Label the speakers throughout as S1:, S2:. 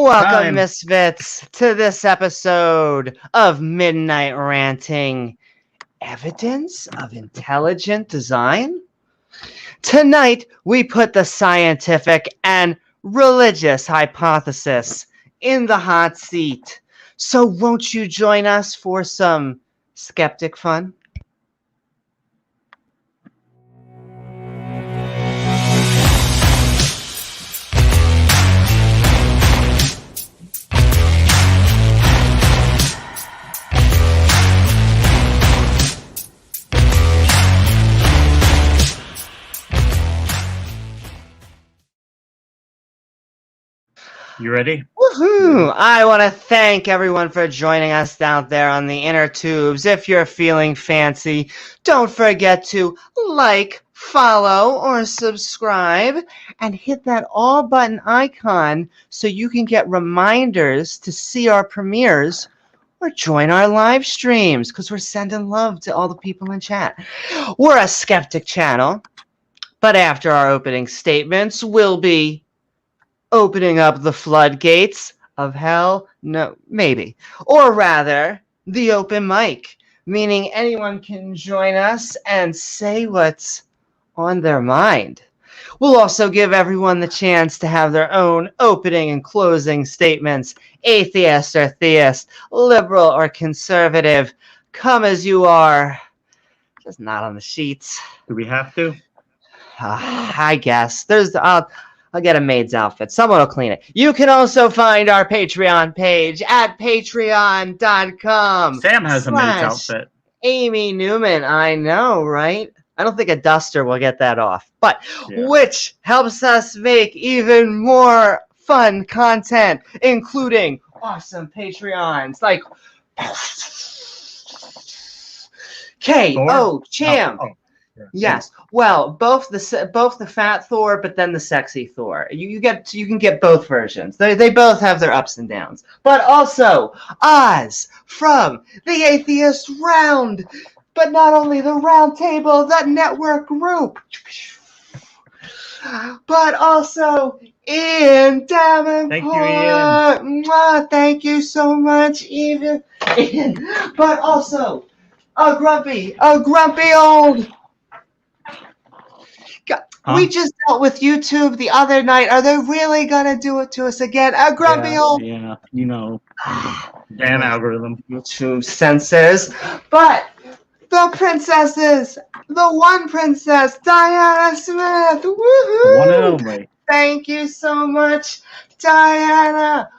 S1: Welcome, misfits, to this episode of Midnight Ranting. Evidence of intelligent design? Tonight, we put the scientific and religious hypothesis in the hot seat. So won't you join us for some skeptic fun?
S2: You ready?
S1: Woohoo! I want to thank everyone for joining us out there on the inner tubes. If you're feeling fancy, don't forget to like, follow, or subscribe, and hit that all button icon so you can get reminders to see our premieres or join our live streams, because we're sending love to all the people in chat. We're a skeptic channel, but after our opening statements, we'll be opening up the floodgates of hell? No, maybe. Or rather, the open mic, meaning anyone can join us and say what's on their mind. We'll also give everyone the chance to have their own opening and closing statements, atheist or theist, liberal or conservative. Come as you are, just not on the sheets.
S2: Do we have to?
S1: I guess. I'll get a maid's outfit. Someone will clean it. You can also find our Patreon page at patreon.com.
S2: Sam has a maid's outfit.
S1: Amy Newman. I know, right? I don't think a duster will get that off. But which helps us make even more fun content, including awesome Patreons like K.O. Cham. Yes. Well, both the fat Thor, but then the sexy Thor. You can get both versions. They both have their ups and downs. But also Oz from the Atheist Round, but not only the round table, the network group, but also Ian Davenport.
S2: Thank you, Ian.
S1: Mwah, thank you so much, Ian. But also a grumpy old. We just dealt with YouTube the other night. Are they really gonna do it to us again? A grumpy old.
S2: Yeah, you know, damn algorithm.
S1: YouTube censors. But the princesses, the one princess, Diana Smith. Woohoo!
S2: One and only.
S1: Thank you so much, Diana.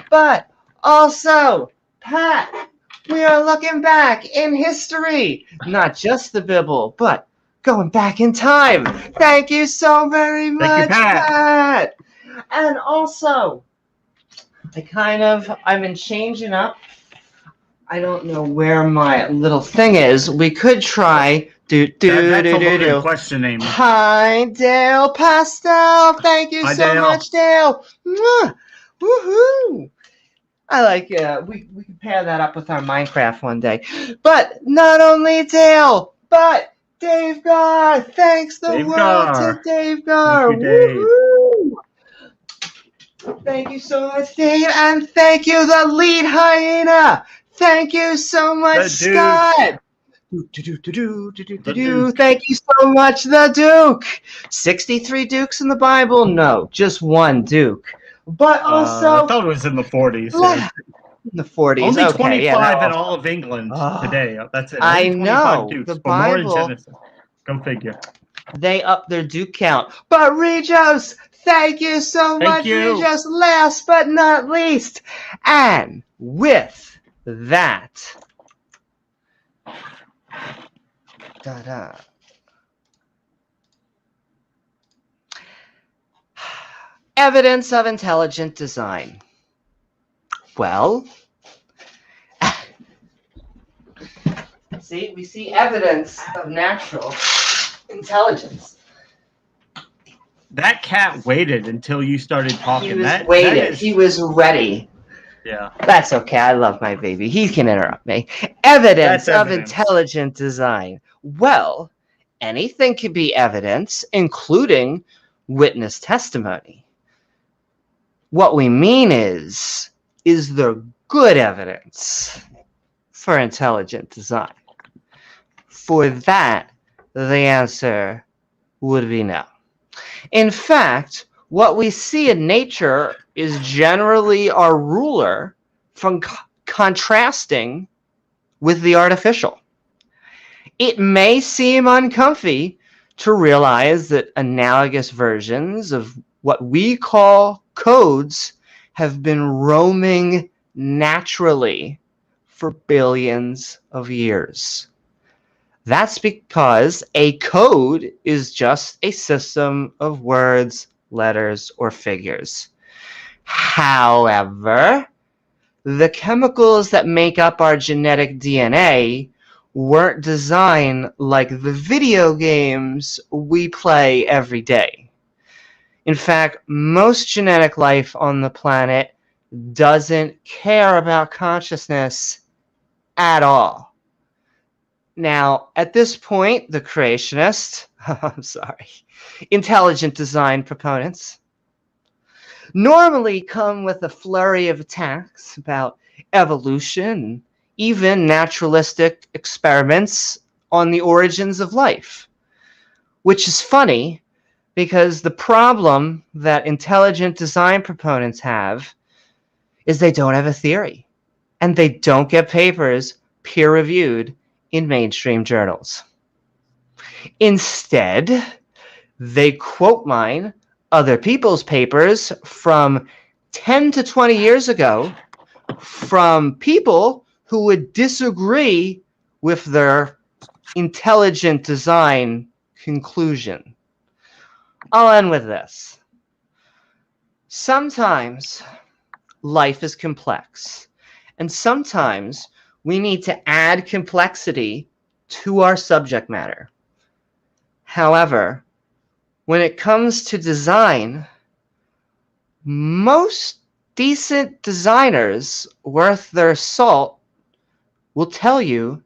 S1: But also, Pat, we are looking back in history, not just the Bible, but going back in time. Thank you so very much, Pat. And also, I've been changing up. I don't know where my little thing is. We could try
S2: That's a question name.
S1: Hi, Dale Pastel. Thank you so much, Dale. Mwah. Woohoo! I like we can pair that up with our Minecraft one day. But not only Dale, but Dave Gar, thanks the world to Dave Gar.
S2: Thank you,
S1: Dave. Thank you so much, Dave, and thank you, the lead hyena. Thank you so much, Scott. Thank you so much, the Duke. 63 dukes in the Bible? No, just one Duke. But also,
S2: I thought it was in the 40s.
S1: In the 40s.
S2: Only
S1: okay,
S2: 25 in all of England today. That's it.
S1: I know.
S2: Dukes,
S1: the Bible.
S2: More in Genesis. Go figure.
S1: They upped their Duke count. But Regis, thank you so much, Regis. Last but not least. And with that, evidence of intelligent design. Well, we see evidence of natural intelligence.
S2: That cat waited until you started talking.
S1: He was ready.
S2: Yeah.
S1: That's okay. I love my baby. He can interrupt me. Evidence of intelligent design. Well, anything can be evidence, including witness testimony. What we mean is there good evidence for intelligent design? For that, the answer would be no. In fact, what we see in nature is generally our ruler from contrasting with the artificial. It may seem uncomfy to realize that analogous versions of what we call codes have been roaming naturally for billions of years. That's because a code is just a system of words, letters, or figures. However, the chemicals that make up our genetic DNA weren't designed like the video games we play every day. In fact, most genetic life on the planet doesn't care about consciousness at all. Now, at this point, the creationists, intelligent design proponents, normally come with a flurry of attacks about evolution, even naturalistic experiments on the origins of life, which is funny because the problem that intelligent design proponents have is they don't have a theory and they don't get papers peer-reviewed in mainstream journals. Instead, they quote mine other people's papers from 10 to 20 years ago from people who would disagree with their intelligent design conclusion. I'll end with this. Sometimes life is complex, and sometimes we need to add complexity to our subject matter. However, when it comes to design, most decent designers worth their salt will tell you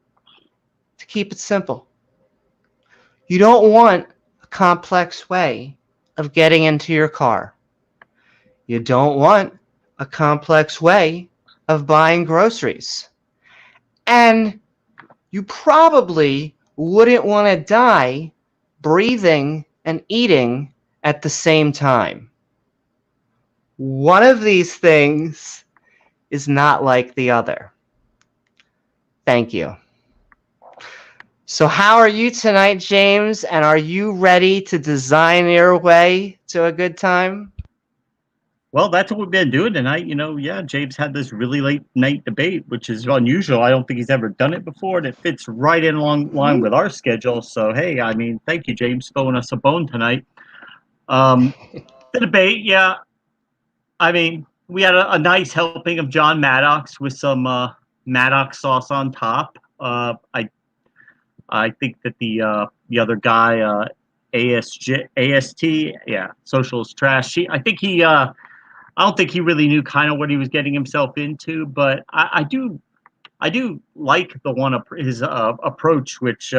S1: to keep it simple. You don't want a complex way of getting into your car. You don't want a complex way of buying groceries. And you probably wouldn't want to die breathing and eating at the same time. One of these things is not like the other. Thank you. So how are you tonight, James? And are you ready to design your way to a good time?
S2: Well, that's what we've been doing tonight. James had this really late night debate, which is unusual. I don't think he's ever done it before, and it fits right in along line with our schedule. So, hey, thank you, James, throwing us a bone tonight. The debate, yeah. We had a nice helping of John Maddox with some Maddox sauce on top. I think that the other guy, AST, yeah, socialist trash. I don't think he really knew kind of what he was getting himself into, but I do like the one his approach, which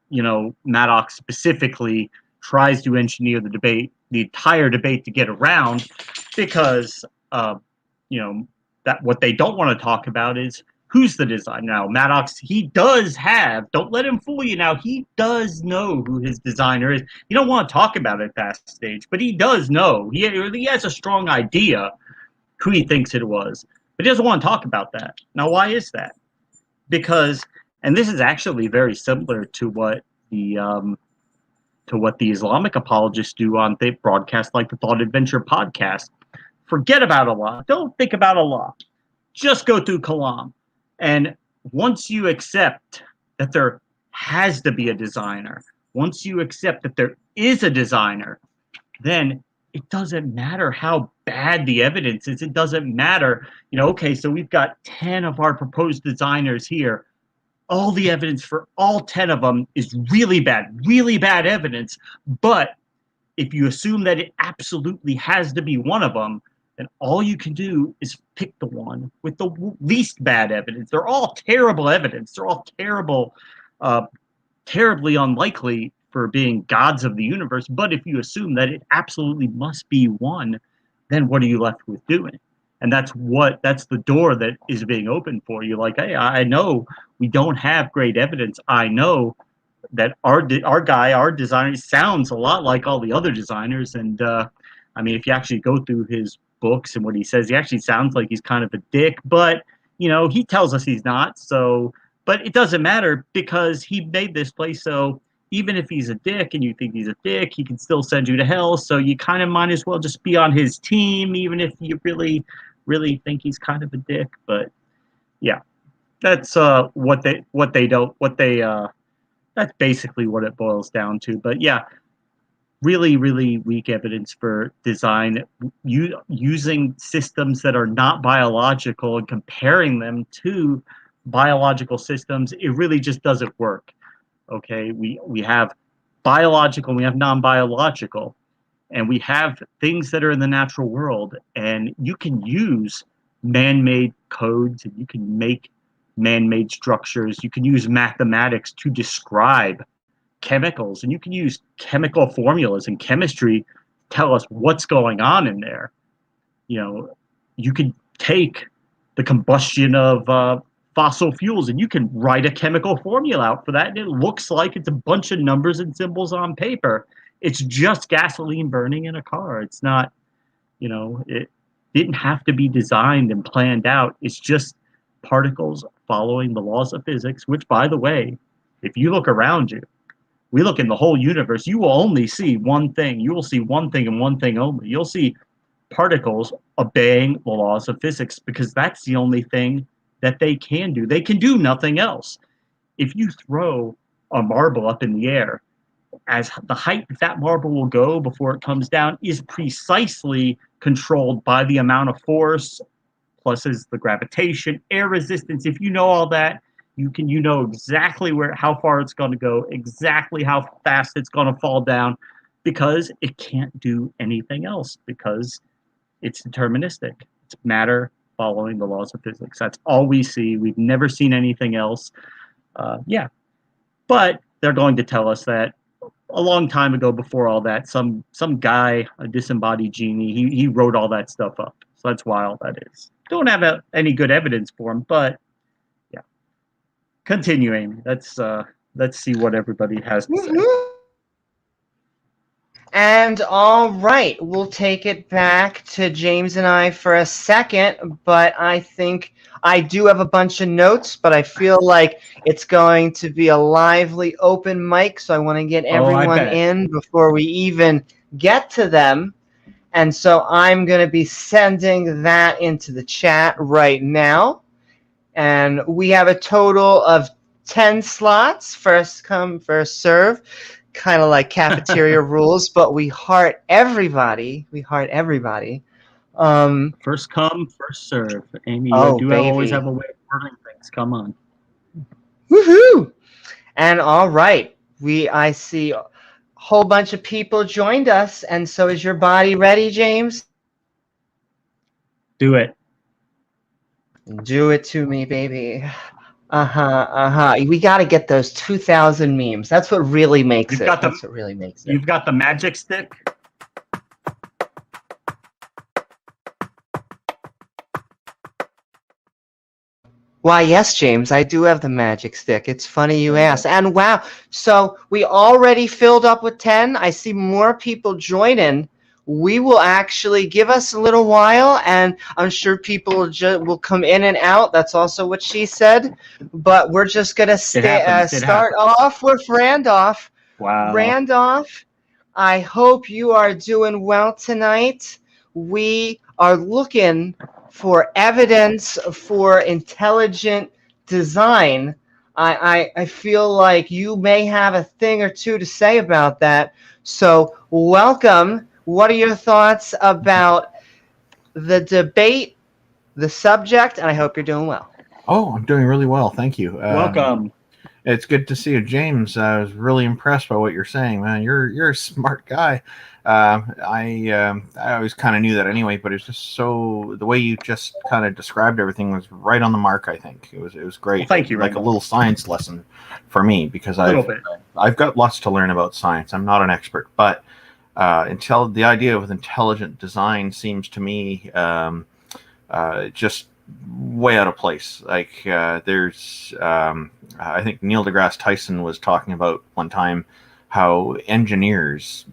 S2: Maddox specifically tries to engineer the entire debate to get around, because that what they don't want to talk about is who's the designer. Now, Maddox, he does have, don't let him fool you now, he does know who his designer is. You don't want to talk about it at that stage, but he does know. He has a strong idea who he thinks it was, but he doesn't want to talk about that. Now, why is that? Because, and this is actually very similar to what the Islamic apologists do on the broadcast, like the Thought Adventure podcast. Forget about Allah. Don't think about Allah. Just go through Kalam. And once you accept that there has to be a designer, once you accept that there is a designer, then it doesn't matter how bad the evidence is. It doesn't matter, okay, so we've got 10 of our proposed designers here. All the evidence for all 10 of them is really bad evidence. But if you assume that it absolutely has to be one of them, then all you can do is pick the one with the least bad evidence. They're all terrible evidence. They're all terrible, terribly unlikely for being gods of the universe. But if you assume that it absolutely must be one, then what are you left with doing? And that's the door that is being opened for you. Like, hey, I know we don't have great evidence. I know that our designer sounds a lot like all the other designers. And I mean, if you actually go through his books and what he says, he actually sounds like he's kind of a dick. But he tells us he's not. So, but it doesn't matter because he made this place. So even if he's a dick and you think he's a dick, he can still send you to hell. So you kind of might as well just be on his team, even if you really, really think he's kind of a dick. But yeah, that's that's basically what it boils down to. But yeah, really, really weak evidence for design. Using systems that are not biological and comparing them to biological systems, it really just doesn't work. Okay, we have biological, and we have non-biological, and we have things that are in the natural world, and you can use man-made codes, and you can make man-made structures. You can use mathematics to describe chemicals, and you can use chemical formulas and chemistry to tell us what's going on in there. You can take the combustion of fossil fuels and you can write a chemical formula out for that, and it looks like it's a bunch of numbers and symbols on paper. It's just gasoline burning in a car. It's not, it didn't have to be designed and planned out. It's just particles following the laws of physics, which, by the way, if you look around you, we look in the whole universe, you will only see one thing. You will see one thing and one thing only. You'll see particles obeying the laws of physics because that's the only thing that they can do. They can do nothing else. If you throw a marble up in the air, as the height that marble will go before it comes down is precisely controlled by the amount of force, plus is the gravitation, air resistance. If you know all that, you know exactly how far it's going to go, exactly how fast it's going to fall down, because it can't do anything else, because it's deterministic. It's matter following the laws of physics. That's all we see. We've never seen anything else. But they're going to tell us that a long time ago, before all that, some guy, a disembodied genie, he wrote all that stuff up. So that's why all that is. Don't have any good evidence for him, but yeah. Continuing, let's see what everybody has to say.
S1: And all right, we'll take it back to James and I for a second, but I think I do have a bunch of notes, but I feel like it's going to be a lively open mic, so I want to get everyone in before we even get to them. And so I'm going to be sending that into the chat right now. And we have a total of 10 slots, first come, first serve. Kind of like cafeteria rules, but we heart everybody.
S2: First come, first serve. Amy, you always have a way of wording things. Come on.
S1: Woohoo! And all right, I see a whole bunch of people joined us, and so is your body ready, James?
S2: Do it.
S1: Do it to me, baby. We got to get those 2,000 memes. That's what really makes it. That's what really makes it.
S2: You've got the magic stick?
S1: Why, yes, James, I do have the magic stick. It's funny you asked. And wow, so we already filled up with 10. I see more people joining. We will actually give us a little while, and I'm sure people will come in and out. That's also what she said. But we're just going to start off with Randolph.
S2: Wow.
S1: Randolph, I hope you are doing well tonight. We are looking for evidence for intelligent design. I feel like you may have a thing or two to say about that. So welcome. What are your thoughts about the debate, the subject? And I hope you're doing well.
S3: Oh, I'm doing really well. Thank you.
S2: Welcome.
S3: It's good to see you, James. I was really impressed by what you're saying, man. You're a smart guy. I always kind of knew that anyway, but it's just so the way you just kind of described everything was right on the mark. I think it was great.
S2: Well, thank you.
S3: Like a little science lesson for me, because I've got lots to learn about science. I'm not an expert, but until the idea with intelligent design seems to me just way out of place. Like there's, I think Neil deGrasse Tyson was talking about one time how engineers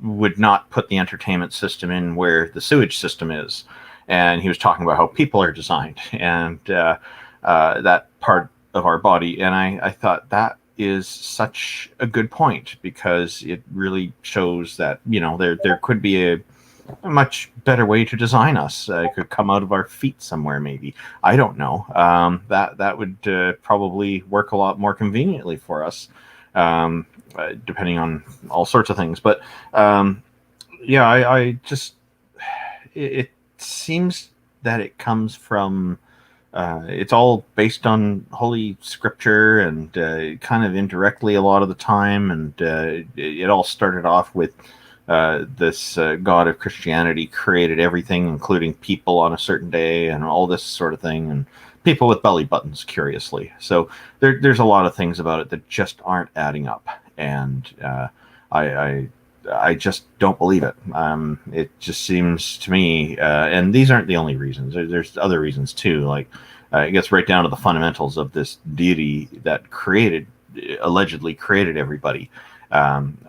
S3: would not put the entertainment system in where the sewage system is, and he was talking about how people are designed and that part of our body. And I thought that is such a good point, because it really shows that, you know, there could be a much better way to design us. It could come out of our feet somewhere, maybe. I don't know. That would probably work a lot more conveniently for us, depending on all sorts of things. But yeah, I just it seems that it comes from. It's all based on Holy Scripture, and kind of indirectly a lot of the time. And it all started off with this God of Christianity created everything, including people on a certain day, and all this sort of thing, and people with belly buttons, curiously. So there's a lot of things about it that just aren't adding up, and I just don't believe it. It just seems to me, and these aren't the only reasons. There's other reasons too. Like it gets right down to the fundamentals of this deity that allegedly created everybody.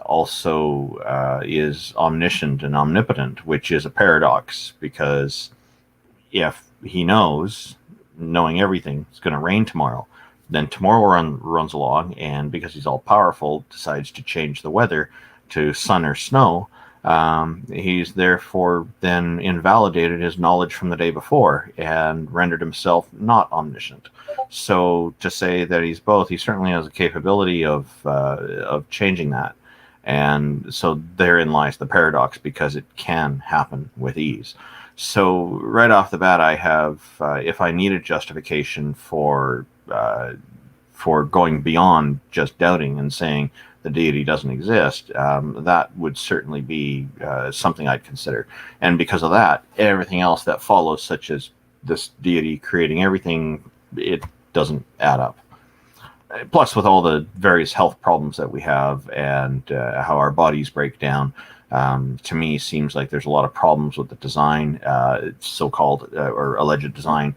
S3: Also is omniscient and omnipotent, which is a paradox, because if he knows, knowing everything, it's going to rain tomorrow, then tomorrow runs along, and because he's all powerful, decides to change the weather to sun or snow. He's therefore then invalidated his knowledge from the day before and rendered himself not omniscient. So to say that he's both, he certainly has a capability of changing that. And so therein lies the paradox, because it can happen with ease. So right off the bat, I have, if I needed justification for going beyond just doubting and saying the deity doesn't exist, that would certainly be something I'd consider. And because of that, everything else that follows, such as this deity creating everything, it doesn't add up. Plus, with all the various health problems that we have, and how our bodies break down, to me seems like there's a lot of problems with the design, so-called or alleged design.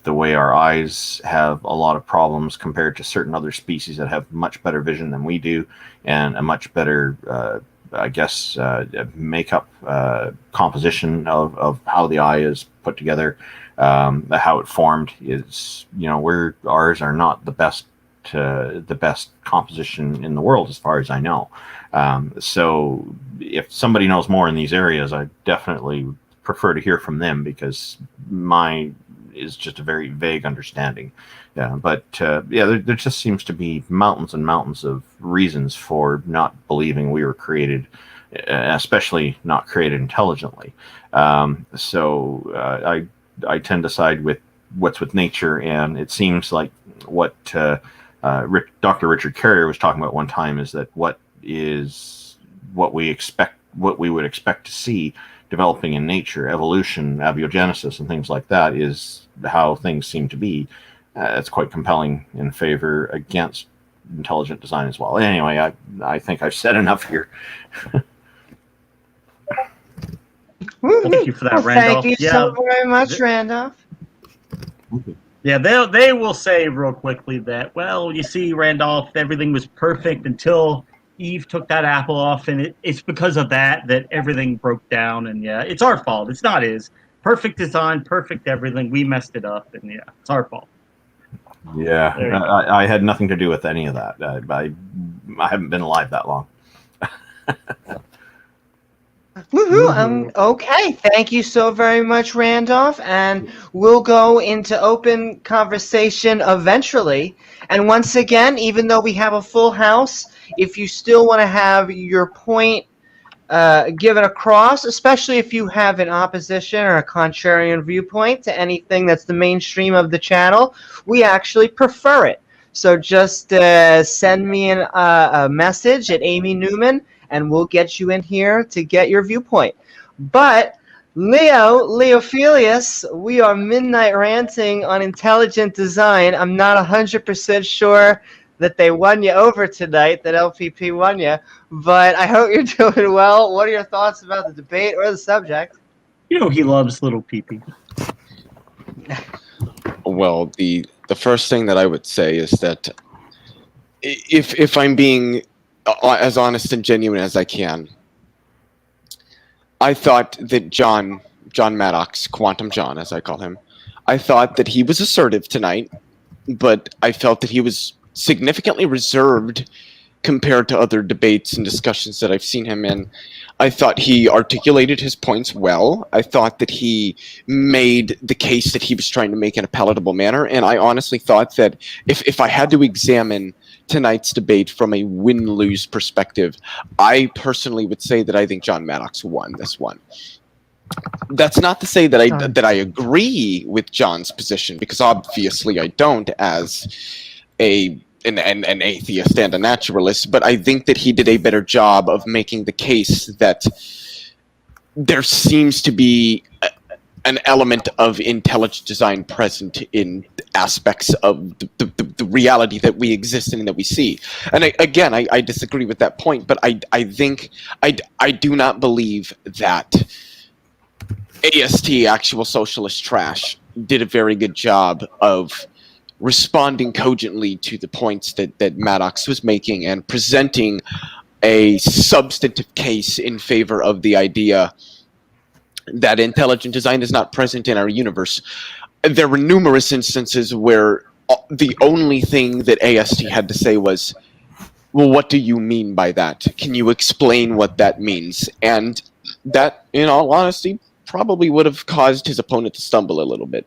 S3: The way our eyes have a lot of problems compared to certain other species that have much better vision than we do, and a much better, makeup, composition of how the eye is put together, how it formed is, ours are not the best composition in the world, as far as I know. So if somebody knows more in these areas, I definitely prefer to hear from them, because my is just a very vague understanding. But there just seems to be mountains and mountains of reasons for not believing we were created, especially not created intelligently. So I tend to side with what's with nature, and it seems like what Dr. Richard Carrier was talking about one time is that what we would expect to see developing in nature, evolution, abiogenesis, and things like that, is how things seem to be. It's quite compelling in favor against intelligent design as well. Anyway, I think I've said enough here.
S2: Thank you for that, Randolph.
S1: Thank you so very much, Randolph.
S2: Yeah, they will say real quickly that, well, you see, Randolph, everything was perfect until Eve took that apple off, and it's because of that everything broke down. And yeah, it's our fault. It's not his. Perfect design, perfect everything. We messed it up, and yeah, it's our fault.
S3: Yeah, I had nothing to do with any of that. I haven't been alive that long.
S1: Woohoo! Okay, thank you so very much, Randolph, and we'll go into open conversation eventually. And once again, even though we have a full house, if you still want to have your point given across, especially if you have an opposition or a contrarian viewpoint to anything that's the mainstream of the channel, we actually prefer it. So just send me a message at Amy Newman, and we'll get you in here to get your viewpoint. But Leophelius, we are Midnight Ranting on intelligent design. I'm not 100% sure that they won you over tonight, that LPP won you. But I hope you're doing well. What are your thoughts about the debate or the subject?
S2: You know he loves little pee-pee.
S4: Well, the first thing that I would say is that if I'm being as honest and genuine as I can, I thought that John Maddox, Quantum John as I call him, I thought that he was assertive tonight, but I felt that he was significantly reserved compared to other debates and discussions that I've seen him in. I thought he articulated his points well. I thought that he made the case that he was trying to make in a palatable manner, and I honestly thought that if I had to examine tonight's debate from a win-lose perspective, I personally would say that I think John Maddox won this one. That's not to say that I agree with John's position, because obviously I don't as an atheist and a naturalist, but I think that he did a better job of making the case that there seems to be an element of intelligent design present in aspects of the reality that we exist in and that we see. And I disagree with that point, but I think I do not believe that AST, Actual Socialist Trash, did a very good job of responding cogently to the points that Maddox was making and presenting a substantive case in favor of the idea that intelligent design is not present in our universe. There were numerous instances where the only thing that AST had to say was, well, what do you mean by that? Can you explain what that means? And that, in all honesty, probably would have caused his opponent to stumble a little bit.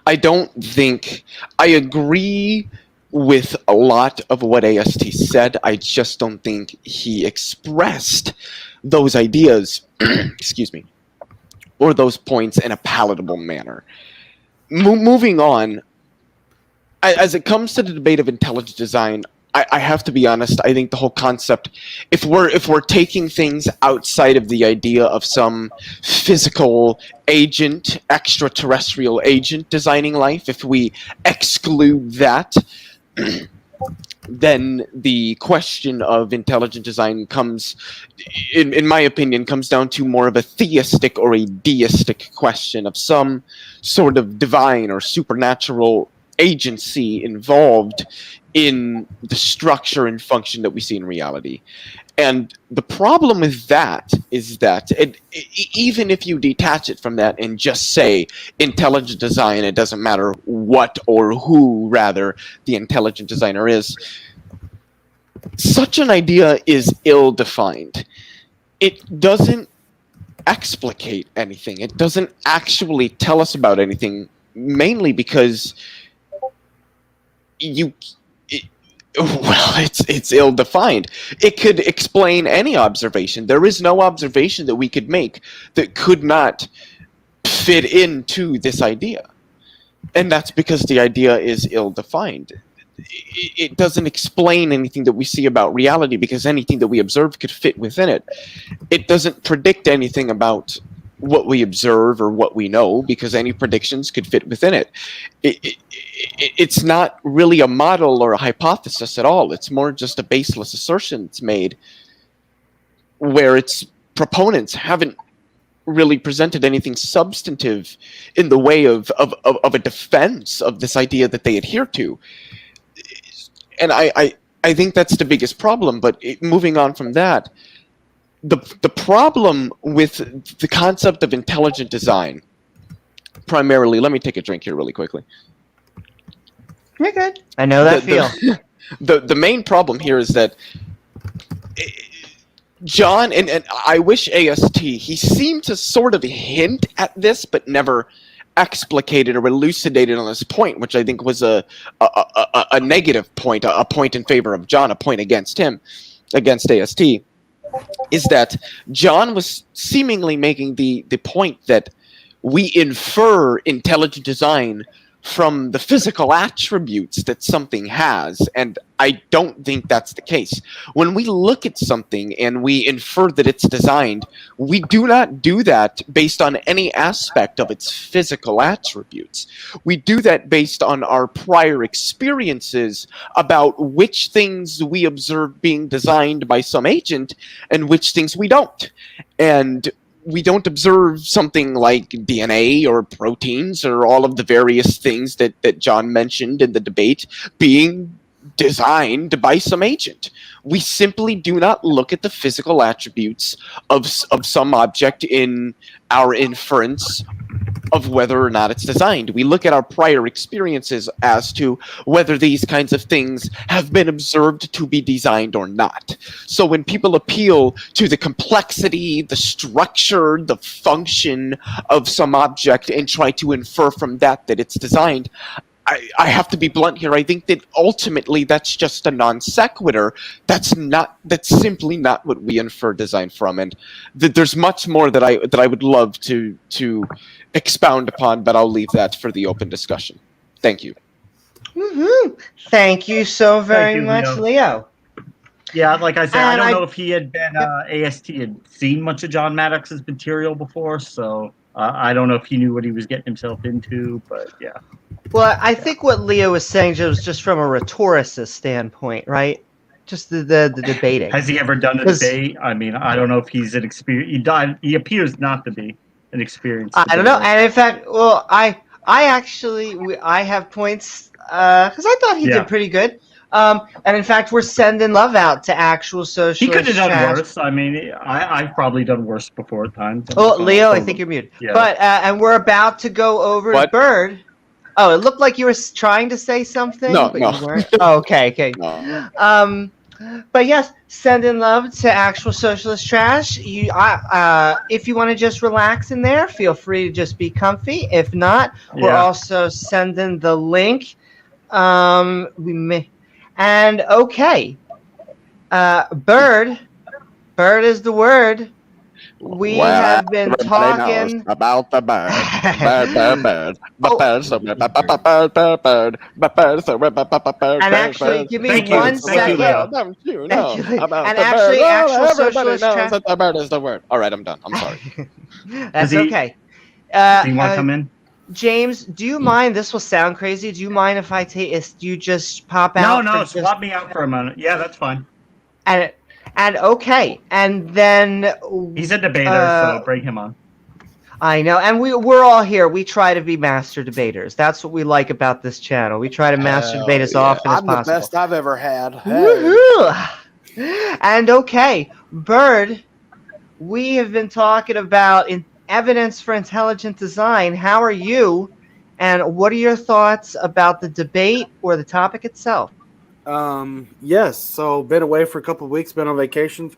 S4: I don't think I agree with a lot of what AST said. I just don't think he expressed those ideas, excuse me, or those points in a palatable manner. Moving on, as it comes to the debate of intelligent design, I have to be honest. I think the whole concept, if we're taking things outside of the idea of some physical agent, extraterrestrial agent designing life, if we exclude that, then the question of intelligent design comes, in my opinion, comes down to more of a theistic or a deistic question of some sort of divine or supernatural agency involved in the structure and function that we see in reality. And the problem with that is that even if you detach it from that and just say intelligent design, it doesn't matter what or who, rather, the intelligent designer is, such an idea is ill-defined. It doesn't explicate anything. It doesn't actually tell us about anything, mainly because it's ill-defined. It could explain any observation. There is no observation that we could make that could not fit into this idea. And that's because the idea is ill-defined. It doesn't explain anything that we see about reality, because anything that we observe could fit within it. It doesn't predict anything about what we observe or what we know, because any predictions could fit within it. It's not really a model or a hypothesis at all. It's more just a baseless assertion that's made where its proponents haven't really presented anything substantive in the way of a defense of this idea that they adhere to. And I think that's the biggest problem. But moving on from that, the problem with the concept of intelligent design, primarily, let me take a drink here really quickly.
S1: You're good. I know that feel.
S4: The main problem here is that John, and I wish AST, he seemed to sort of hint at this, but never explicated or elucidated on this point, which I think was a negative point, a point in favor of John, a point against him, against AST, is that John was seemingly making the point that we infer intelligent design from the physical attributes that something has, and I don't think that's the case. When we look at something and we infer that it's designed, we do not do that based on any aspect of its physical attributes. We do that based on our prior experiences about which things we observe being designed by some agent and which things we don't. And we don't observe something like DNA or proteins or all of the various things that John mentioned in the debate being designed by some agent. We simply do not look at the physical attributes of some object in our inference of whether or not it's designed. We look at our prior experiences as to whether these kinds of things have been observed to be designed or not. So when people appeal to the complexity, the structure, the function of some object and try to infer from that it's designed, I have to be blunt here. I think that ultimately that's just a non sequitur. That's simply not what we infer design from, and there's much more that I would love to expound upon, but I'll leave that for the open discussion. Thank you.
S1: Woohoo! Thank you so very much, Leo.
S2: Yeah, like I said, I don't know if he had been AST had seen much of John Maddox's material before, so I don't know if he knew what he was getting himself into, but yeah.
S1: Well, I think what Leo was saying was just from a rhetoricist standpoint, right? Just the debating.
S2: Has he ever done a debate? I mean, I don't know if he's an experienced. He appears not to be an experienced.
S1: I don't know, and in fact, well, I have points because I thought he did pretty good. And in fact, we're sending love out to actual socialist.
S2: He could have done worse. I mean, I've probably done worse before at times.
S1: Oh, Leo, I think you're muted. Yeah. But and we're about to go over to Bird. Oh, it looked like you were trying to say something, but you weren't. Oh, okay. No. But yes, sending love to actual socialist trash. If you want to just relax in there, feel free to just be comfy. If not, we're also sending the link. And okay, Bird is the word. We have been talking
S4: about the bird.
S1: And actually, give me 1 second.
S4: Don't you know about the bird?
S1: Actual
S4: Everybody
S1: socialist
S4: knows that the bird is the word. All right, I'm done. I'm sorry.
S1: That's okay.
S2: Do you want to come in?
S1: James, do you mind? This will sound crazy. Do you mind if you just pop out?
S2: No, swap me out for a minute. Yeah, that's fine.
S1: And okay, and then
S2: he's a debater, so bring him on.
S1: I know, and we're all here. We try to be master debaters. That's what we like about this channel. We try to master debate as often as possible.
S5: I'm the best I've ever had.
S1: Woohoo! And okay, Bird, we have been talking about evidence for intelligent design. How are you? And what are your thoughts about the debate or the topic itself?
S5: Yes. So been away for a couple of weeks, been on vacation.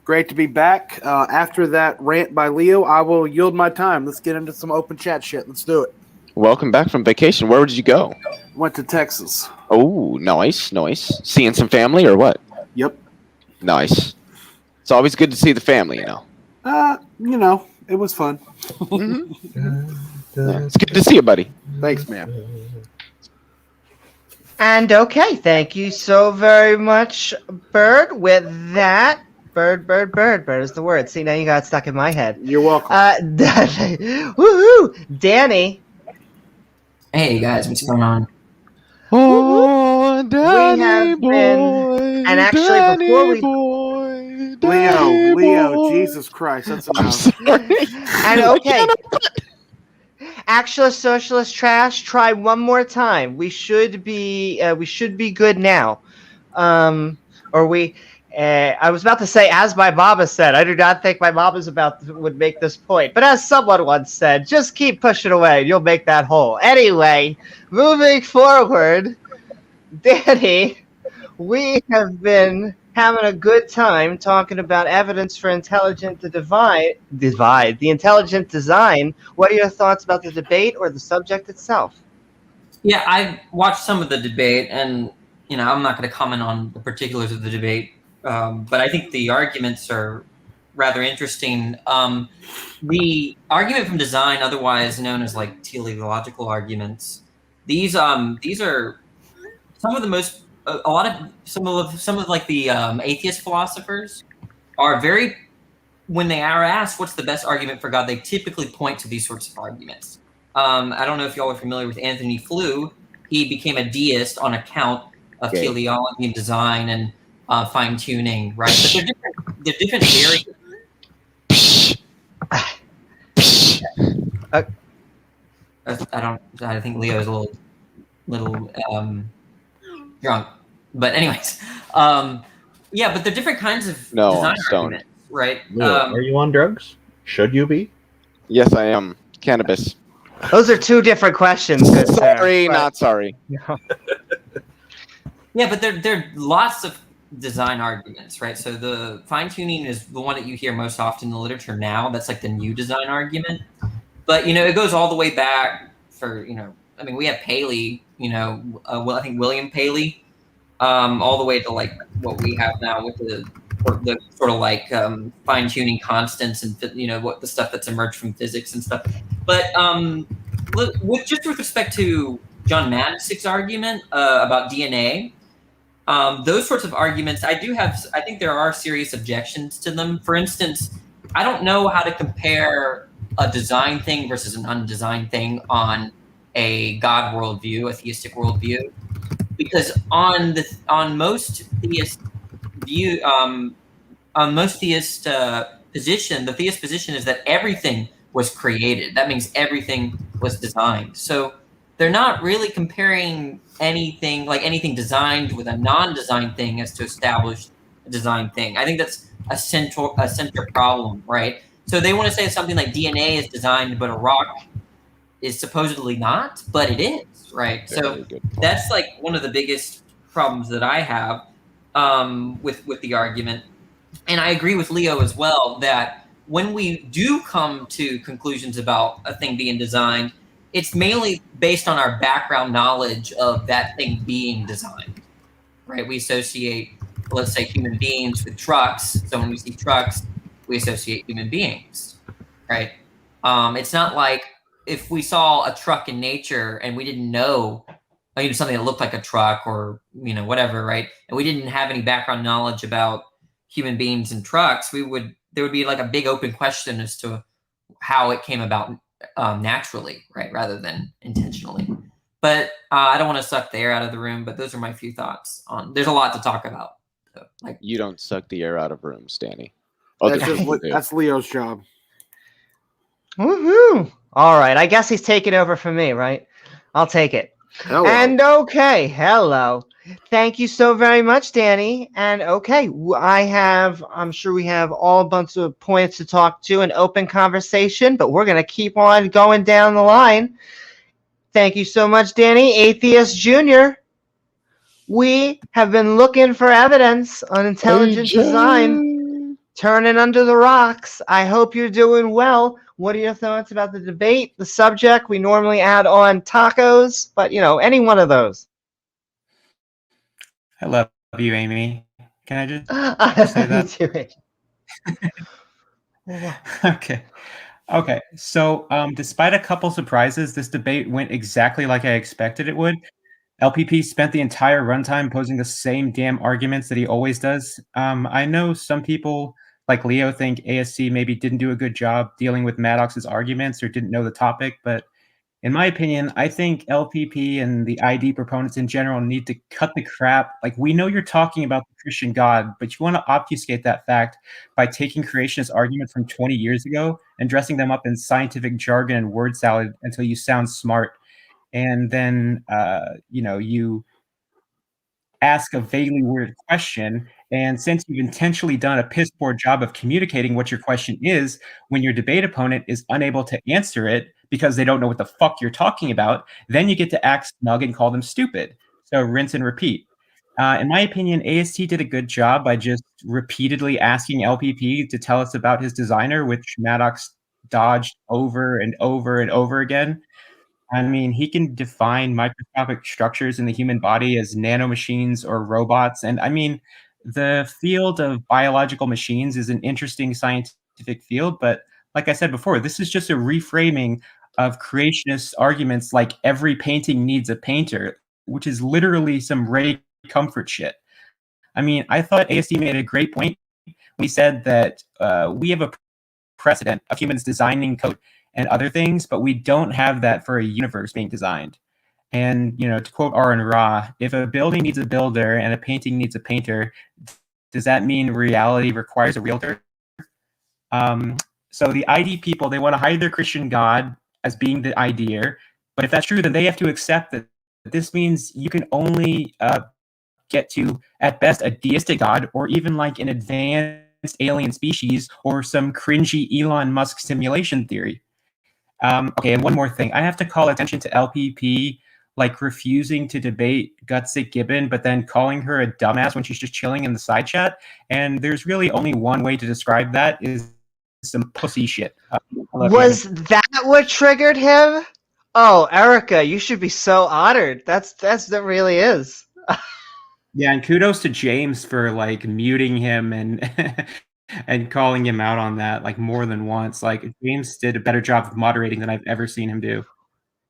S5: Great to be back. After that rant by Leo, I will yield my time. Let's get into some open chat shit. Let's do it.
S4: Welcome back from vacation. Where did you go?
S5: Went to Texas.
S4: Oh, nice. Seeing some family or what?
S5: Yep.
S4: Nice. It's always good to see the family, you know.
S5: It was fun.
S4: It's good to see you, buddy.
S5: Thanks, man.
S1: And okay, thank you so very much, Bird. With that, Bird is the word. See, now you got stuck in my head.
S5: You're welcome.
S1: Woohoo! Danny.
S6: Hey, guys, what's going on?
S4: Oh, Danny
S1: we have
S4: boy,
S1: been, and actually,
S4: Danny
S1: before we...
S4: boy,
S5: Leo, Jesus Christ, that's enough.
S4: I'm sorry.
S1: And okay. Actual socialist trash. Try one more time. We should be good now. I was about to say, as my mama said. I do not think my mama's would make this point, but as someone once said, just keep pushing away, and you'll make that hole. Anyway, moving forward, Danny, we have been having a good time talking about evidence for intelligent divide, the intelligent design. What are your thoughts about the debate or the subject itself?
S6: Yeah, I watched some of the debate, and I'm not going to comment on the particulars of the debate, but I think the arguments are rather interesting. The argument from design, otherwise known as like teleological arguments, these are some of the most some of like the atheist philosophers are very, when they are asked what's the best argument for God, they typically point to these sorts of arguments. I don't know if y'all are familiar with Anthony Flew. He became a deist on account of teleology and design and fine tuning, right? But they're different areas. I think Leo is a little drunk, but anyways, yeah. But they're different kinds of design arguments, right?
S3: Leo, are you on drugs? Should you be?
S4: Yes, I am. Cannabis.
S1: Those are two different questions. Good
S4: sorry, not sorry.
S6: Yeah, but there are lots of design arguments, right? So the fine tuning is the one that you hear most often in the literature now. That's like the new design argument. But it goes all the way back for I mean, we have Paley. I think William Paley, all the way to like what we have now with the sort of like fine tuning constants and what the stuff that's emerged from physics and stuff. But with respect to John Maddox's argument about DNA. Those sorts of arguments, I think there are serious objections to them. For instance, I don't know how to compare a design thing versus an undesigned thing on a God worldview, a theistic worldview, because on most theist view, on most theist position, the theist position is that everything was created. That means everything was designed. So they're not really comparing anything designed with a non-designed thing as to establish a designed thing. I think that's a central problem, right? So they want to say something like DNA is designed, but a rock is supposedly not, but it is, right? So that's like one of the biggest problems that I have with the argument. And I agree with Leo as well that when we do come to conclusions about a thing being designed, it's mainly based on our background knowledge of that thing being designed, right? We associate, let's say, human beings with trucks. So when we see trucks, we associate human beings, right? It's not like if we saw a truck in nature and we didn't know something that looked like a truck or whatever, right? And we didn't have any background knowledge about human beings and trucks, there would be like a big open question as to how it came about naturally, right, rather than intentionally. But I don't want to suck the air out of the room, but those are my few thoughts on. There's a lot to talk about. So,
S4: you don't suck the air out of rooms, Danny.
S5: That's Leo's job.
S1: Woohoo! All right, I guess he's taking over for me, right? I'll take it.
S5: Hello.
S1: And okay, hello. Thank you so very much, Danny. And okay, I'm sure we have all a bunch of points to talk to, an open conversation, but we're going to keep on going down the line. Thank you so much, Danny. Atheist Junior. We have been looking for evidence on intelligent design, turning under the rocks. I hope you're doing well. What are your thoughts about the debate, the subject? We normally add on tacos, but any one of those.
S7: I love you, Amy. Can I just say that? Okay. So, despite a couple surprises, this debate went exactly like I expected it would. LPP spent the entire runtime posing the same damn arguments that he always does. I know some people, like Leo, think ASC maybe didn't do a good job dealing with Maddox's arguments or didn't know the topic, but in my opinion, I think LPP and the ID proponents in general need to cut the crap. Like, we know you're talking about the Christian God, but you want to obfuscate that fact by taking creationist arguments from 20 years ago and dressing them up in scientific jargon and word salad until you sound smart. And then, you ask a vaguely worded question. And since you've intentionally done a piss poor job of communicating what your question is, when your debate opponent is unable to answer it because they don't know what the fuck you're talking about, then you get to act smug and call them stupid. So rinse and repeat. In my opinion, AST did a good job by just repeatedly asking LPP to tell us about his designer, which Maddox dodged over and over and over again. I mean, he can define microscopic structures in the human body as nanomachines or robots. And I mean, the field of biological machines is an interesting scientific field, but like I said before, this is just a reframing of creationist arguments like every painting needs a painter, which is literally some Ray Comfort shit. I mean, I thought ASD made a great point. We said that we have a precedent of humans designing code and other things, but we don't have that for a universe being designed. And, you know, to quote Aaron Ra, if a building needs a builder and a painting needs a painter, does that mean reality requires a realtor? So the ID people, they want to hide their Christian God as being the idea. But if that's true, then they have to accept that this means you can only get to, at best, a deistic God, or even like an advanced alien species, or some cringy Elon Musk simulation theory. Okay, and one more thing. I have to call attention to LPP, like refusing to debate Gutsick Gibbon, but then calling her a dumbass when she's just chilling in the side chat. And there's really only one way to describe that, is some pussy shit.
S1: Was that what triggered him? Oh, Erica, you should be so honored. That really is.
S7: Yeah, and kudos to James for like muting him and and calling him out on that like more than once. Like James did a better job of moderating than I've ever seen him do.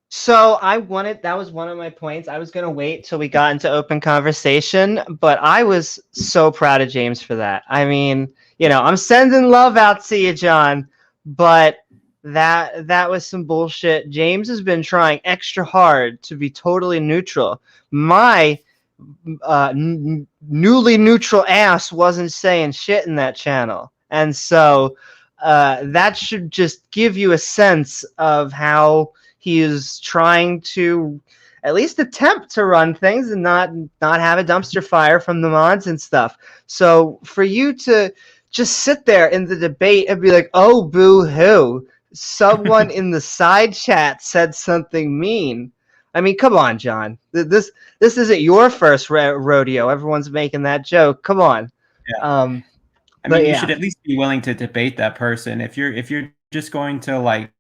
S1: So that was one of my points. I was going to wait till we got into open conversation, but I was so proud of James for that. I mean, you know, I'm sending love out to you, John, but that was some bullshit. James has been trying extra hard to be totally neutral. My newly neutral ass wasn't saying shit in that channel. And so that should just give you a sense of how he is trying to at least attempt to run things and not have a dumpster fire from the mods and stuff. So for you to just sit there in the debate and be like, oh, boo-hoo, someone in the side chat said something mean. I mean, come on, John. This isn't your first rodeo. Everyone's making that joke. Come on.
S7: Yeah. I mean, you should at least be willing to debate that person. If you're just going to like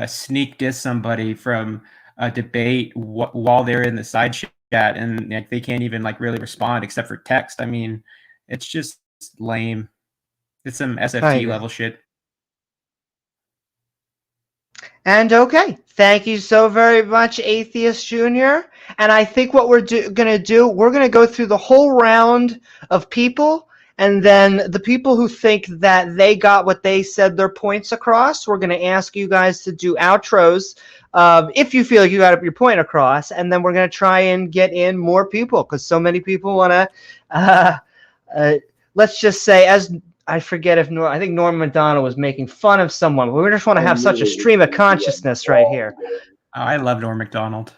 S7: sneak diss somebody from a debate while they're in the side chat and like they can't even like really respond except for text. I mean, it's just lame. It's some SFT level shit.
S1: And okay, thank you so very much, Atheist Junior. And I think what we're going to do, we're going to go through the whole round of people, and then the people who think that they got what they said their points across, we're going to ask you guys to do outros if you feel like you got your point across, and then we're going to try and get in more people because so many people want to, let's just say, as I forget if I think Norm MacDonald was making fun of someone. We just want to have such a stream of consciousness right here.
S7: I love Norm MacDonald.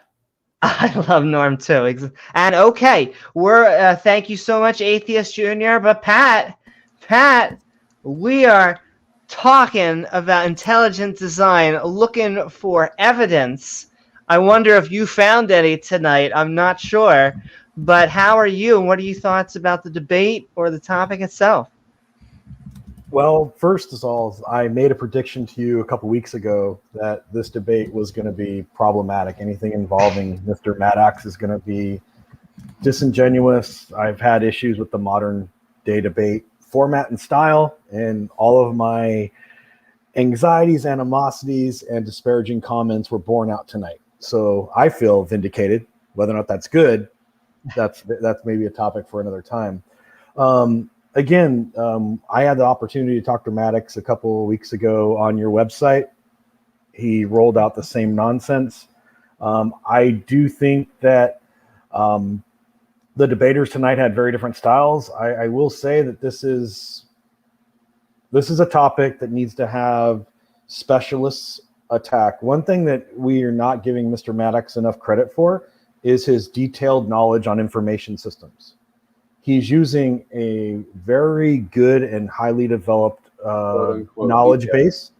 S1: I love Norm too. And okay, we're thank you so much, Atheist Junior. But Pat, we are talking about intelligent design, looking for evidence. I wonder if you found any tonight. I'm not sure, but how are you? And what are your thoughts about the debate or the topic itself?
S8: Well, first of all, I made a prediction to you a couple weeks ago that this debate was going to be problematic. Anything involving Mr. Maddox is going to be disingenuous. I've had issues with the modern day debate format and style, and all of my anxieties, animosities, and disparaging comments were borne out tonight. So I feel vindicated. Whether or not that's good, that's maybe a topic for another time. Again, I had the opportunity to talk to Maddox a couple of weeks ago on your website. He rolled out the same nonsense. I do think that the debaters tonight had very different styles. I will say that this is a topic that needs to have specialists attack. One thing that we are not giving Mr. Maddox enough credit for is his detailed knowledge on information systems. He's using a very good and highly developed knowledge base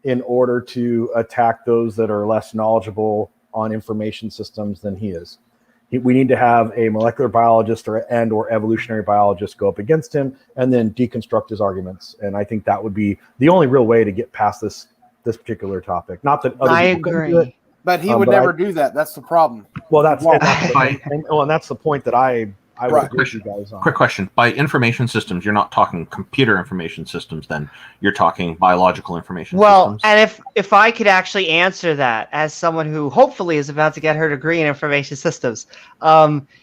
S8: in order to attack those that are less knowledgeable on information systems than he is. We need to have a molecular biologist or evolutionary biologist go up against him and then deconstruct his arguments. And I think that would be the only real way to get past this particular topic. Not that other people couldn't do it,
S5: but he would never do that. That's the problem.
S8: Well, that's the point that I I would agree with you guys on.
S3: Quick question. By information systems, you're not talking computer information systems then. You're talking biological information systems?
S1: Well, and if I could actually answer that as someone who hopefully is about to get her degree in information systems,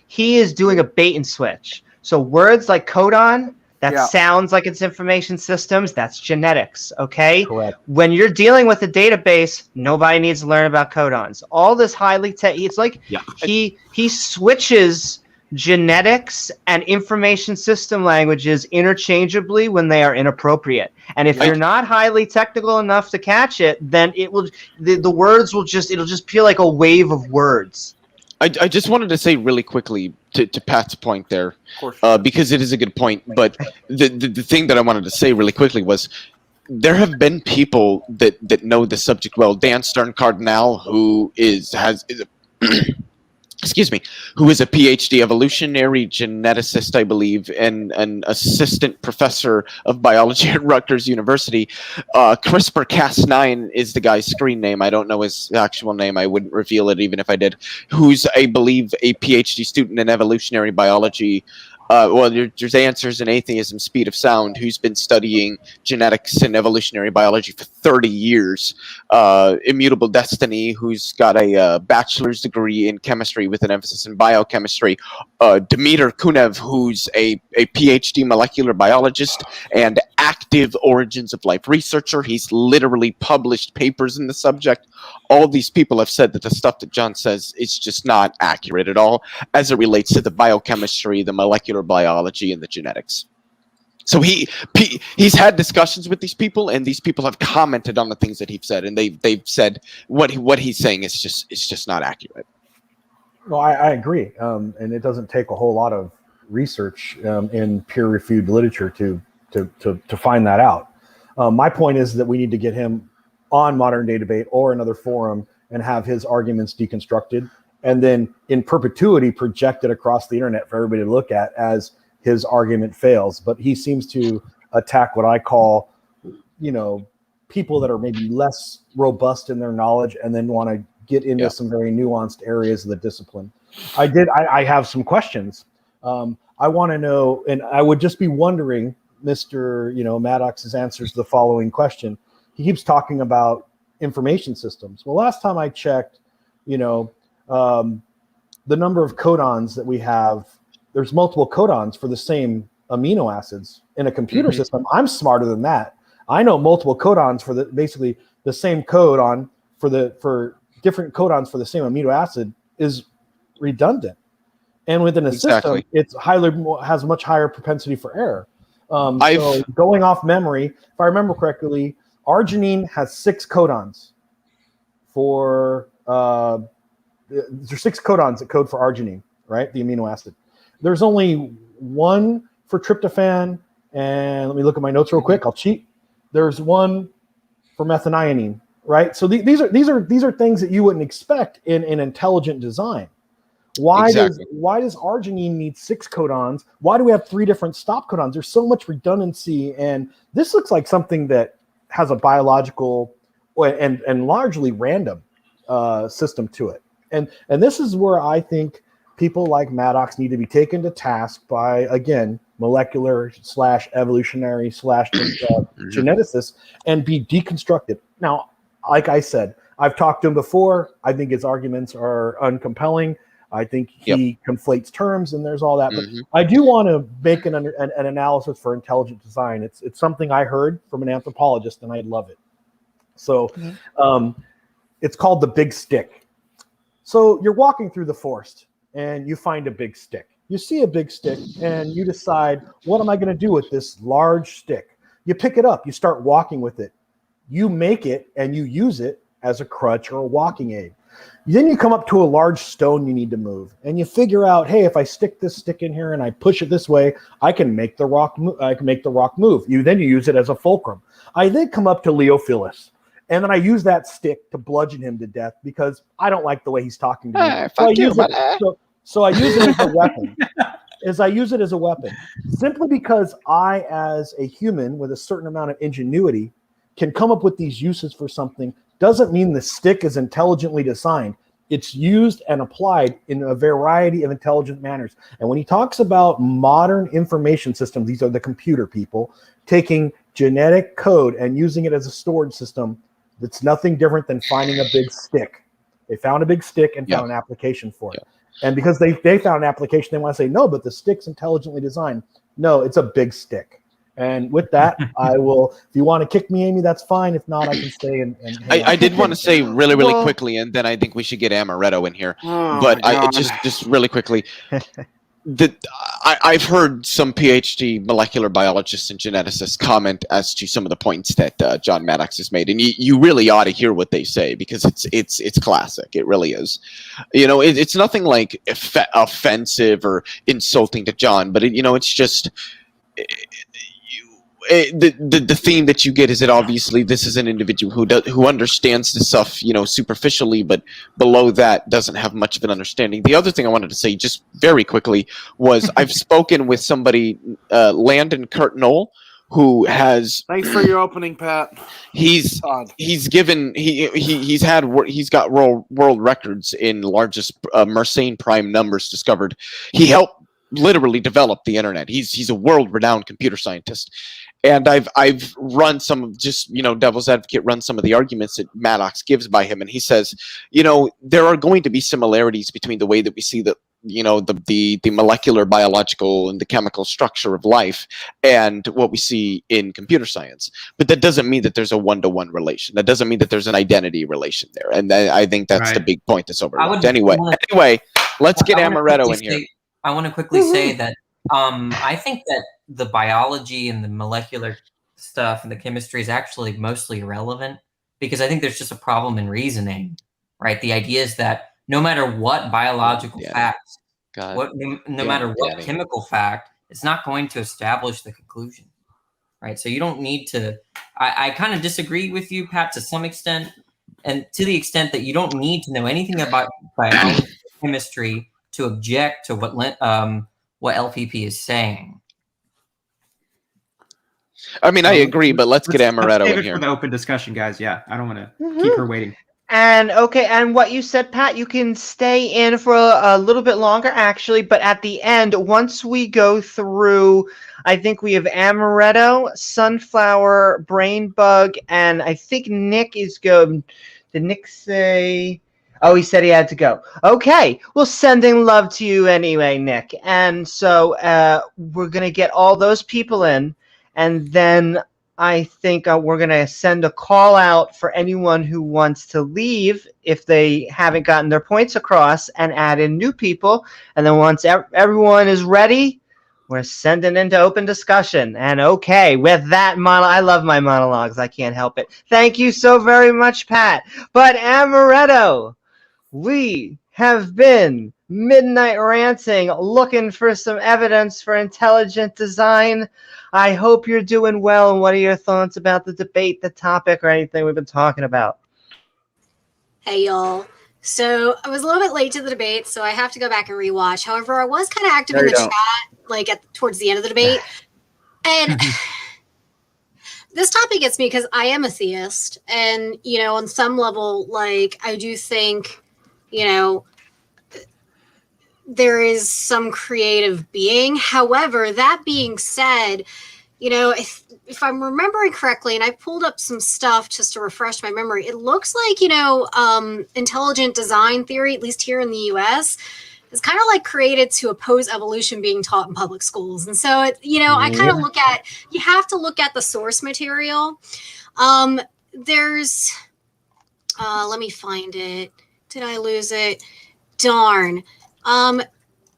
S1: he is doing a bait and switch. So words like codon, that sounds like it's information systems, that's genetics, okay?
S8: Correct.
S1: When you're dealing with a database, nobody needs to learn about codons. All this it's like he switches genetics and information system languages interchangeably when they are inappropriate. And if you're not highly technical enough to catch it, then the words will it'll just feel like a wave of words.
S4: I just wanted to say really quickly to Pat's point there, because it is a good point. But the thing that I wanted to say really quickly was there have been people that know the subject well. Dan Stern Cardinal, who is excuse me, who is a PhD evolutionary geneticist, I believe, and an assistant professor of biology at Rutgers University. CRISPR-Cas9 is the guy's screen name. I don't know his actual name. I wouldn't reveal it even if I did. Who's, I believe, a PhD student in evolutionary biology. There's Answers in Atheism, Speed of Sound, who's been studying genetics and evolutionary biology for 30 years. Immutable Destiny, who's got a bachelor's degree in chemistry with an emphasis in biochemistry. Dmitry Kunev, who's a PhD molecular biologist and active origins of life researcher. He's literally published papers in the subject. All these people have said that the stuff that John says is just not accurate at all as it relates to the biochemistry, the molecular biology, and the genetics. So he's had discussions with these people, and these people have commented on the things that he's said, and they've said what he's saying is just not accurate.
S8: Well, I agree, and it doesn't take a whole lot of research in peer-reviewed literature to find that out. My point is that we need to get him on Modern Day Debate or another forum and have his arguments deconstructed, and then in perpetuity projected across the internet for everybody to look at as his argument fails. But he seems to attack what I call, people that are maybe less robust in their knowledge and then want to get into some very nuanced areas of the discipline. I have some questions. I want to know, and I would just be wondering, Mr. Maddox's answers to the following question. He keeps talking about information systems. Well, last time I checked, the number of codons that we have, there's multiple codons for the same amino acids in a computer system. I'm smarter than that. I know multiple codons for basically the same codon for different codons for the same amino acid is redundant. And within a system, it's has much higher propensity for error. So going off memory, if I remember correctly, arginine has 6 codons for there's 6 codons that code for arginine, right? The amino acid. There's only 1 for tryptophan, and let me look at my notes real quick. I'll cheat. There's 1 for methionine, right? So these are things that you wouldn't expect in an intelligent design. Why does arginine need 6 codons? Why do we have 3 different stop codons? There's so much redundancy, and this looks like something that has a biological and largely random system to it. And this is where I think people like Maddox need to be taken to task by, again, molecular / evolutionary / geneticists and be deconstructed. Now, like I said, I've talked to him before. I think his arguments are uncompelling. I think he conflates terms, and there's all that. But I do want to make an analysis for intelligent design. It's something I heard from an anthropologist, and I love it. So it's called the big stick. So you're walking through the forest, and you find a big stick. You see a big stick, and you decide, what am I going to do with this large stick? You pick it up. You start walking with it. You make it, and you use it as a crutch or a walking aid. Then you come up to a large stone you need to move, and you figure out, hey, if I stick this stick in here and I push it this way, I can make the rock move. You use it as a fulcrum. I then come up to Leophelius, and then I use that stick to bludgeon him to death because I don't like the way he's talking to me. So I use it as a weapon. I use it as a weapon simply because I, as a human with a certain amount of ingenuity, can come up with these uses for something. Doesn't mean the stick is intelligently designed. It's used and applied in a variety of intelligent manners. And when he talks about modern information systems, these are the computer people, taking genetic code and using it as a storage system, that's nothing different than finding a big stick. They found a big stick and found an application for it. And because they found an application, they want to say, no, but the stick's intelligently designed. No, it's a big stick. And with that, I will, if you want to kick me, Amy, that's fine. If not, I can stay and
S4: I did want to say really quickly, and then I think we should get Amaretto in here. But I just really quickly, I've heard some PhD molecular biologists and geneticists comment as to some of the points that John Maddox has made, and you really ought to hear what they say, because it's classic. It really is. You know, it's nothing like offensive or insulting to John, but it's just. The theme that you get is that obviously this is an individual who understands the stuff, superficially, but below that doesn't have much of an understanding. The other thing I wanted to say just very quickly was I've spoken with somebody, Landon Kurt Knoll, who has.
S5: Thanks for your opening, Pat.
S4: He's got world records in largest Mersenne prime numbers discovered. He helped literally develop the internet. He's a world-renowned computer scientist. And I've run some of devil's advocate, run some of the arguments that Maddox gives by him, and he says, there are going to be similarities between the way that we see the molecular, biological, and the chemical structure of life and what we see in computer science. But that doesn't mean that there's a one-to-one relation. That doesn't mean that there's an identity relation there. And I think that's the big point that's overlooked. Anyway, let's get Amaretto in here.
S6: I want to quickly say that I think that the biology and the molecular stuff and the chemistry is actually mostly irrelevant, because I think there's just a problem in reasoning, right? The idea is that no matter what biological fact, no matter what chemical fact, it's not going to establish the conclusion, right? So you don't need to. I kind of disagree with you, Pat, to some extent, and to the extent that you don't need to know anything about biology, chemistry to object to what LPP is saying.
S4: I mean, I agree, but let's get Amaretto in here
S7: for the open discussion, guys. Yeah, I don't want to keep her waiting.
S1: And what you said, Pat, you can stay in for a little bit longer, actually. But at the end, once we go through, I think we have Amaretto, Sunflower, Brain Bug, and I think Nick is going. Did Nick say? Oh, he said he had to go. Okay, well, sending love to you anyway, Nick. And so we're going to get all those people in, and then I think we're going to send a call out for anyone who wants to leave if they haven't gotten their points across, and add in new people. And then once everyone is ready, we're sending into open discussion. And okay, with that I love my monologues. I can't help it. Thank you so very much, Pat. But Amaretto, we have been Midnight Ranting, looking for some evidence for intelligent design. I hope you're doing well. And what are your thoughts about the debate, the topic, or anything we've been talking about?
S9: Hey, y'all. So I was a little bit late to the debate, so I have to go back and rewatch. However, I was kind of active in the chat, towards the end of the debate. And this topic gets me because I am a theist. And, on some level, I do think, there is some creative being. However, that being said, if I'm remembering correctly, and I pulled up some stuff just to refresh my memory, it looks like, intelligent design theory, at least here in the US, is kind of created to oppose evolution being taught in public schools. And so, I kind of you have to look at the source material. There's, let me find it. Did I lose it? Darn.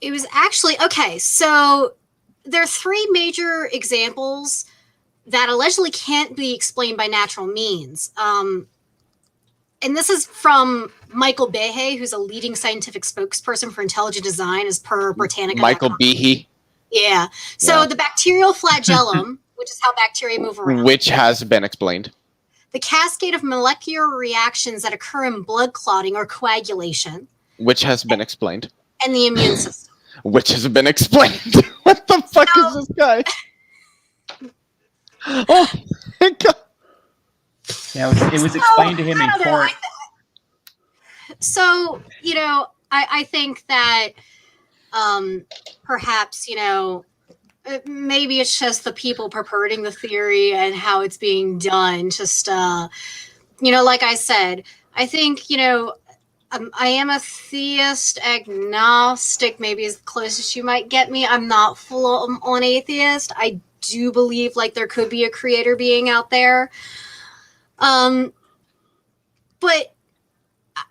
S9: It was actually, okay, so there are three major examples that allegedly can't be explained by natural means. And this is from Michael Behe, who's a leading scientific spokesperson for intelligent design, as per Britannica.
S4: Michael Behe?
S9: Yeah. So the bacterial flagellum, which is how bacteria move around.
S4: Which has been explained.
S9: The cascade of molecular reactions that occur in blood clotting or coagulation.
S4: Which has been explained.
S9: And the immune system.
S4: Which has been explained. What the fuck is this guy? Oh, my God.
S7: Yeah, it was explained to him in court.
S9: So, I think that perhaps, maybe it's just the people purporting the theory and how it's being done. Just, like I said, I think, I am a theist, agnostic, maybe as close as you might get me. I'm not full on atheist. I do believe like there could be a creator being out there. But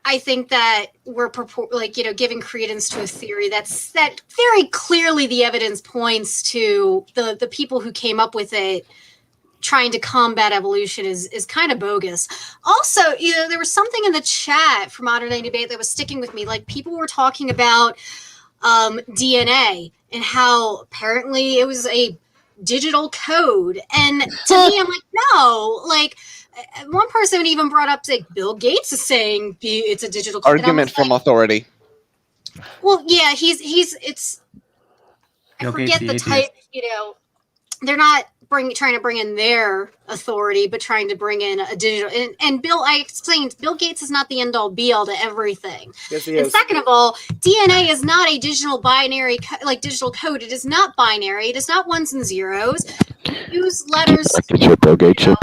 S9: I think that we're giving credence to a theory that very clearly the evidence points to the people who came up with it trying to combat evolution is kind of bogus. Also, there was something in the chat for Modern Day Debate that was sticking with me. Like people were talking about DNA and how apparently it was a digital code. And to me, I'm like, no, like one person even brought up like Bill Gates is saying it's a digital code.
S4: Argument from authority.
S9: Well, yeah, it's I forget the type, they're not trying to bring in their authority, but trying to bring in a digital. And Bill, I explained, Bill Gates is not the end all be all to everything.
S5: Yes, he
S9: and
S5: is.
S9: second of all, DNA is not a digital binary, like digital code. It is not binary. It is not ones and zeros. Use letters.
S4: Get your Bill Gates chip.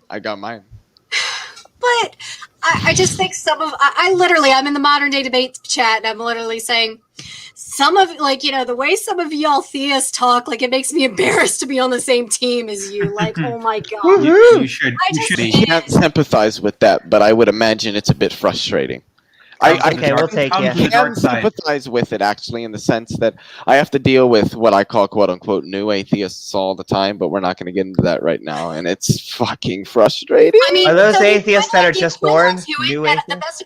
S4: I got mine.
S9: But I just think I'm in the Modern Day Debate chat and I'm literally saying some of the way some of y'all theists talk, like it makes me embarrassed to be on the same team as you. Like, oh my God.
S7: You should be.
S4: I can't sympathize with that, but I would imagine it's a bit frustrating.
S1: Okay, we'll take
S4: I
S1: you.
S4: can sympathize with it, actually, in the sense that I have to deal with what I call quote-unquote new atheists all the time, but we're not going to get into that right now, and it's fucking frustrating.
S9: I mean,
S1: Are those atheists that are just born new atheists?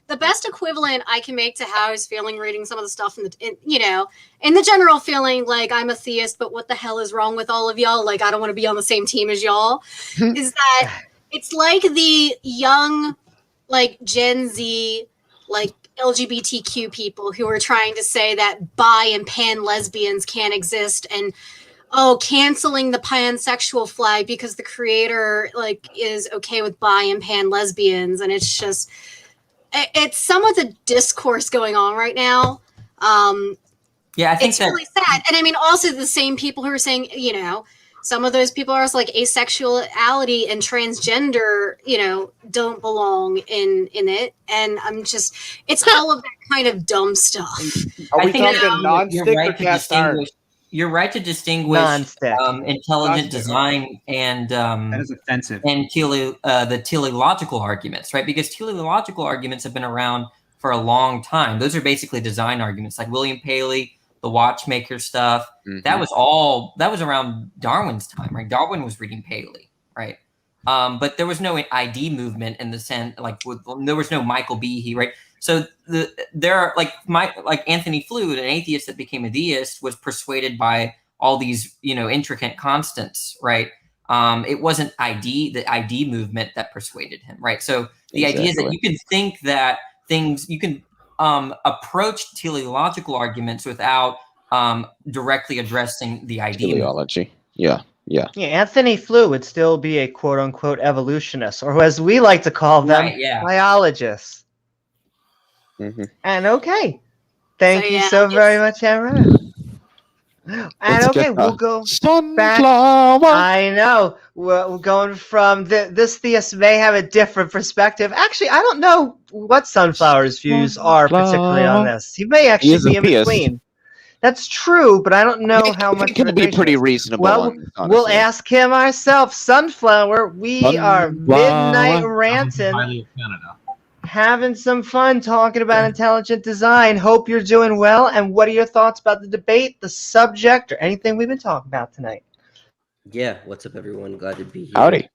S9: The best equivalent I can make to how I was feeling reading some of the stuff in the general feeling like I'm a theist, but what the hell is wrong with all of y'all? Like, I don't want to be on the same team as y'all. Is that it's like the young, like Gen Z, like LGBTQ people who are trying to say that bi and pan lesbians can't exist and canceling the pansexual flag because the creator like is okay with bi and pan lesbians, and it's just it's some of the discourse going on right now.
S6: Yeah, I think
S9: it's really sad. And I mean, also the same people who are saying, some of those people are also like asexuality and transgender, don't belong in it. And I'm just, it's all of that kind of dumb stuff.
S5: Are we
S6: I think
S5: talking non-stick or cast iron?
S6: You're right to distinguish
S1: Non-stick.
S6: intelligent
S5: Non-stick.
S6: design and
S7: That is offensive.
S6: and the teleological arguments, right? Because teleological arguments have been around for a long time. Those are basically design arguments, like William Paley, the watchmaker stuff.
S4: Mhm.
S6: That was around Darwin's time, right? Darwin was reading Paley, right? But there was no ID movement in the sense, there was no Michael Behe, right? So there are like Anthony Flew, an atheist that became a deist, was persuaded by all these intricate constants, right? It wasn't the ID movement that persuaded him, right? So the idea is that you can think that you can approach teleological arguments without directly addressing the ID movement.
S4: Teleology. Yeah.
S1: Yeah, Anthony Flew would still be a quote-unquote evolutionist, or as we like to call them,
S6: Right, yeah.
S1: biologists.
S4: Mm-hmm.
S1: And thank you
S9: yeah,
S1: so very much, Amaretto. And we'll go back. I know we're going from this theist may have a different perspective. Actually, I don't know what Sunflower's views are particularly on this. He may actually be in between. That's true, but I don't know how much.
S4: He can be pretty reasonable.
S1: Well, we'll ask him ourselves. Sunflower, we are Midnight Ranting, having some fun talking about intelligent design. Hope you're doing well. And what are your thoughts about the debate, the subject, or anything we've been talking about tonight?
S10: Yeah, what's up, everyone? Glad to be here.
S4: Howdy.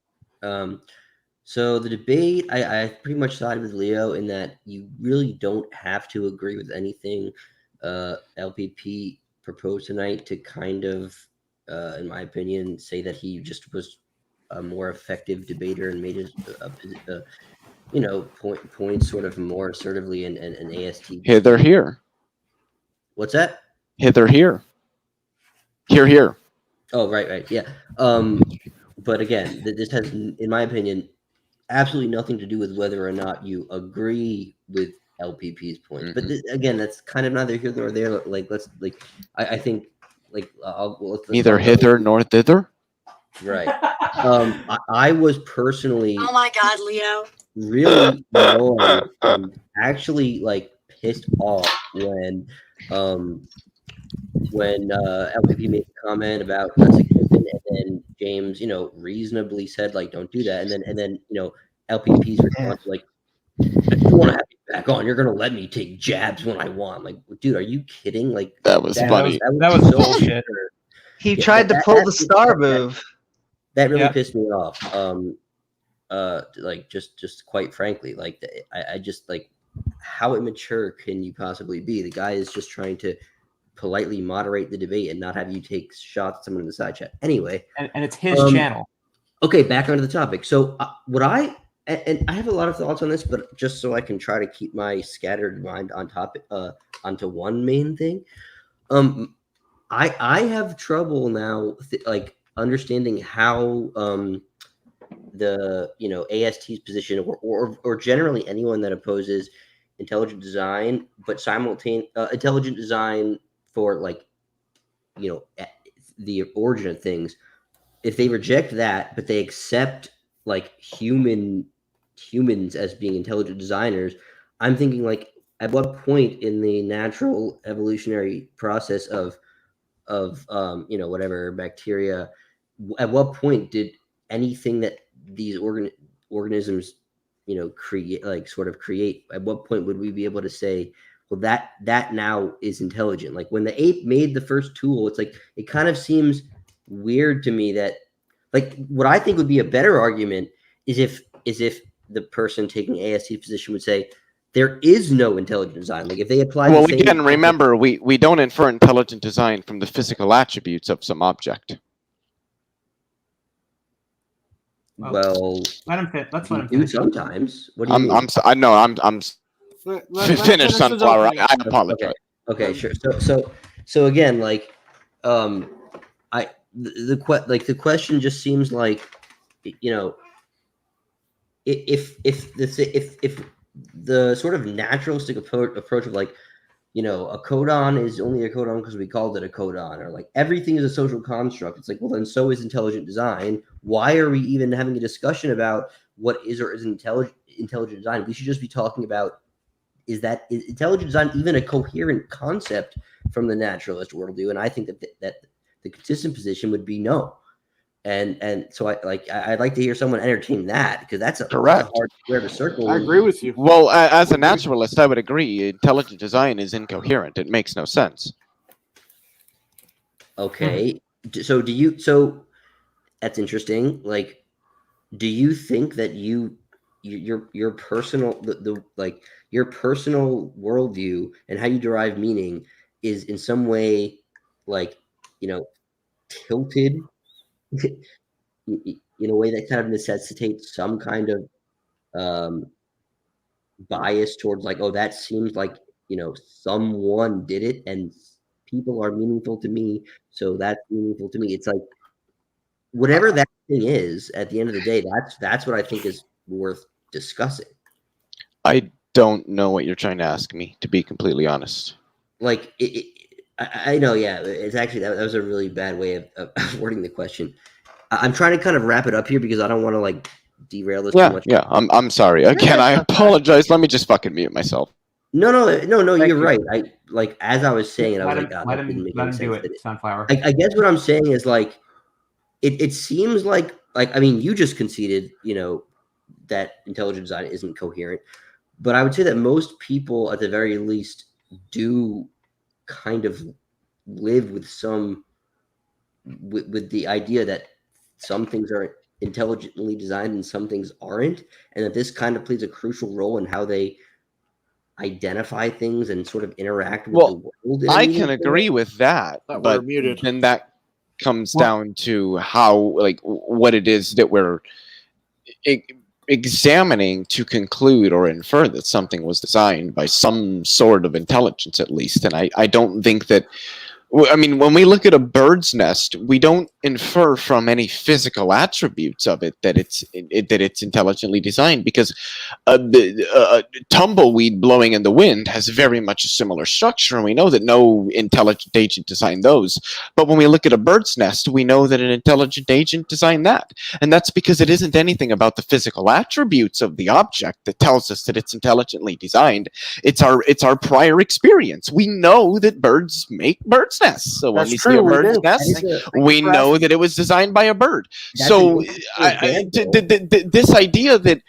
S10: So the debate, I pretty much sided with Leo in that you really don't have to agree with anything LPP proposed tonight to kind of, in my opinion, say that he just was a more effective debater and made his, points sort of more assertively and AST.
S4: Hither here.
S10: What's that?
S4: Hither here. Here.
S10: Oh, right, yeah. But again, this has, in my opinion, absolutely nothing to do with whether or not you agree with LPP's points. But again, that's kind of neither here nor there. Like, I think, like, let's
S4: Neither hither nor thither.
S10: Right. I was personally.
S9: Oh my God, Leo.
S10: Really annoyed and actually like pissed off when LPP made a comment about Kiffin, and then James, reasonably said like, don't do that, and then LPP's response like, I just want to have you back on. You're gonna let me take jabs when I want. Like, dude, are you kidding? Like,
S4: that was funny.
S7: That was
S10: so
S7: bullshit.
S1: He tried to pull the star move.
S10: That really pissed me off. Like just quite frankly, like I just like, how immature can you possibly be? The guy is just trying to politely moderate the debate and not have you take shots at someone in the side chat. Anyway,
S7: and it's his channel.
S10: Okay, back onto the topic. So I have a lot of thoughts on this, but just so I can try to keep my scattered mind on topic onto one main thing. I have trouble now like understanding how the AST's position or generally anyone that opposes intelligent design, but simultaneous intelligent design for like the origin of things, if they reject that but they accept like humans as being intelligent designers, I'm thinking like, at what point in the natural evolutionary process of whatever bacteria, at what point did anything that these organisms create, at what point would we be able to say, well, that now is intelligent? Like when the ape made the first tool, it's like, it kind of seems weird to me that, like, what I think would be a better argument is if the person taking AST position would say there is no intelligent design. Like if they apply.
S4: Well, again, remember, we don't infer intelligent design from the physical attributes of some object.
S7: Well, let him fit. Let's let him
S10: do
S7: finish.
S10: Sometimes. What do you mean?
S4: I'm finished, Sunflower. I apologize.
S10: Okay, sure. So again, like, the question just seems like, if the sort of naturalistic approach of like, a codon is only a codon because we called it a codon, or like everything is a social construct. It's like, well, then so is intelligent design. Why are we even having a discussion about what is or isn't intelligent design? We should just be talking about, is intelligent design even a coherent concept from the naturalist worldview? And I think that the consistent position would be no. And so I'd like to hear someone entertain that, because that's a hard square to circle.
S5: I agree with you.
S4: Well, as a naturalist, I would agree. Intelligent design is incoherent. It makes no sense.
S10: Okay. So that's interesting. Like, do you think that your personal your personal worldview and how you derive meaning is in some way like tilted in a way that kind of necessitates some kind of bias towards like, oh, that seems like someone did it and people are meaningful to me, so that's meaningful to me? It's like, whatever that thing is, at the end of the day, that's what I think is worth discussing.
S4: I don't know what you're trying to ask me, to be completely honest.
S10: Like, I know, yeah. It's actually, that was a really bad way of wording the question. I'm trying to kind of wrap it up here because I don't want to like derail this too much.
S4: Yeah, I'm sorry. Again, I apologize. Let me just fucking mute myself.
S10: No, you're right. As I was saying it, I was like,
S7: let him do it, Sunflower.
S10: I guess what I'm saying is like, it seems like I mean, you just conceded, that intelligent design isn't coherent, but I would say that most people, at the very least, do kind of live with with the idea that some things are intelligently designed and some things aren't, and that this kind of plays a crucial role in how they identify things and sort of interact with the world.
S4: I can agree with that, but then that comes down to how, like, what it is that we're examining to conclude or infer that something was designed by some sort of intelligence, at least. And I don't think that, I mean, when we look at a bird's nest, we don't infer from any physical attributes of it that it's intelligently designed, because tumbleweed blowing in the wind has very much a similar structure, and we know that no intelligent agent designed those. But when we look at a bird's nest, we know that an intelligent agent designed that, and that's because it isn't anything about the physical attributes of the object that tells us that it's intelligently designed. It's our prior experience. We know that birds make bird's nests, so when we see a bird's nest, we know that it was designed by a bird.
S10: That's
S4: So
S10: an
S4: this idea that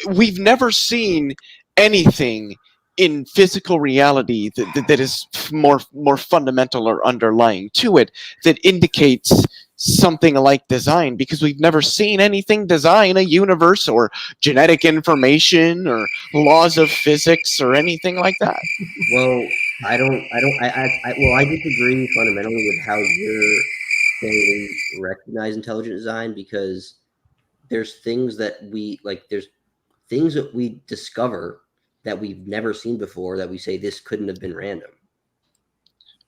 S4: we've never seen anything in physical reality that is more fundamental or underlying to it that indicates something like design, because we've never seen anything design a universe or genetic information or laws of physics or anything like that.
S10: Well, I disagree fundamentally with how you're saying we recognize intelligent design, because there's things that we discover that we've never seen before that we say this couldn't have been random.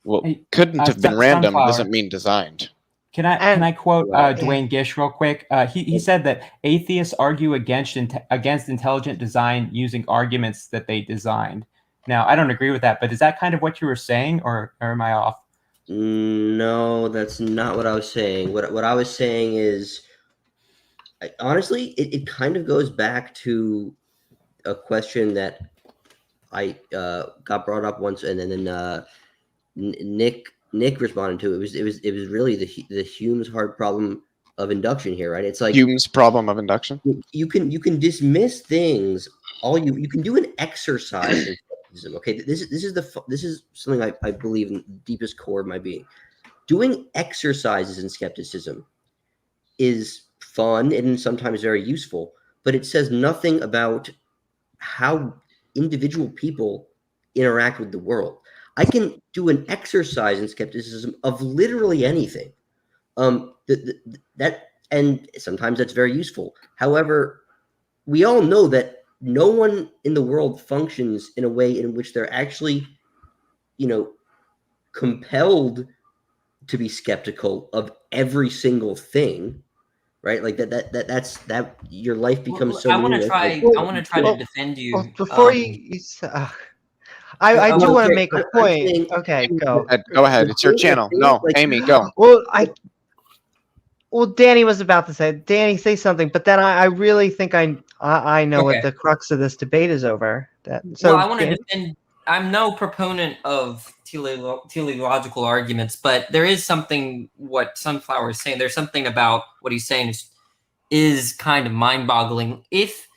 S4: Well, couldn't have been random
S7: Sunflower.
S4: doesn't mean designed.
S7: Can I quote Dwayne Gish real quick? He said that atheists argue against intelligent design using arguments that they designed. Now, I don't agree with that, but is that kind of what you were saying, or am I off?
S10: No, that's not what I was saying. What I was saying is, honestly, it kind of goes back to a question that I got brought up once, and then Nick responded to. It was really the Hume's hard problem of induction here, right? It's like
S4: Hume's problem of induction.
S10: You can dismiss things. You can do an exercise in skepticism. Okay, this is something I believe in the deepest core of my being. Doing exercises in skepticism is fun and sometimes very useful, but it says nothing about how individual people interact with the world. I can do an exercise in skepticism of literally anything. And sometimes that's very useful. However, we all know that no one in the world functions in a way in which they're actually, compelled to be skeptical of every single thing, right? Like that's your life becomes so.
S6: I want to try to defend you.
S1: Well, before I do want to make a point. Okay, go.
S4: Go ahead. It's your channel. No, Amy, go.
S1: Well, Danny was about to say. Danny, say something, but then I really think I know what the crux of this debate is over. I want to
S6: defend. I'm no proponent of teleological arguments, but there is something what Sunflower is saying. There's something about what he's saying is kind of mind-boggling. If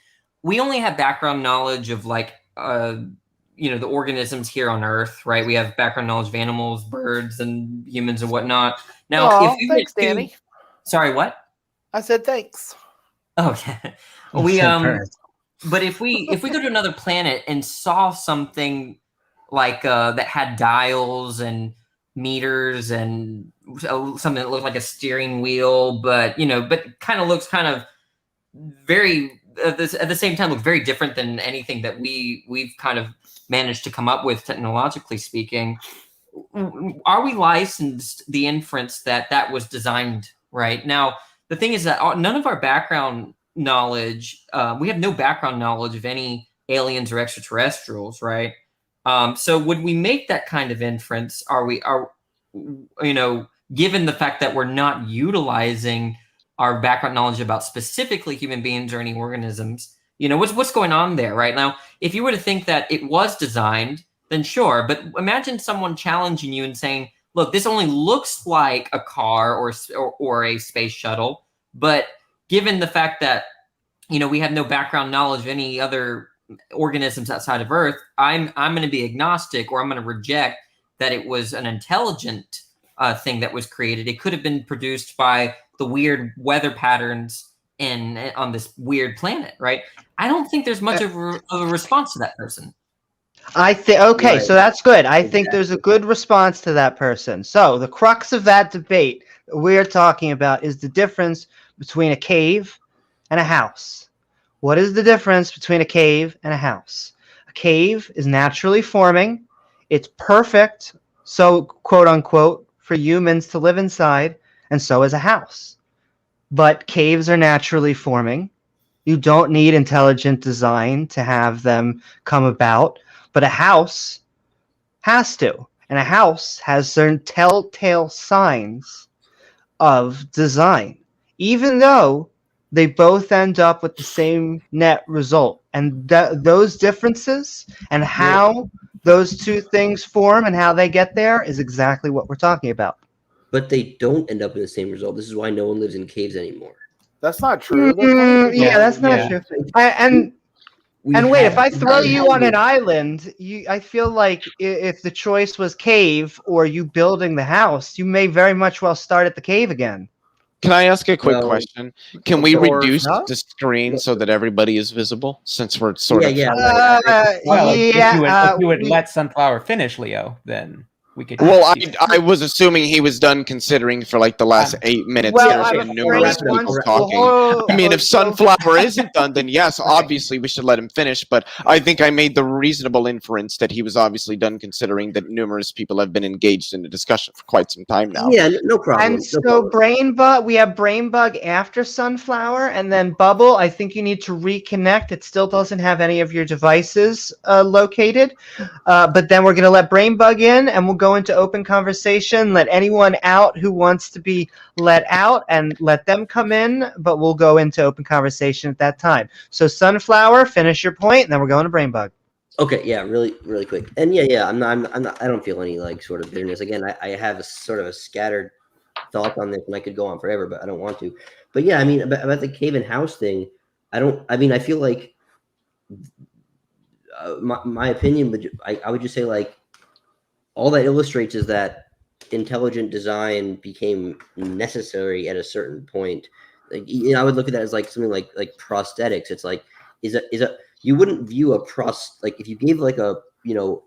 S6: we only have background knowledge of the organisms here on Earth, right? We have background knowledge of animals, birds, and humans and whatnot. Now,
S5: thanks, Danny.
S6: Sorry, what?
S5: I said thanks.
S6: Okay. But if we go to another planet and saw something like that had dials and meters and something that looked like a steering wheel, but kind of looks very at the same time look very different than anything that we've kind of managed to come up with technologically speaking, are we licensed the inference that was designed right? Now, the thing is that none of our background knowledge, we have no background knowledge of any aliens or extraterrestrials, right? So would we make that kind of inference? Given the fact that we're not utilizing our background knowledge about specifically human beings or any organisms, what's going on there right now? If you were to think that it was designed, then sure. But imagine someone challenging you and saying, look, this only looks like a car or a space shuttle, but given the fact that, we have no background knowledge of any other organisms outside of Earth, I'm going to be agnostic, or I'm going to reject that it was an intelligent thing that was created. It could have been produced by the weird weather patterns on this weird planet, right? I don't think there's much of a response to that person.
S1: I think so that's good. I think there's a good response to that person. So the crux of that debate that we're talking about is the difference between a cave and a house. What is the difference between a cave and a house? A cave is naturally forming. It's perfect, so quote unquote, for humans to live inside. and so is a house. But caves are naturally forming. You don't need intelligent design to have them come about, but a house has to. And a house has certain telltale signs of design, even though they both end up with the same net result. And those differences and how those two things form and how they get there is exactly what we're talking about.
S10: But they don't end up in the same result. This is why no one lives in caves anymore.
S5: That's not true.
S1: Yeah, that's not true. And wait, if I throw you on an island, I feel like if the choice was cave or you building the house, you may very much well start at the cave again.
S4: Can I ask a quick question? Can we
S5: Or
S4: reduce
S1: no?
S4: the screen so that everybody is visible? Since we're sort of
S7: Well,
S1: yeah,
S7: if you would let Sunflower finish, Leo, then we could.
S4: Well, I was assuming he was done considering for like the last 8 minutes.
S1: well,
S4: There's
S1: I'm
S4: been numerous
S1: afraid
S4: people
S1: once-
S4: talking.
S1: well,
S4: I mean, if
S1: so-
S4: Sunflower isn't done, then yes, obviously we should let him finish. But I think I made the reasonable inference that he was obviously done, considering that numerous people have been engaged in the discussion for quite some time now.
S10: Yeah, no problem.
S1: And so we have Brain Bug after Sunflower, and then Bubble. I think you need to reconnect. It still doesn't have any of your devices located. But then we're going to let Brain Bug in, and we'll go into open conversation. Let anyone out who wants to be let out, and let them come in. But we'll go into open conversation at that time. So Sunflower, finish your point, and then we're going to Brain Bug.
S10: Okay, yeah, really quick. And yeah, I'm not I don't feel any like sort of bitterness. Again, I have a sort of a scattered thoughts on this, and I could go on forever, but I don't want to. But yeah, I mean, about the cave and house thing, I feel like my opinion, I would just say, like, all that illustrates is that intelligent design became necessary at a certain point. Like, you know, I would look at that as like something like prosthetics. It's like, is a you wouldn't view like if you gave like a, you know,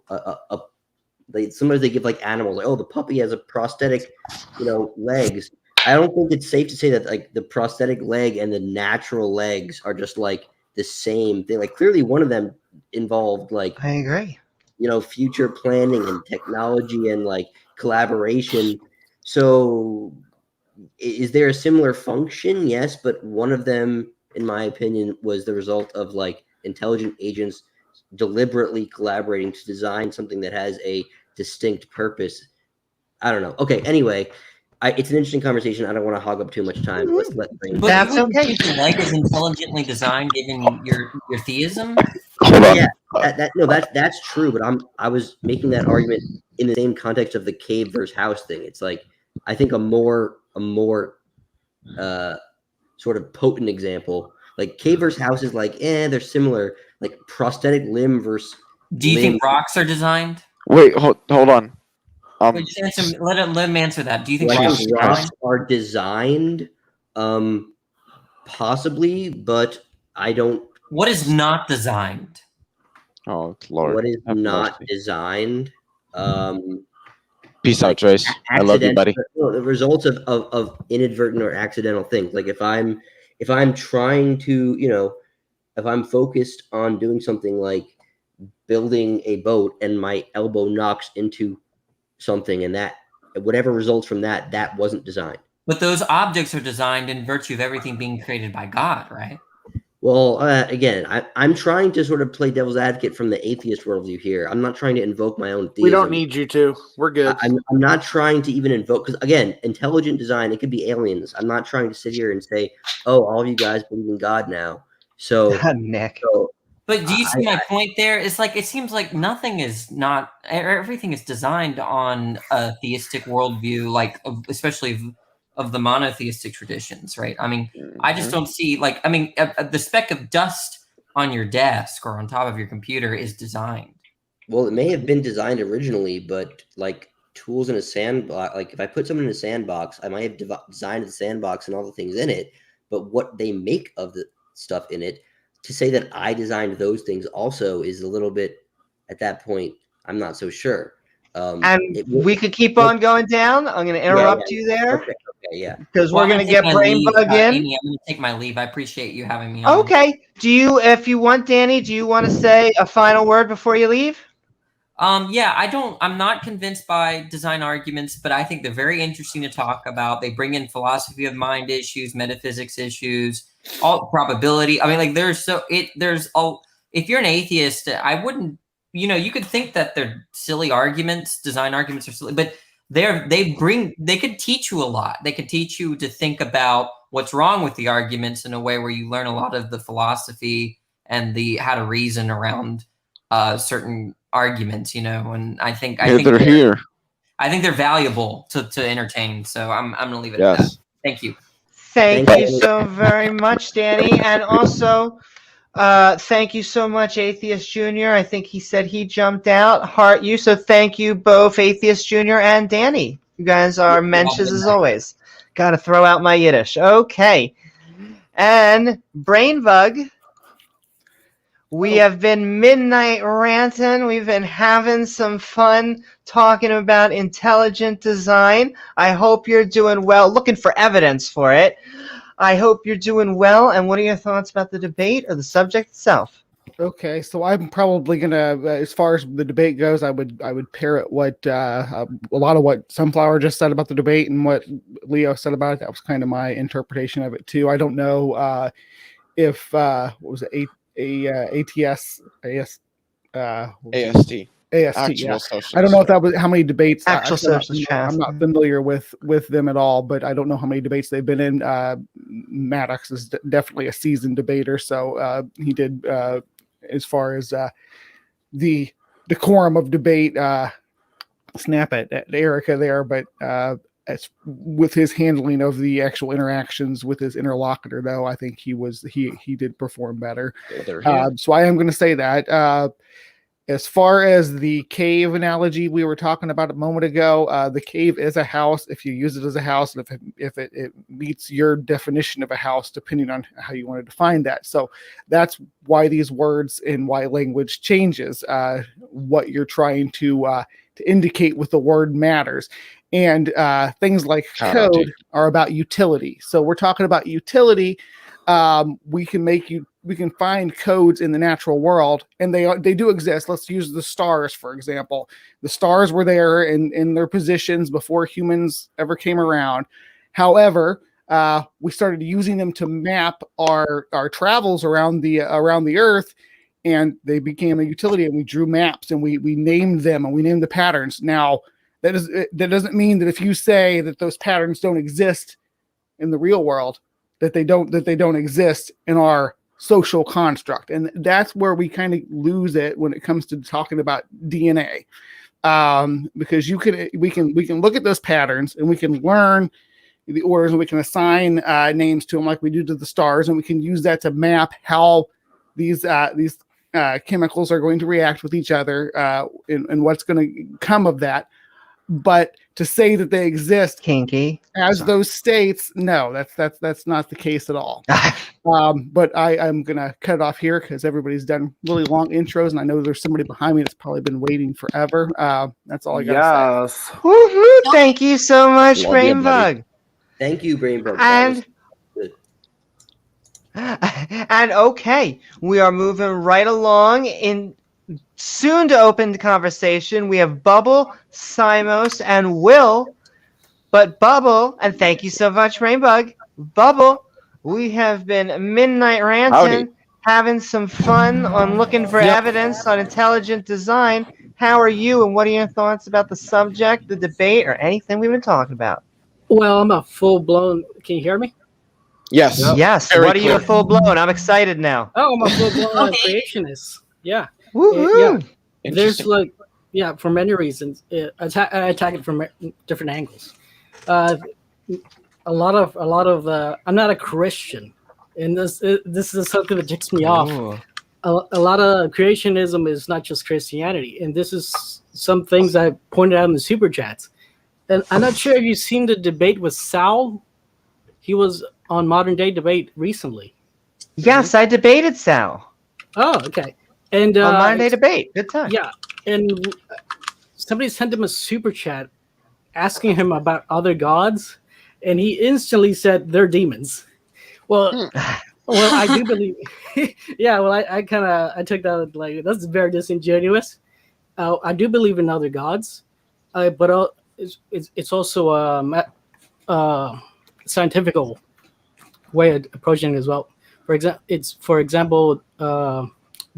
S10: like sometimes they give like animals, like, oh, the puppy has a prosthetic, you know, legs. I don't think it's safe to say that like the prosthetic leg and the natural legs are just like the same thing. Like, clearly one of them involved, like,
S1: I agree,
S10: you know, future planning and technology and like collaboration. So is there a similar function? Yes, but one of them, in my opinion, was the result of like intelligent agents deliberately collaborating to design something that has a distinct purpose. I don't know. Okay, anyway, it's an interesting conversation. I don't want to hog up too much time. Let's let Brain.
S6: But
S1: That's
S6: you wouldn't
S1: okay.
S6: think the leg is intelligently designed, given your theism.
S4: Hold on.
S10: Yeah, that's true. But I was making that argument in the same context of the cave versus house thing. It's like, I think a more sort of potent example, like cave versus house, is like, they're similar. Like prosthetic limb versus.
S6: Do you think rocks are designed?
S4: Wait, hold on.
S6: Wait, just answer, let him answer that. Do you think
S10: I
S6: rocks
S10: think
S6: are
S10: rocks
S6: designed?
S10: are designed, possibly, but I don't.
S6: What is not designed?
S4: Oh Lord.
S10: What is
S4: Have
S10: not
S4: mercy.
S10: designed?
S4: Peace out, Trace. I love you, buddy.
S10: The results of inadvertent or accidental things. Like if I'm trying to, you know, if I'm focused on doing something like building a boat and my elbow knocks into something, and that whatever results from that wasn't designed.
S6: But those objects are designed in virtue of everything being created by God, right?
S10: Well, again, I'm trying to sort of play devil's advocate from the atheist worldview here. I'm not trying to invoke my own theism.
S5: We don't need you to. We're good.
S10: I'm not trying to even invoke, because again, intelligent design, it could be aliens. I'm not trying to sit here and say, oh, all of you guys believe in God now. So,
S1: Nick.
S6: But do you see my point there? It's like, it seems like nothing is not, everything is designed on a theistic worldview, like especially of the monotheistic traditions, right? I mean, I just don't see, like, I mean, the speck of dust on your desk or on top of your computer is designed.
S10: Well, it may have been designed originally, but like tools in a sandbox, like if I put someone in a sandbox, I might have designed the sandbox and all the things in it, but what they make of the stuff in it, to say that I designed those things also is a little bit, at that point, I'm not so sure.
S1: And we could keep on going down. I'm going to interrupt you there.
S10: Okay, yeah.
S1: Because we're going to get Brain Bug in.
S6: Amy, I'm going to take my leave. I appreciate you having me on.
S1: Okay. If you want, Danny, do you want to say a final word before you leave?
S6: Yeah, I'm not convinced by design arguments, but I think they're very interesting to talk about. They bring in philosophy of mind issues, metaphysics issues, all probability. I mean, like if you're an atheist, I wouldn't, you could think that they're silly arguments, design arguments are silly, but they could teach you a lot. They could teach you to think about what's wrong with the arguments in a way where you learn a lot of the philosophy and how to reason around certain arguments, and I think
S4: they're here.
S6: I think they're valuable to entertain. So I'm gonna leave it at that. Thank you.
S1: Thank you so very much, Danny, and also thank you so much, Atheist Junior. I think he said he jumped out. Heart you. So thank you both, Atheist Junior and Danny. You guys are mensches as always. Got to throw out my Yiddish. Okay, and Brainbug. We have been midnight ranting. We've been having some fun talking about intelligent design. I hope you're doing well. Looking for evidence for it. I hope you're doing well. And what are your thoughts about the debate or the subject itself?
S11: Okay, so I'm probably gonna, as far as the debate goes, I would parrot what a lot of what Sunflower just said about the debate and what Leo said about it. That was kind of my interpretation of it too. I don't know if what was it? AST.
S4: Actual
S11: I don't know if that was how many debates.
S1: Actual Socialist Chat.
S11: I'm not familiar with them at all, but I don't know how many debates they've been in. Maddox is definitely a seasoned debater, so he did as far as the decorum of debate. Snap at Erica there, but as with his handling of the actual interactions with his interlocutor, though, I think he did perform better. So I am going to say that. As far as the cave analogy we were talking about a moment ago, the cave is a house if you use it as a house, and if it meets your definition of a house, depending on how you want to define that. So that's why these words and why language changes. What you're trying to indicate with the word matters. And things like code are about utility. So we're talking about utility. We can find codes in the natural world, and they do exist. Let's use the stars, for example. The stars were there in their positions before humans ever came around. However, we started using them to map our travels around the Earth, and they became a utility, and we drew maps, and we named them, and we named the patterns. Now, that doesn't mean that if you say that those patterns don't exist in the real world, that they don't exist in our social construct. And that's where we kind of lose it when it comes to talking about DNA. Because we can look at those patterns, and we can learn the orders, and we can assign names to them like we do to the stars, and we can use that to map how these chemicals are going to react with each other, and what's going to come of that. But to say that they exist
S1: kinky
S11: as those states, no, that's not the case at all. But I'm gonna cut it off here because everybody's done really long intros, and I know there's somebody behind me that's probably been waiting forever. That's all I gotta say.
S1: Woo-hoo, thank you so much, Brainbug.
S10: Thank you, Brainbug.
S1: And okay, we are moving right along in. Soon to open the conversation, we have Bubble, Simos, and Will. But Bubble, and thank you so much, Rainbug. Bubble, we have been midnight ranting, having some fun on looking for evidence on intelligent design. How are you, and what are your thoughts about the subject, the debate, or anything we've been talking about?
S12: Well, I'm a full-blown... Can you hear me?
S4: Yes.
S1: Yes.
S4: Very
S1: what are you a full-blown? I'm excited now.
S12: Oh, I'm a full-blown creationist. Yeah.
S1: Woo-hoo.
S12: There's for many reasons. I attack it from different angles. A lot of I'm not a Christian, and this is something that ticks me off. A lot of creationism is not just Christianity, and this is some things I pointed out in the super chats. And I'm not sure if you've seen the debate with Sal. He was on Modern Day Debate recently.
S1: Yes, I debated Sal.
S12: Oh, okay. And
S1: on Modern Day Debate, good time.
S12: Yeah, and somebody sent him a super chat asking him about other gods, and he instantly said they're demons. Well, I do believe. Yeah, well, I took that like that's very disingenuous, I do believe in other gods, but it's also a scientific way of approaching it as well. For example,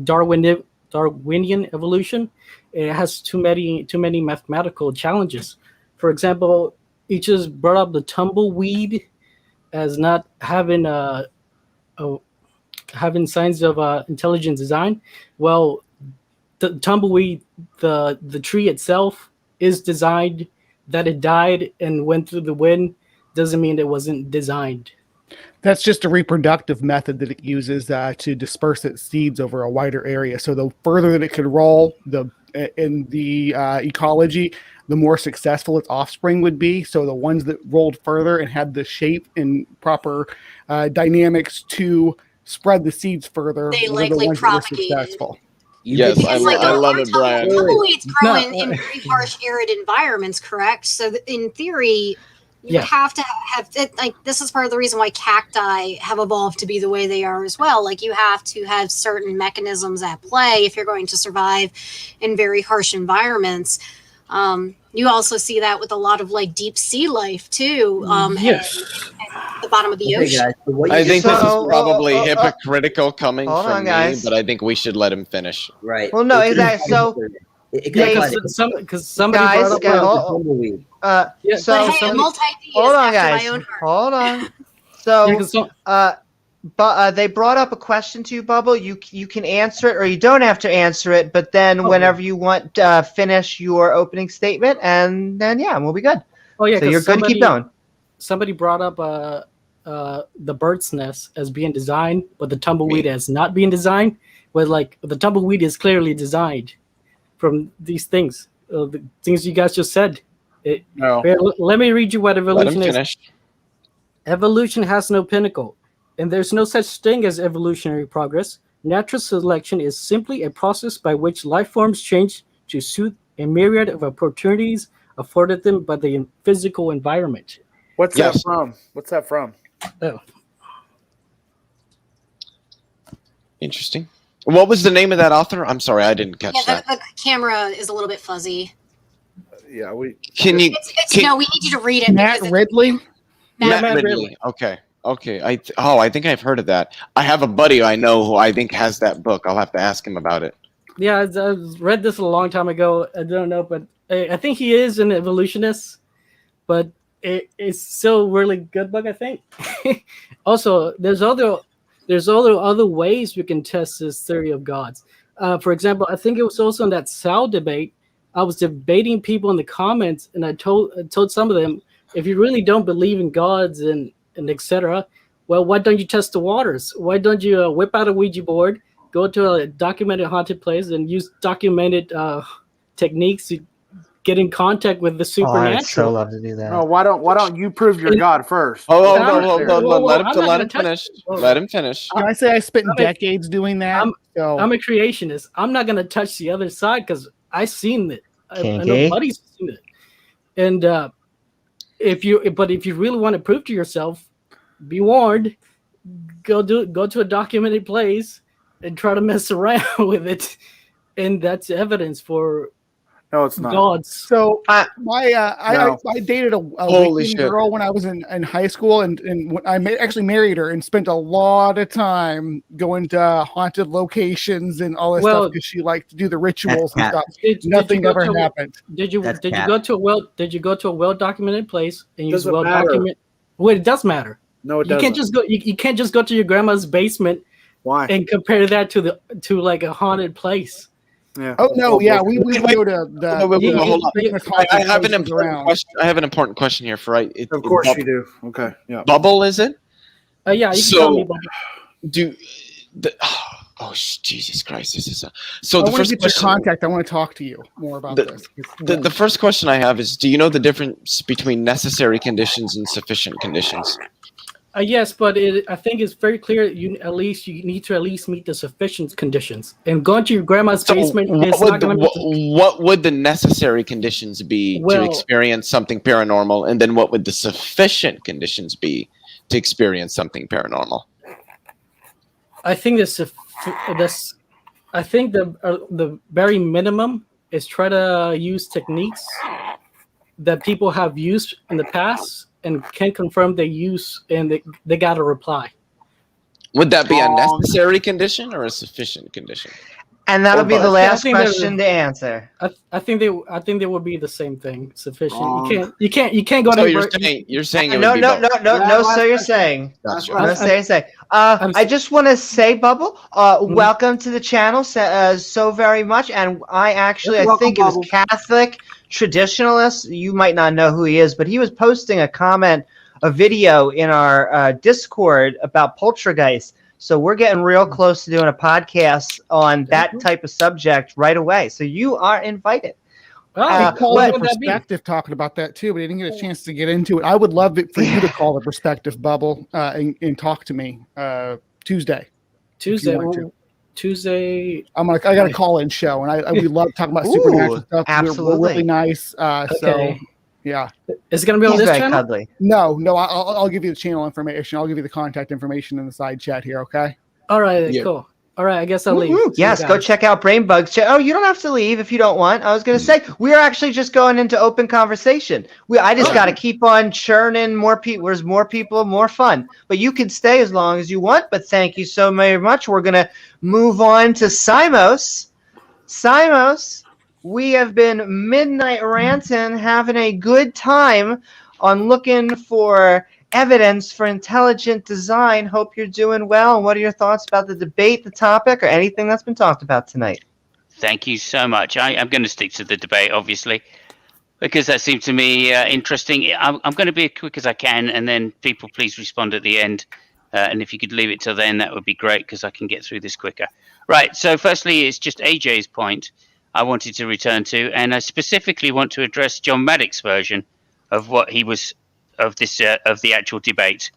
S12: Darwinian evolution. It has too many mathematical challenges. For example, he just brought up the tumbleweed as not having having signs of intelligent design. Well, the tumbleweed, the tree itself is designed. That it died and went through the wind doesn't mean it wasn't designed.
S11: That's just a reproductive method that it uses to disperse its seeds over a wider area. So the further that it could roll in the ecology, the more successful its offspring would be. So the ones that rolled further and had the shape and proper dynamics to spread the seeds further
S9: They
S11: were the
S9: likely
S11: ones that were
S9: propagated.
S11: successful.
S4: Yes, I love it, Brian.
S9: Tumbleweeds grow
S12: No.
S9: in very harsh, arid environments, correct? So in theory, you
S12: Yeah.
S9: would have to have it, like, this is part of the reason why cacti have evolved to be the way they are as well. Like, you have to have certain mechanisms at play if you're going to survive in very harsh environments. You also see that with a lot of like deep sea life too.
S12: Yes.
S9: At the bottom of the
S10: Okay,
S9: ocean.
S10: guys. So what
S4: I
S10: you
S4: think
S10: just
S4: this is
S1: So-
S4: probably hypocritical coming
S1: Hold
S4: from
S1: on,
S4: me,
S1: guys.
S4: but I think we should let him finish.
S10: right.
S1: Well, no,
S10: It could
S1: exactly.
S10: be
S1: So,
S10: it could
S1: they-
S10: be
S12: Because somebody
S1: Guys,
S12: brought up
S1: guys,
S12: a-
S1: hold-
S10: tumbleweed.
S12: yeah,
S1: so
S9: But hey,
S1: somebody-
S9: a multi-theist
S1: hold on,
S9: after
S1: guys.
S9: my own heart.
S1: Hold on.
S12: yeah,
S1: So,
S12: 'cause some-
S1: but they brought up a question to you, Bubble. You can answer it, or you don't have to answer it. But then,
S12: Oh.
S1: whenever you want, finish your opening statement, and then we'll be good.
S12: oh yeah,
S1: So
S12: 'cause
S1: you're good to keep going.
S12: Somebody brought up the bird's nest as being designed, but the tumbleweed as not being designed. Where like the tumbleweed is clearly designed from these things, the things you guys just said.
S5: No.
S12: Here, let me read you what
S4: Let him
S12: evolution is.
S4: finish.
S12: Evolution has no pinnacle, and there's no such thing as evolutionary progress. Natural selection is simply a process by which life forms change to suit a myriad of opportunities afforded them by the physical environment.
S5: What's
S4: Yes.
S5: that from? What's that from?
S12: Oh,
S4: Interesting. What was the name of that author? I'm sorry, I didn't catch
S9: Yeah,
S4: that.
S9: the camera is a little bit fuzzy.
S5: Yeah, we.
S4: Can you?
S9: No, we need you to read it.
S11: Matt
S9: because
S11: Ridley.
S4: Matt
S12: Matt
S4: Ridley.
S12: Ridley.
S4: Okay. I think I've heard of that. I have a buddy I know who I think has that book. I'll have to ask him about it.
S12: yeah, I read this a long time ago. I don't know, but I think he is an evolutionist, but it's still a really good book, I think. Also, there's other ways we can test this theory of gods. For example, I think it was also in that Sal debate. I was debating people in the comments, and I told some of them, if you really don't believe in gods and etc., well, why don't you test the waters? Why don't you whip out a Ouija board, go to a documented haunted place, and use documented techniques to get in contact with the
S1: Oh,
S12: supernatural?
S1: I'd so love to do that.
S5: Oh, why don't you prove your God first?
S4: Oh,
S12: I'm-
S4: no,
S12: whoa,
S4: let
S12: I'm
S4: him
S12: not
S4: let him
S12: gonna touch-
S4: finish.
S12: whoa.
S4: Let him finish.
S11: Can I say I spent
S12: I'm a-
S11: decades doing that? So
S12: I'm a creationist. I'm not gonna touch the other side because I've seen it. I know
S1: Kinky.
S12: buddies have seen it. And if you really want to prove to yourself, be warned. Go to a documented place and try to mess around with it, and that's evidence for
S5: No, it's not.
S12: gods.
S11: So
S1: I-
S5: No.
S11: I dated a
S4: Holy
S11: Wiccan
S4: shit.
S11: girl when I was in high school, and when I actually married her and spent a lot of time going to haunted locations and all this
S12: Well,
S11: stuff because she liked to do the rituals and
S10: cat.
S11: stuff.
S12: Did you
S11: Nothing
S12: go
S11: ever
S12: to-
S11: happened.
S12: Did you
S10: That's
S12: did you
S10: cat.
S12: go to a well documented place and use
S5: Doesn't
S12: well
S5: matter.
S12: documented? Well, it does matter.
S5: No, it
S12: You
S5: doesn't.
S12: can't just go. You can't just go to your grandma's basement
S5: Why?
S12: and compare that to like a haunted place.
S5: Yeah.
S11: Oh no, yeah, we would
S4: Wait,
S11: go to the
S4: wait,
S12: wait, hold
S4: on.
S11: famous
S4: I
S11: haunted
S4: have an
S11: places
S4: important
S11: around.
S4: question. I have an important question here for
S5: Of course you do. Okay. Yeah.
S4: Bubble, is it?
S12: Yeah, you can
S4: So-
S12: tell me about
S4: Jesus Christ, this is
S11: I
S4: so. The
S11: want to
S4: first
S11: get your
S4: question,
S11: contact. I want to talk to you more about this.
S4: the first question I have is: do you know the difference between necessary conditions and sufficient conditions?
S12: Yes, but I think it's very clear. You need to at least meet the sufficient conditions. And going to your grandma's
S4: So
S12: basement
S4: what
S12: is
S4: would
S12: not
S4: the,
S12: going to.
S4: what would the necessary conditions be to
S12: Well-
S4: experience something paranormal, and then what would the sufficient conditions be to experience something paranormal?
S12: I think I think the very minimum is try to use techniques that people have used in the past and can confirm they use, and they got a reply.
S4: Would that be a necessary condition or a sufficient condition?
S1: And that'll be the last
S12: I think
S1: question to answer.
S12: I think they would be the same thing. Sufficient. You can't go.
S4: So
S12: anywhere.
S4: you're saying it
S1: No,
S4: would be
S1: no,
S4: both.
S1: no, no, no. So you're saying.
S4: Gotcha.
S1: No, so you're saying. I just want to say, Bubble, welcome to the channel so very much. And I think it was Catholic traditionalist. You might not know who he is, but he was posting a video in our Discord about poltergeist. So we're getting real close to doing a podcast on that type of subject right away. So you are invited.
S11: Well, he called the perspective talking about that too, but he didn't get a chance to get into it. I would love it for you to call the perspective, Bubble, and talk to me Tuesday.
S12: Tuesday.
S11: I got a call-in show, and we love talking about supernatural stuff.
S1: Absolutely.
S11: We're really nice. So yeah,
S12: is it going to be on this channel?
S1: Cuddly.
S11: No. I'll give you the channel information. I'll give you the contact information in the side chat here. Okay.
S12: All right. Yeah. Cool. All right. I guess I'll leave.
S1: Yes, go check out Brainbugs. Oh, you don't have to leave if you don't want. I was going to say we're actually just going into open conversation. I just got to keep on churning more people. There's more people, more fun. But you can stay as long as you want. But thank you so very much. We're going to move on to Simos. Simos. We have been Midnight Ranting, having a good time on looking for evidence for intelligent design. Hope you're doing well. And what are your thoughts about the debate, the topic, or anything that's been talked about tonight?
S13: Thank you so much. I'm going to stick to the debate, obviously, because that seemed to me interesting. I'm going to be as quick as I can, and then people please respond at the end. And if you could leave it till then, that would be great, because I can get through this quicker. Right, so firstly, it's just AJ's point I wanted to return to, and I specifically want to address John Maddox's version of what he was of the actual debate.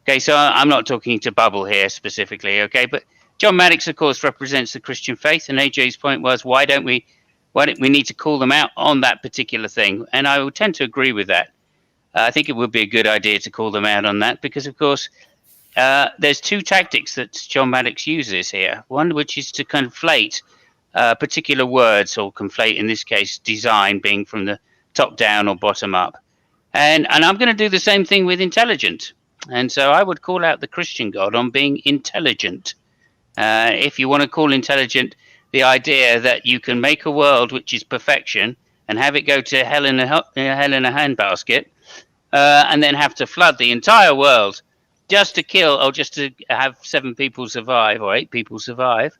S13: Okay, so I'm not talking to Bubble here specifically, okay, but John Maddox, of course, represents the Christian faith, and AJ's point was, why don't we need to call them out on that particular thing? And I would tend to agree with that. I think it would be a good idea to call them out on that, because, of course, there's two tactics that John Maddox uses here. One, which is to conflate particular words, or conflate, in this case, design being from the top down or bottom up. And I'm going to do the same thing with intelligent. And so I would call out the Christian God on being intelligent. If you want to call intelligent the idea that you can make a world which is perfection and have it go to hell in a handbasket, and then have to flood the entire world just to kill, or just to have 7 people survive or 8 people survive,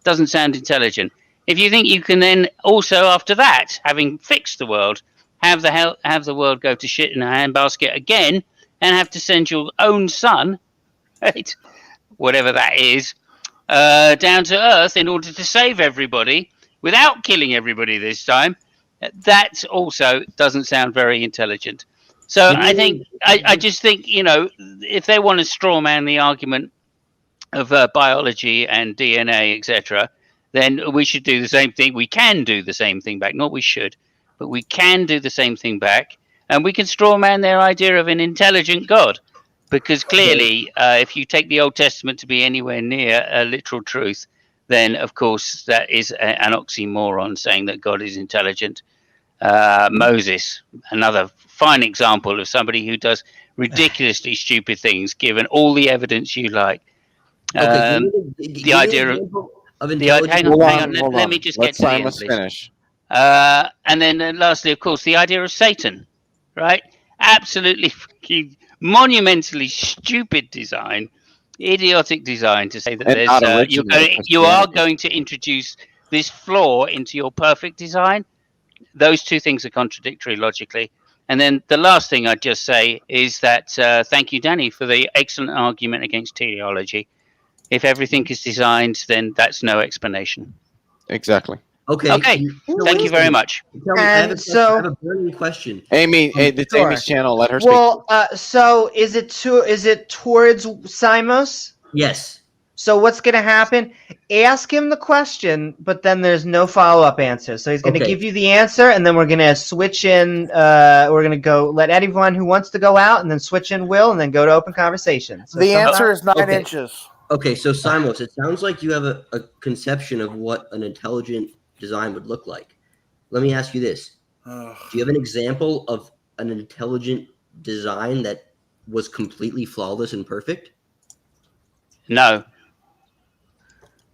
S13: doesn't sound intelligent. If you think you can then also, after that, having fixed the world, have the world go to shit in a handbasket again, and have to send your own son, right, whatever that is, down to Earth in order to save everybody without killing everybody this time, that also doesn't sound very intelligent. So I just think, if they want to straw man the argument of biology and DNA, etc., then we should do the same thing. We can do the same thing back. Not we should, but we can do the same thing back. And we can straw man their idea of an intelligent God. Because clearly, if you take the Old Testament to be anywhere near a literal truth, then, of course, that is an oxymoron, saying that God is intelligent. Moses, another fine example of somebody who does ridiculously stupid things, given all the evidence you like. The idea of hang on, let me just get to the end, please.
S4: Finish.
S13: And then lastly, of course, the idea of Satan, right? Absolutely monumentally stupid design, idiotic design to say that there's you are going to introduce this flaw into your perfect design. Those two things are contradictory logically. And then the last thing I'd just say is that thank you, Danny, for the excellent argument against teleology. If everything is designed, then that's no explanation.
S4: Exactly.
S10: Okay.
S13: Thank you very much.
S10: I have a burning question.
S4: Amy, it's Amy's channel. Let her speak.
S1: Well, so is it towards Simos?
S10: Yes.
S1: So what's going to happen? Ask him the question, but then there's no follow-up answer. So he's going to give you the answer, and then we're going to switch in. We're going to go let anyone who wants to go out, and then switch in Will, and then go to open conversation. So
S5: the answer is 9 inches.
S10: Okay, so Simos, it sounds like you have a conception of what an intelligent design would look like. let me ask you this:
S5: Ugh.
S10: do you have an example of an intelligent design that was completely flawless and perfect?
S13: No.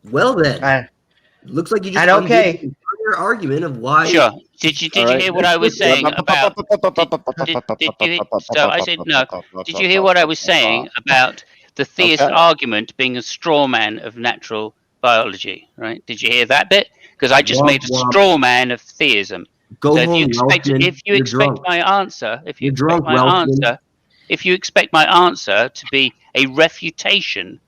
S10: Well then, looks like you just
S1: And okay.
S10: ungave the entire argument of why.
S13: Sure. Did you hear what I was saying about? So I said no. Did you hear what I was saying about the theist argument being a straw man of natural biology? Right? Did you hear that bit? Because I just made a straw man of theism.
S10: Go
S13: so
S10: home,
S13: if you expect my answer, if you expect my answer to be a refutation,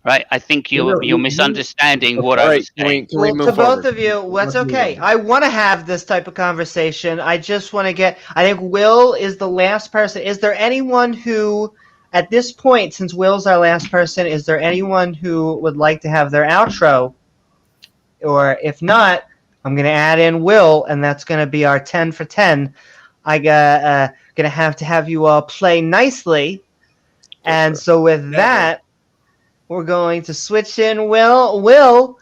S13: right? I think you're misunderstanding what I was saying.
S1: Well, to both of you, that's okay. I want to have this type of conversation. I just want to get. I think Will is the last person. Is there anyone who, at this point, since Will's our last person, is there anyone who would like to have their outro? Or if not, I'm going to add in Will, and that's going to be our 10 for 10. I going to have you all play nicely, and so with that, we're going to switch in Will. Will,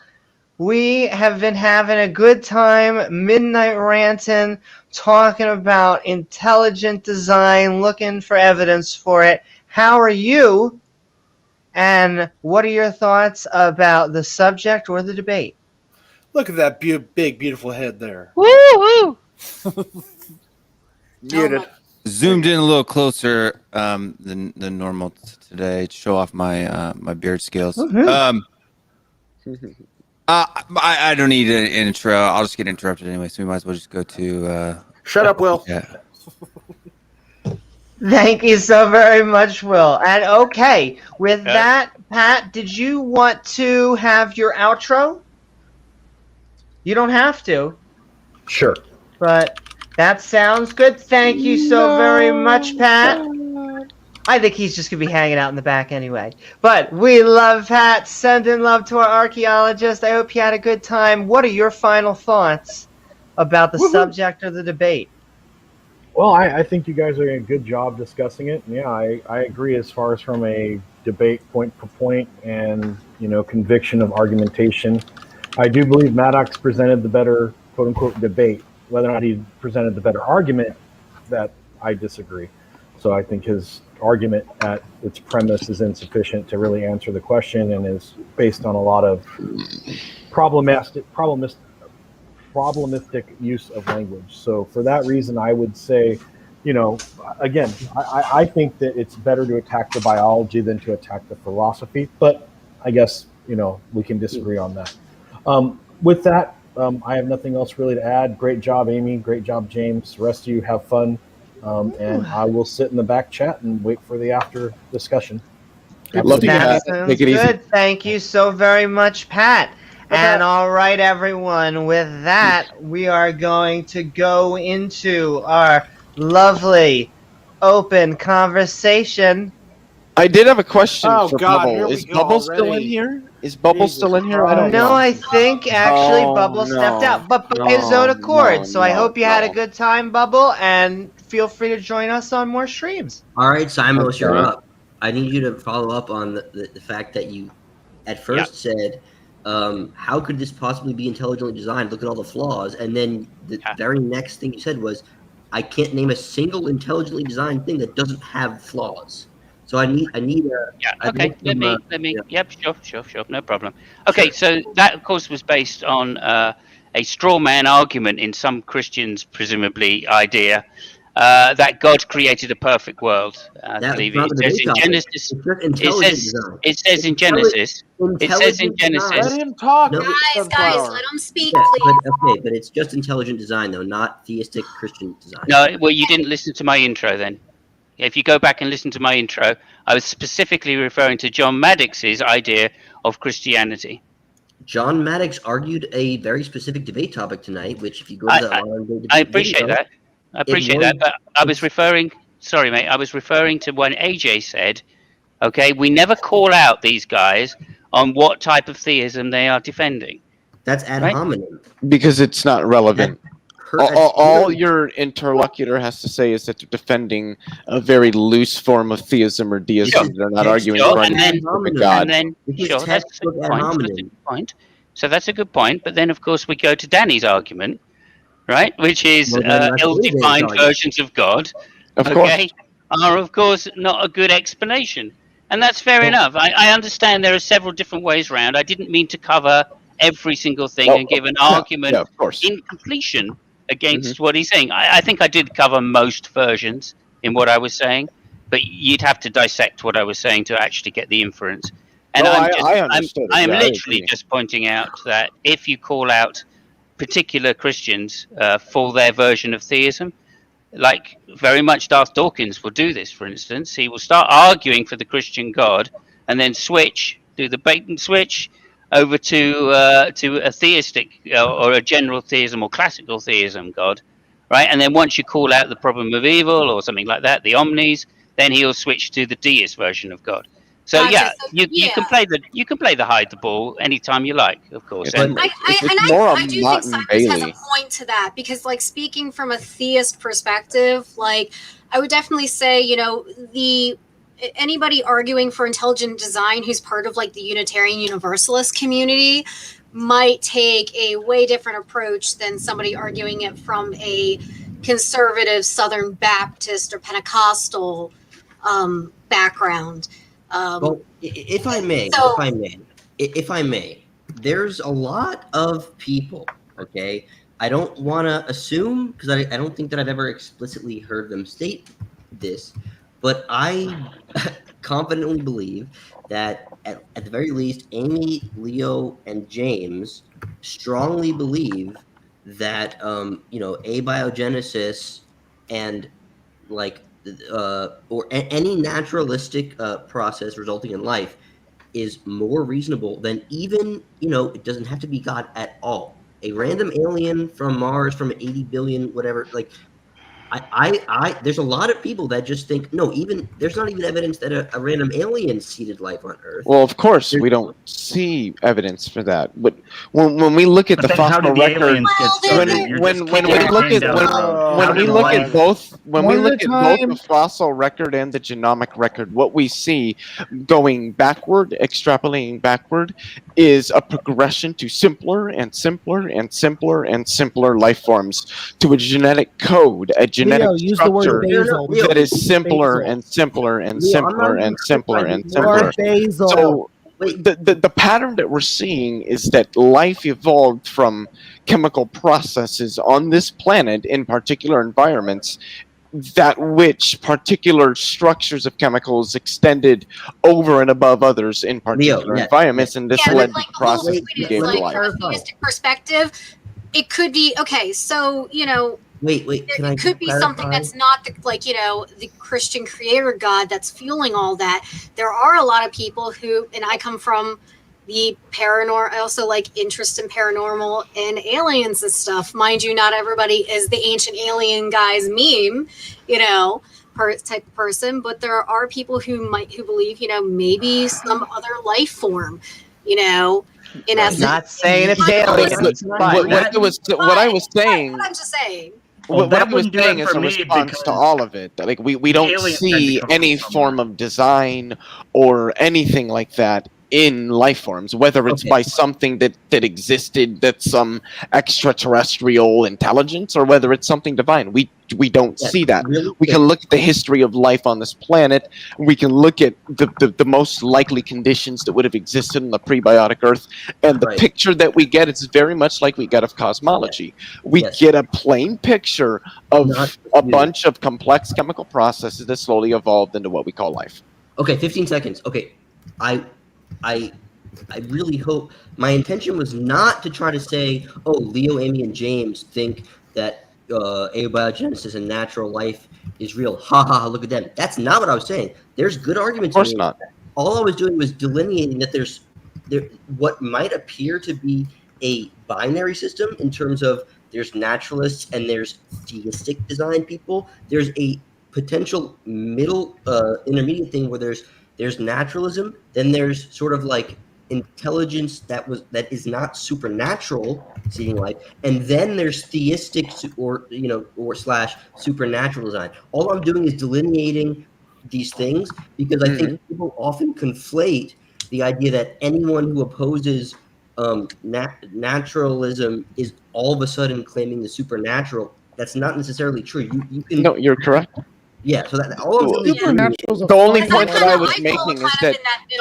S1: we have been having a good time midnight ranting, talking about intelligent design, looking for evidence for it. How are you? And what are your thoughts about the subject or the debate?
S5: Look at that big, beautiful head there.
S13: Woo-hoo!
S5: Muted.
S14: Zoomed in a little closer than normal today to show off my my beard skills. I don't need an intro. I'll just get interrupted anyway, so we might as well just go to.
S5: Shut up, Will.
S14: Yeah.
S1: Thank you so very much, Will. And okay, with that, Pat, did you want to have your outro? You don't have to.
S8: Sure.
S1: But that sounds good. Thank you so very much, Pat. I think he's just going to be hanging out in the back anyway. But we love Pat. Sending love to our archaeologist. I hope you had a good time. What are your final thoughts about the subject of the debate?
S8: Well, I think you guys are doing a good job discussing it. Yeah, I agree as far as from a debate point for point and, conviction of argumentation. I do believe Maddox presented the better, quote-unquote, debate. Whether or not he presented the better argument, that I disagree. So I think his argument at its premise is insufficient to really answer the question and is based on a lot of problematic use of language. So for that reason, I would say, again, I think that it's better to attack the biology than to attack the philosophy. But I guess, we can disagree on that. With that, I have nothing else really to add. Great job, Amy. Great job, James. The rest of you have fun. And I will sit in the back chat and wait for the after discussion.
S4: Love you, Pat. Take it easy.
S1: Thank you so very much, Pat. And all right, everyone, with that, we are going to go into our lovely open conversation.
S4: I did have a question for
S5: God,
S4: Bubble. Is Bubble still in here? Is Bubble still in here? I don't know.
S1: No, I think actually Bubble stepped out, but by his own accord. So I hope you had a good time, Bubble, and feel free to join us on more streams.
S10: All right, Simos, you're up. I need you to follow up on the fact that you at first said, how could this possibly be intelligently designed? Look at all the flaws. And then the very next thing you said was, I can't name a single intelligently designed thing that doesn't have flaws. So I need a...
S13: Yeah, okay, let me, yep, sure, no problem. Okay, so that, of course, was based on a straw man argument in some Christians, presumably, idea that God created a perfect world. I believe it says in Genesis. It says in Genesis.
S5: Let him talk.
S9: No, guys, let him speak, please.
S10: But it's just intelligent design, though, not theistic Christian design.
S13: No, well, you didn't listen to my intro then. If you go back and listen to my intro, I was specifically referring to John Maddox's idea of Christianity.
S10: John Maddox argued a very specific debate topic tonight, which if you go to that
S13: I appreciate that. But I was referring, sorry, mate, I was referring to when AJ said, okay, we never call out these guys on what type of theism they are defending.
S10: That's ad hominem.
S4: Because it's not relevant. All your interlocutor has to say is that they're defending a very loose form of theism or deism. Sure. They're not arguing for any God.
S13: That's a good point. So that's a good point. But then, of course, we go to Danny's argument, right, which is
S10: Well, then that's
S13: ill-defined
S10: David's
S13: versions of God,
S4: Of course.
S13: are of course not a good explanation. And that's fair enough. I understand there are several different ways around. I didn't mean to cover every single thing and give an argument
S4: of course.
S13: in completion against what he's saying. I think I did cover most versions in what I was saying, but you'd have to dissect what I was saying to actually get the inference. And
S4: No,
S13: I
S4: understood it.
S13: am
S4: Yeah, I
S13: literally
S4: agree.
S13: just pointing out that if you call out particular Christians for their version of theism, like very much Darth Dawkins will do this, for instance. He will start arguing for the Christian God and then do the bait and switch over to a theistic or a general theism or classical theism God, right? And then once you call out the problem of evil or something like that, the omnis, then he'll switch to the deist version of God. So
S9: Gotcha.
S13: you can play the hide the ball anytime you like, of course.
S4: It's more
S9: I
S4: a
S9: do
S4: Martin
S9: think Simos has
S4: Bailey.
S9: a point to that because, like, speaking from a theist perspective, like, I would definitely say, you know, anybody arguing for intelligent design who's part of like the Unitarian Universalist community might take a way different approach than somebody arguing it from a conservative Southern Baptist or Pentecostal background.
S10: Well, if I may, there's a lot of people, okay? I don't want to assume, because I don't think that I've ever explicitly heard them state this, but I confidently believe that at the very least, Amy, Leo, and James strongly believe that, abiogenesis and like or any naturalistic process resulting in life is more reasonable than even, it doesn't have to be God at all. A random alien from Mars from 80 billion, whatever, like, there's a lot of people that just think, no, even there's not even evidence that a random alien seeded life on Earth.
S4: Well, of course, we don't see evidence for that. But when we look at the fossil record, when we look at both the fossil record and the genomic record, what we see going backward, extrapolating backward, is a progression to simpler and simpler and simpler and simpler life forms, to a genetic code, a genetic structure that is simpler and simpler and simpler and simpler and simpler. So the pattern that we're seeing is that life evolved from chemical processes on this planet in particular environments, that which particular structures of chemicals extended over and above others in particular environments, and this led to the process that gave
S9: like,
S4: life.
S9: from a theistic perspective, it could be okay. So it could be something that's not the Christian creator God that's fueling all that. There are a lot of people who, and I come from the paranormal, I also like interest in paranormal and aliens and stuff. Mind you, not everybody is the ancient alien guys meme, type of person, but there are people who believe, maybe some other life form, in essence.
S1: Not saying it's aliens,
S4: what I was saying.
S9: I'm just saying.
S4: What I was saying is a response to all of it. Like we don't see any form of design or anything like that in life forms, whether it's by something that existed, that's some extraterrestrial intelligence, or whether it's something divine. We don't see that. We can look at the history of life on this planet. We can look at the most likely conditions that would have existed in the prebiotic Earth, and the picture that we get is very much like we get of cosmology. We get a plain picture of a bunch of complex chemical processes that slowly evolved into what we call life.
S10: Okay, 15 seconds. Okay, I really hope, my intention was not to try to say, oh, Leo, Amy, and James think that abiogenesis and natural life is real. Ha ha, look at them. That's not what I was saying. There's good arguments.
S4: Of course not.
S10: All I was doing was delineating that there's what might appear to be a binary system in terms of there's naturalists and there's theistic design people. There's a potential middle intermediate thing where there's naturalism, then there's sort of like intelligence that is not supernatural seeing life, and then there's theistic or slash supernatural design. All I'm doing is delineating these things because I think people often conflate the idea that anyone who opposes naturalism is all of a sudden claiming the supernatural. That's not necessarily true. You can,
S4: No, you're correct.
S10: yeah. So that all I'm saying is
S11: Supernatural's a
S4: The only
S11: fun
S4: point that I
S11: word.
S4: was making is that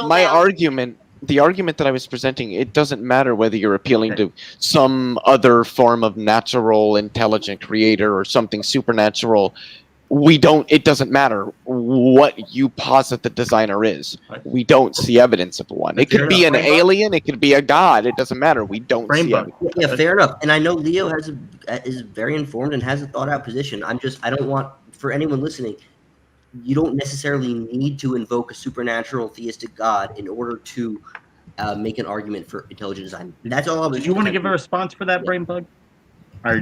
S4: my argument, the argument that I was presenting, it doesn't matter whether you're appealing to some other form of natural intelligent creator or something supernatural. It doesn't matter what you posit the designer is. We don't see evidence of one. It could be an alien, it could be a god, it doesn't matter. We don't see evidence.
S10: Yeah, fair enough. And I know Leo is very informed and has a thought out position. I don't want, for anyone listening, you don't necessarily need to invoke a supernatural theistic god in order to make an argument for intelligent design. That's all I was.
S2: Do you want to give a response for that, Brain Bug? I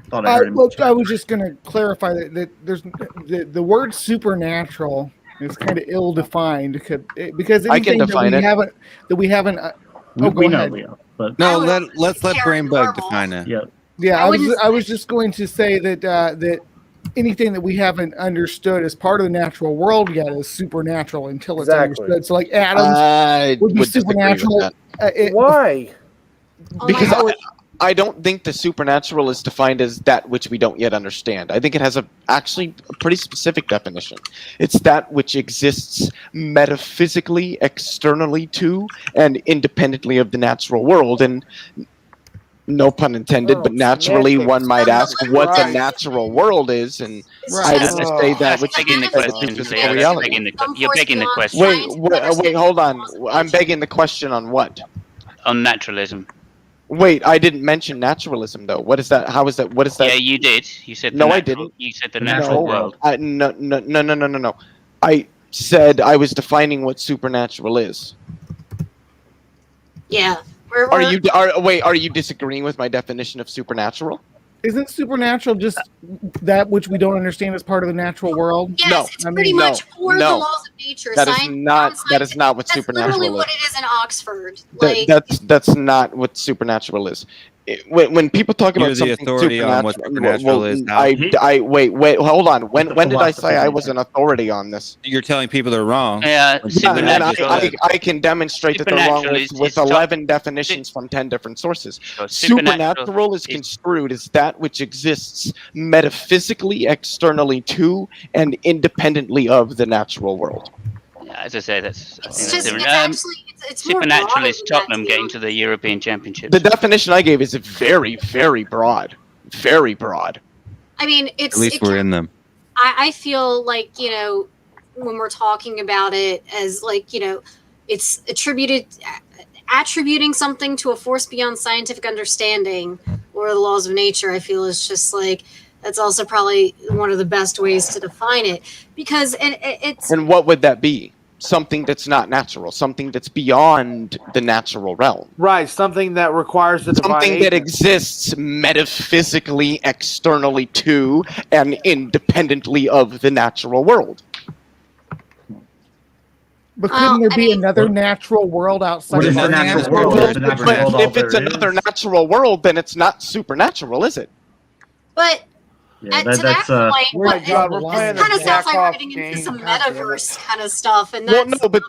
S2: thought I heard him.
S11: Look, I was just going to clarify that there's the word supernatural is kind of ill-defined because
S4: I can
S11: anything
S4: define it.
S11: that we haven't.
S2: We know,
S11: ahead.
S2: Leo. But
S14: No, let's let Brain Bug define it.
S2: Yeah.
S11: Yeah, I was just going to say that anything that we haven't understood as part of the natural world yet is supernatural until it's understood. So, like atoms would be supernatural.
S5: Why?
S4: Because I don't think the supernatural is defined as that which we don't yet understand. I think it has actually a pretty specific definition. It's that which exists metaphysically, externally to, and independently of the natural world. And no pun intended, but naturally one might ask what the natural world is, and I just say that which
S13: begging the question.
S4: physical reality.
S13: You're begging the question.
S4: Wait, hold on. I'm begging the question on what?
S13: On naturalism.
S4: Wait, I didn't mention naturalism though. What is that? How is that? What is that?
S13: Yeah, you did. You said
S4: I didn't.
S13: You said the natural world.
S4: No. I said I was defining what supernatural is.
S9: Yeah.
S4: Are you disagreeing with my definition of supernatural?
S11: Isn't supernatural just that which we don't understand as part of the natural world?
S9: Yes, it's pretty much for the laws of nature.
S4: That is not what supernatural
S9: literally
S4: is.
S9: what it is in Oxford.
S4: That's not what supernatural is. When people talk about
S14: You're the
S4: something
S14: authority on what supernatural is.
S4: Wait, hold on. When did I say I was an authority on this?
S14: You're telling people they're wrong.
S13: Yeah,
S4: and I can demonstrate that they're wrong with 11 definitions from 10 different sources. Supernatural is construed as that which exists metaphysically, externally to, and independently of the natural world.
S13: As I say, that's
S9: it's
S13: supernatural is Tottenham getting to the European Championships.
S4: The definition I gave is very, very broad. Very broad.
S9: I mean,
S14: At least we're in them.
S9: I feel like, when we're talking about it as it's attributing something to a force beyond scientific understanding or the laws of nature, I feel is just that's also probably one of the best ways to define it, because it's.
S4: And what would that be? Something that's not natural, something that's beyond the natural realm.
S5: Right, something that requires the divine
S4: something that
S5: agent.
S4: exists metaphysically, externally to, and independently of the natural world.
S11: But couldn't there be another natural world outside
S2: What
S11: of
S2: is
S11: our
S2: the natural
S11: natural
S2: world?
S11: world?
S4: But if it's another natural world, then it's not supernatural, is it?
S9: But
S2: Yeah,
S9: to that point,
S5: Oh my God, we're playing
S9: this kind of
S5: the
S9: sounds like we're
S5: jack-off
S9: getting into
S5: game.
S9: some
S5: God damn it.
S9: metaverse kind of stuff, and
S4: Well,
S9: that's
S4: no, but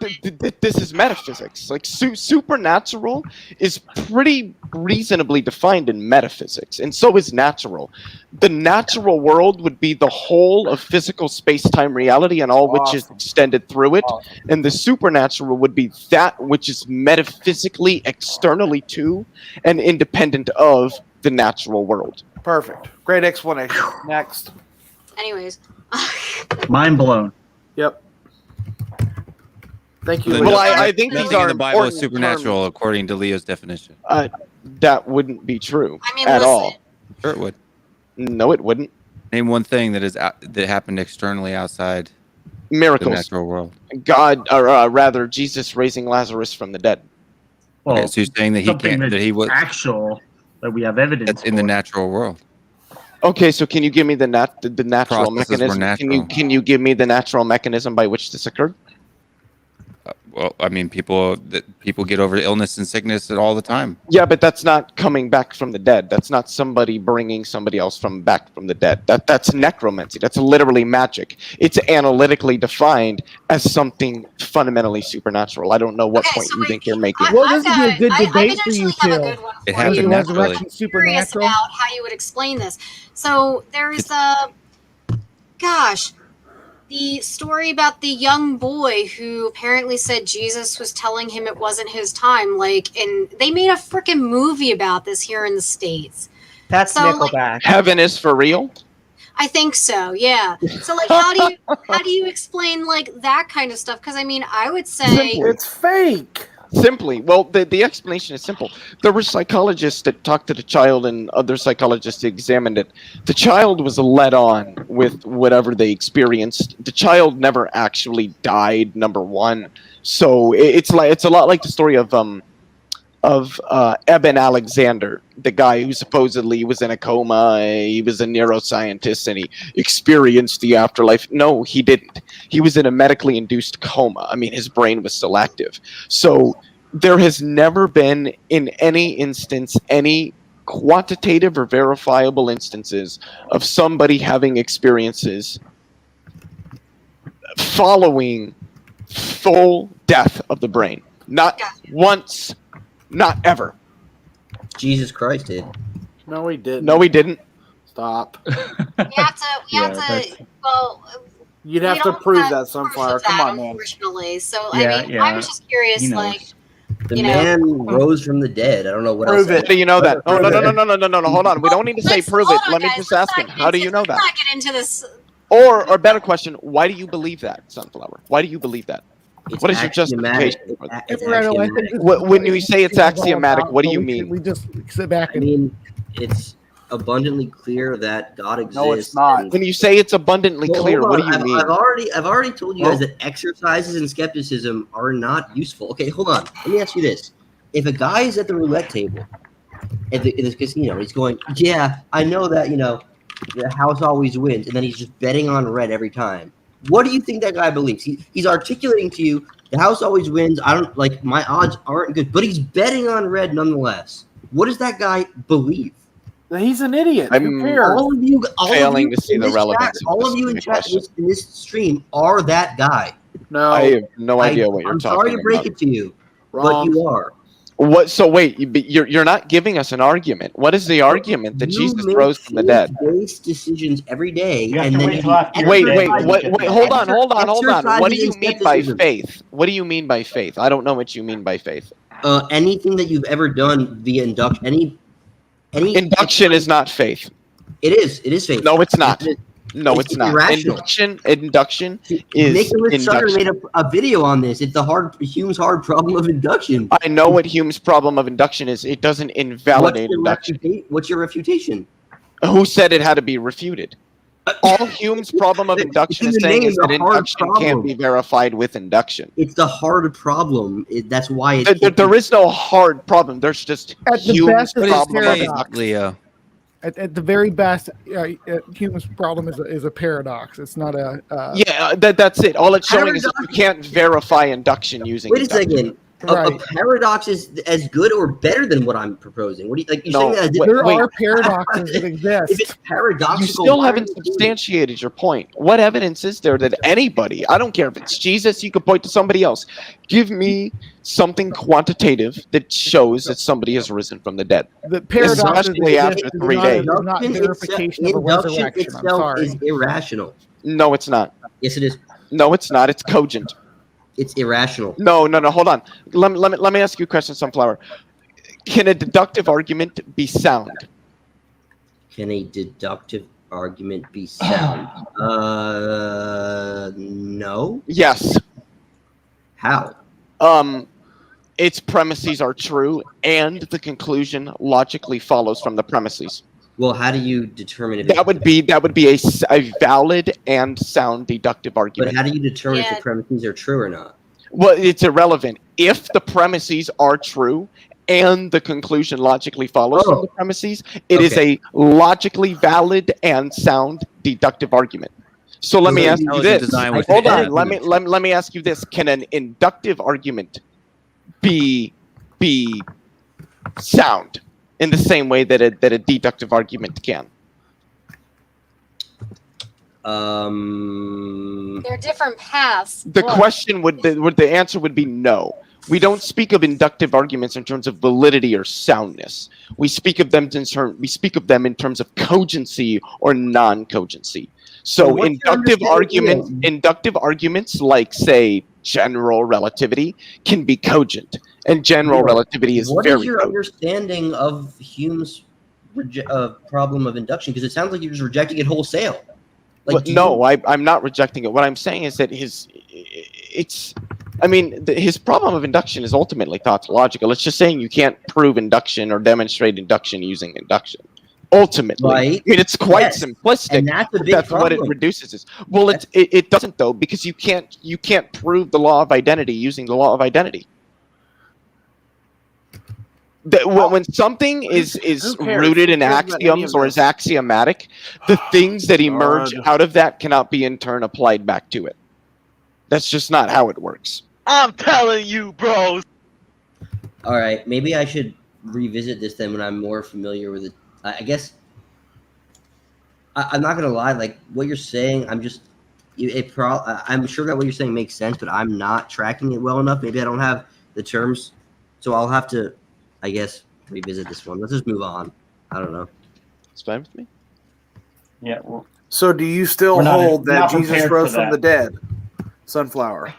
S4: this is metaphysics. Like supernatural is pretty reasonably defined in metaphysics, and so is natural. The natural world would be the whole of physical space-time reality and all which is extended through it, and the supernatural would be that which is metaphysically externally to and independent of the natural world.
S5: Perfect. Great explanation. Next.
S9: anyways.
S2: Mind blown.
S5: Yep. Thank you.
S14: Then
S4: Well, I think
S14: nothing
S4: these are
S14: in the Bible is
S4: important
S14: supernatural according to Leo's definition.
S4: That wouldn't be true
S9: I mean,
S4: at
S9: listen.
S4: all.
S14: Sure, it would.
S4: No, it wouldn't.
S14: Name one thing that that happened externally outside the
S4: Miracles.
S14: natural world.
S4: God, or rather, Jesus raising Lazarus from the dead.
S2: Well,
S14: Okay, so you're saying that he
S2: something
S14: can't, that he was
S2: actual that we have evidence
S14: that's in the natural world.
S4: Okay, so can you give me the natural
S14: Processes were
S4: mechanism?
S14: natural.
S4: Can you give me the natural mechanism by which this occurred?
S14: Well, I mean, people get over illness and sickness all the time.
S4: Yeah, but that's not coming back from the dead. That's not somebody bringing somebody else back from the dead. That's necromancy. That's literally magic. It's analytically defined as something fundamentally supernatural. I don't know what point you think you're making.
S11: Well, this would be a good debate for you two.
S14: It happened naturally.
S11: Resurrection
S9: Curious
S11: supernatural.
S9: about how you would explain this. So there's the story about the young boy who apparently said Jesus was telling him it wasn't his time. And they made a freaking movie about this here in the States.
S1: That's
S9: So,
S1: Nickelback.
S4: Heaven is for real?
S9: I think so, yeah. So how do you explain that kind of stuff? Because I mean, I would say
S4: Simply.
S5: It's fake.
S4: Simply, well, the explanation is simple. There were psychologists that talked to the child and other psychologists examined it. The child was led on with whatever they experienced. The child never actually died, number one. So it's a lot like the story of Eben Alexander, the guy who supposedly was in a coma. He was a neuroscientist and he experienced the afterlife. No, he didn't. He was in a medically induced coma. I mean, his brain was still active. So there has never been, in any instance, any quantitative or verifiable instances of somebody having experiences following full death of the brain. Not once. Not ever.
S10: Jesus Christ did.
S5: No, he didn't.
S4: No, he didn't.
S5: Stop.
S9: we have to. Well,
S5: You'd have to prove that, Sunflower. Come on, man.
S9: Unfortunately, so
S2: Yeah,
S9: I mean,
S2: yeah.
S9: I was just curious,
S2: He knows.
S10: The
S9: you know.
S10: man rose from the dead. I don't know what
S4: Prove
S10: else.
S4: it. How do you know that? Oh, no. Hold on. We don't need to say
S9: Let's-
S4: prove
S9: hold
S4: it.
S9: on,
S4: Let me
S9: guys.
S4: just
S9: Let's
S4: ask
S9: not
S4: him.
S9: get
S4: How do
S9: into-
S4: you know
S9: let's
S4: that?
S9: not get into this.
S4: Or better question, why do you believe that, Sunflower? Why do you believe that?
S10: It's
S4: What is your
S10: axiomatic.
S4: justification for that?
S10: It's
S11: Randall, I think
S10: axiomatic.
S11: this-
S4: When you say it's
S11: all
S4: axiomatic,
S11: about,
S4: what do
S11: but
S4: you
S11: we should-
S4: mean?
S11: We just sit back
S10: I
S11: and
S10: mean, it's abundantly clear that God exists.
S5: No, it's not.
S10: and-
S4: When you say it's abundantly
S10: Well,
S4: clear,
S10: hold
S4: what
S10: on.
S4: do you mean?
S10: I've already told you guys that exercises in skepticism are not useful. Okay, hold on. Let me ask you this: if a guy is at the roulette table in this casino, he's going, "Yeah, I know that the house always wins," and then he's just betting on red every time. What do you think that guy believes? He's articulating to you, the house always wins. I don't like my odds aren't good, but he's betting on red nonetheless. What does that guy believe?
S5: He's an idiot.
S4: I'm
S5: Who cares?
S10: All of you,
S4: failing to see
S10: in
S4: the
S10: this
S4: relevance
S10: chat,
S4: of
S10: all
S4: this
S10: of you in
S4: stupid
S10: chat
S4: question.
S10: in this stream are that guy.
S5: No.
S4: I have no idea what you're
S10: I'm
S4: talking
S10: sorry to break
S4: about.
S10: it to you, but
S5: Wrong.
S10: you are.
S4: What? So wait, you're not giving us an argument. What is the argument that
S10: You
S4: Jesus
S10: make
S4: rose from the dead?
S10: faith-based decisions every day,
S2: You have
S10: and
S2: to
S10: then
S2: wait
S10: you
S2: till after you're
S4: Wait,
S2: dead
S10: exercise-
S2: to
S4: wait,
S2: get
S4: wait,
S2: to
S4: hold
S2: that.
S4: on. What do you
S10: exercising
S4: mean by
S10: skepticism.
S4: faith? What do you mean by faith? I don't know what you mean by faith.
S10: Anything that you've ever done via induction, any
S4: Induction is not faith.
S10: It is. It is faith.
S4: No, it's not.
S10: It is.
S4: No,
S10: It's
S4: it's not.
S10: irrational.
S4: Induction is
S10: Nicholas Sutter
S4: induction.
S10: made a video on this. It's Hume's hard problem of induction.
S4: I know what Hume's problem of induction is. It doesn't invalidate induction.
S10: What's your refutation?
S4: Who said it had to be refuted? All Hume's problem of induction
S10: It's
S4: is
S10: in the
S4: saying
S10: name,
S4: is that
S10: the hard
S4: induction can't
S10: problem.
S4: be verified with induction.
S10: It's the hard problem. That's why it's
S4: There is no hard problem. There's just
S11: At the
S4: Hume's
S11: best, it's
S4: problem of
S11: paradox.
S4: induction.
S14: Leo.
S11: at the very best, Hume's problem is a paradox. It's not a.
S4: Yeah, that's it. All it's showing is that you can't verify induction using.
S10: Wait a
S4: induction.
S10: second. A paradox is as good or better than what I'm proposing. What do you like? You're
S4: No,
S10: saying that
S11: there are paradoxes that exist.
S10: If it's paradoxical,
S4: You still
S10: why
S4: haven't
S10: are you doing it?
S4: substantiated your point. What evidence is there that anybody, I don't care if it's Jesus, you could point to somebody else. Give me something quantitative that shows that somebody has risen from the dead.
S11: The paradox
S4: Especially after 3 days.
S11: is not verification of a
S10: Induction
S11: resurrection. I'm
S10: itself
S11: sorry.
S10: is irrational.
S4: No, it's not.
S10: Yes, it is.
S4: No, it's not. It's cogent.
S10: It's irrational.
S4: No. Hold on. Let me ask you a question, Sunflower. Can a deductive argument be sound?
S10: Can a deductive argument be sound? No.
S4: Yes.
S10: How?
S4: Its premises are true, and the conclusion logically follows from the premises.
S10: Well, how do you determine if
S4: That would be a valid and sound deductive
S10: But
S4: argument.
S10: how do you determine if the premises are true or not?
S4: Well, it's irrelevant. If the premises are true and the conclusion logically follows from the premises, it is
S10: Okay.
S4: a logically valid and sound deductive argument. So let me ask you
S14: Intelligent
S4: this.
S14: design with
S4: Hold on.
S14: evidence.
S4: Let me ask you this. Can an inductive argument be sound in the same way that a deductive argument can?
S9: There are different paths.
S4: The
S9: but-
S4: question the answer would be no. We don't speak of inductive arguments in terms of validity or soundness. We speak of them in terms of cogency or non-cogency. So
S10: Well, what's your
S4: inductive arguments like, say, general relativity can be cogent, and general relativity is
S10: What
S4: very
S10: is your
S4: cogent.
S10: understanding of Hume's problem of induction? Because it sounds like you're just rejecting it wholesale.
S4: Well, no, I'm not rejecting it. What I'm saying is that his problem of induction is ultimately tautological. It's just saying you can't prove induction or demonstrate induction using induction. Ultimately,
S10: Right.
S4: I mean, it's quite simplistic.
S10: And that's a big
S4: That's what it
S10: problem.
S4: reduces it. Well, it doesn't though, because you can't prove the law of identity using the law of identity. When something is
S5: Who cares?
S4: rooted in
S5: Who cares about any
S4: axioms
S5: of
S4: or is axiomatic, the things that emerge
S5: God.
S4: out of that cannot be in turn applied back to it. That's just not how it works.
S15: I'm telling you, bros.
S10: All right, maybe I should revisit this then when I'm more familiar with it. I guess I'm not gonna lie. Like what you're saying, I'm sure that what you're saying makes sense, but I'm not tracking it well enough. Maybe I don't have the terms, so I'll have to, I guess, revisit this one. Let's just move on. I don't know.
S4: It's fine with me.
S2: Yeah. Well,
S5: So do you still
S2: We're not-
S5: hold that
S2: not
S5: Jesus
S2: prepared
S5: rose
S2: for
S5: from
S2: that.
S5: the dead? Sunflower.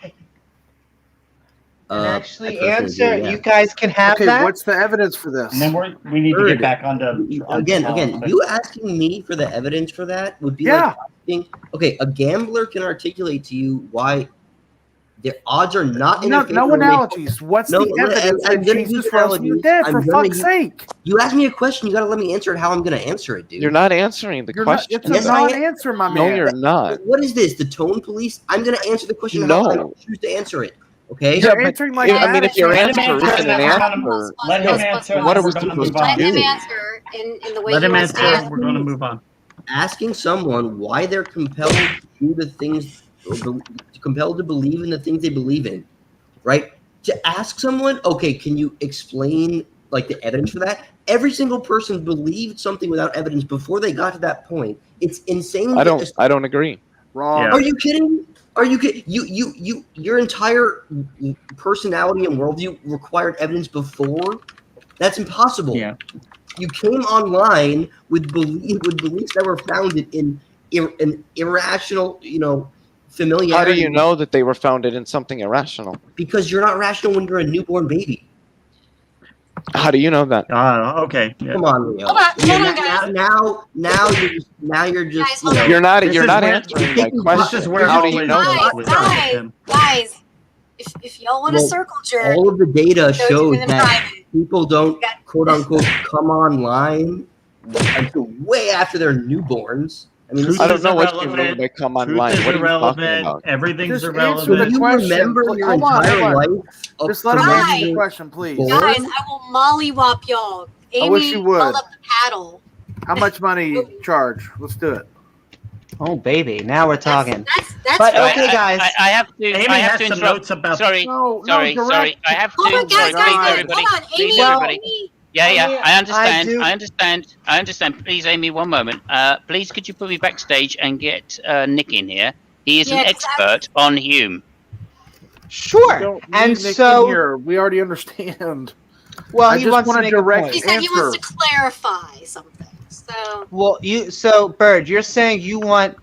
S1: And actually,
S10: I personally
S1: answer.
S10: do, yeah.
S1: You guys can have
S5: Okay,
S1: that.
S5: what's the evidence for this?
S2: and then we need to
S10: Bird.
S2: get back onto
S10: Again,
S2: topic.
S10: you asking me for the evidence for that would be
S5: Yeah.
S10: like asking, okay, a gambler can articulate to you why the odds are not in
S5: No,
S10: their favor
S5: no
S10: when they-
S5: analogies. What's
S10: No,
S5: the evidence
S10: I'm
S5: that
S10: gonna
S5: Jesus
S10: use
S5: rose from the
S10: analogies.
S5: dead?
S10: I'm
S5: For
S10: gonna
S5: fuck's
S10: use-
S5: sake!
S10: You asked me a question, you gotta let me answer it how I'm gonna answer it, dude.
S4: You're not answering the
S5: You're not,
S4: question.
S5: it's a
S10: Yes, I am.
S5: non-answer, my
S4: No,
S5: man.
S4: you're not.
S10: What is this? The tone police? I'm gonna answer the question how I
S4: No.
S10: choose to answer it. Okay?
S5: You're
S4: but
S5: answering like
S4: I mean, if your
S2: Let him
S4: answer
S2: answer,
S4: isn't an
S2: then we're gonna-
S4: answer,
S2: Let him answer.
S4: what
S2: then
S4: are we
S2: we're gonna
S4: supposed
S2: move
S4: to
S2: on.
S4: do?
S9: Let him answer in the way
S2: Let
S9: he
S2: him
S9: wants to
S2: answer.
S9: answer.
S2: We're gonna move on.
S10: Asking someone why they're compelled to do the things, compelled to believe in the things they believe in, right? To ask someone, okay, can you explain like the evidence for that? Every single person believed something without evidence before they got to that point. It's insane.
S4: I don't agree.
S5: Wrong.
S2: Yeah.
S10: Are you kidding? Are you kidding? Your entire personality and worldview required evidence before? That's impossible.
S2: Yeah.
S10: You came online with beliefs that were founded in an irrational, familiarity.
S4: How do you know that they were founded in something irrational?
S10: Because you're not rational when you're a newborn baby.
S4: How do you know that?
S2: Okay. Yeah.
S10: Come on, Leo.
S9: Hold on, guys.
S10: Now you're just
S9: Guys, hold on.
S4: You're not
S2: This is
S4: answering my question.
S2: This is where
S4: How do
S2: all
S4: you
S2: is
S4: know
S2: with-
S4: that?
S2: with
S9: Guys,
S2: him.
S9: guys, if y'all want a
S10: Well,
S9: circle jerk,
S10: all of the data
S9: shows
S10: shows
S9: it in
S10: that
S9: private.
S10: people don't quote unquote come online until way after they're newborns. I mean,
S2: Truth
S4: I don't
S2: is
S4: know what you
S2: irrelevant.
S4: mean by come
S2: Truth
S4: online.
S2: is
S4: What are you talking
S2: irrelevant.
S4: about?
S2: Everything's
S5: Just answer
S2: irrelevant.
S5: the
S10: do you
S5: question.
S10: remember your
S5: Hold on,
S10: entire
S5: hold on.
S10: life? Of
S5: Just let him
S9: Guys.
S5: answer the question, please.
S10: Four?
S9: guys, I will mollywop y'all. Amy
S5: wish you would.
S9: held up the paddle.
S5: How much money you charge? Let's do it.
S1: Oh baby, now we're talking.
S9: That's
S1: But
S9: fair.
S1: okay, guys.
S13: I have to.
S2: Amy
S13: I have
S2: has
S13: to
S2: some
S13: interrupt.
S2: notes about.
S13: Sorry.
S5: No,
S13: Sorry.
S5: direct.
S13: Sorry. I have to.
S9: Hold on,
S13: Sorry,
S9: guys,
S13: please,
S9: guys,
S13: everybody.
S9: hold on.
S13: Please,
S9: Amy,
S13: everybody.
S9: Amy.
S13: Yeah, yeah.
S1: Amy,
S13: I understand.
S1: I do-
S13: I understand. Please, Amy, one moment. Please, could you put me backstage and get Nick in here? He is
S9: Yeah,
S13: an
S9: 'cause
S13: expert on Hume.
S1: Sure.
S5: Don't
S1: And
S5: need Nick
S1: so,
S5: in here. We already understand.
S1: well,
S5: I
S1: he
S5: just
S1: wants to
S5: want a
S1: make a
S5: direct
S1: point.
S9: He said he wants
S5: answer.
S9: to clarify something. So
S1: Well, so Bird, you're saying you want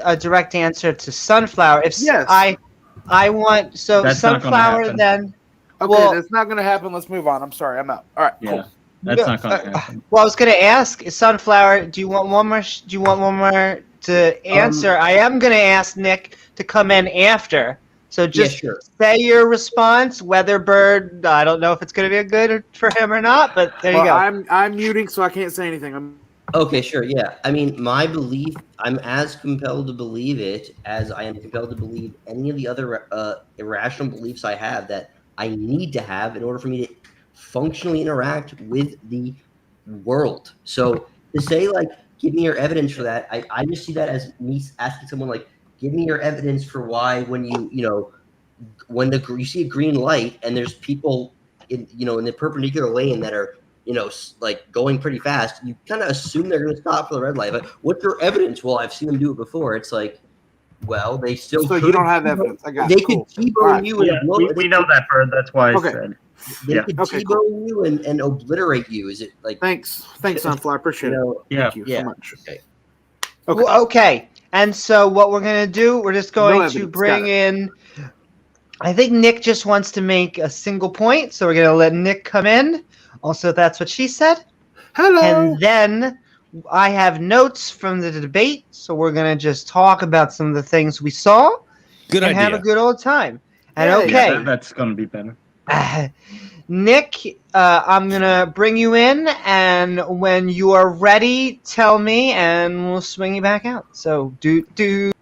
S1: a direct answer to Sunflower. If
S5: Yes.
S1: I want so
S2: That's not gonna
S1: Sunflower
S2: happen.
S1: then.
S5: Okay,
S1: Well-
S5: that's not going to happen. Let's move on. I'm sorry. I'm out. All right,
S2: Yeah.
S5: cool.
S2: That's not going to happen.
S1: Well, I was going to ask Sunflower. Do you want one more? Do you want one more to answer? I am going to ask Nick to come in after. So just
S10: sure.
S1: say your response. Whether Bird, I don't know if it's going to be a good for him or not, but there you
S5: Well,
S1: go.
S5: I'm muting, so I can't say anything.
S10: Okay, sure. Yeah. I mean, my belief, I'm as compelled to believe it as I am compelled to believe any of the other irrational beliefs I have that I need to have in order for me to functionally interact with the world. So to say, like, give me your evidence for that. I just see that as me asking someone like, give me your evidence for why when when you see a green light and there's people in the perpendicular lane that are like going pretty fast, you kind of assume they're going to stop for the red light. But what's your evidence? Well, I've seen them do it before. It's like, well, they still.
S5: So you don't have evidence. I got
S10: They
S5: it.
S10: could
S5: Cool.
S10: T-bone
S5: All right.
S10: you. And blow,
S2: we know that, Bird. That's why I said.
S10: They could T-bone you and obliterate you. Is it like?
S5: Thanks, Sunflower. Appreciate it. Thank you so much.
S10: Okay.
S1: Okay. And so what we're going to do, we're just going to
S5: evidence.
S1: bring
S5: Got it.
S1: in, I think Nick just wants to make a single point, so we're going to let Nick come in. Also, that's what she said.
S5: Hello.
S1: And then I have notes from the debate, so we're going to just talk about some of the things we saw.
S16: Good
S1: and have
S16: idea.
S1: a good old time. And
S2: Yeah, that's going to be better.
S1: Nick, I'm going to bring you in, and when you are ready, tell me, and we'll swing you back out. So, do.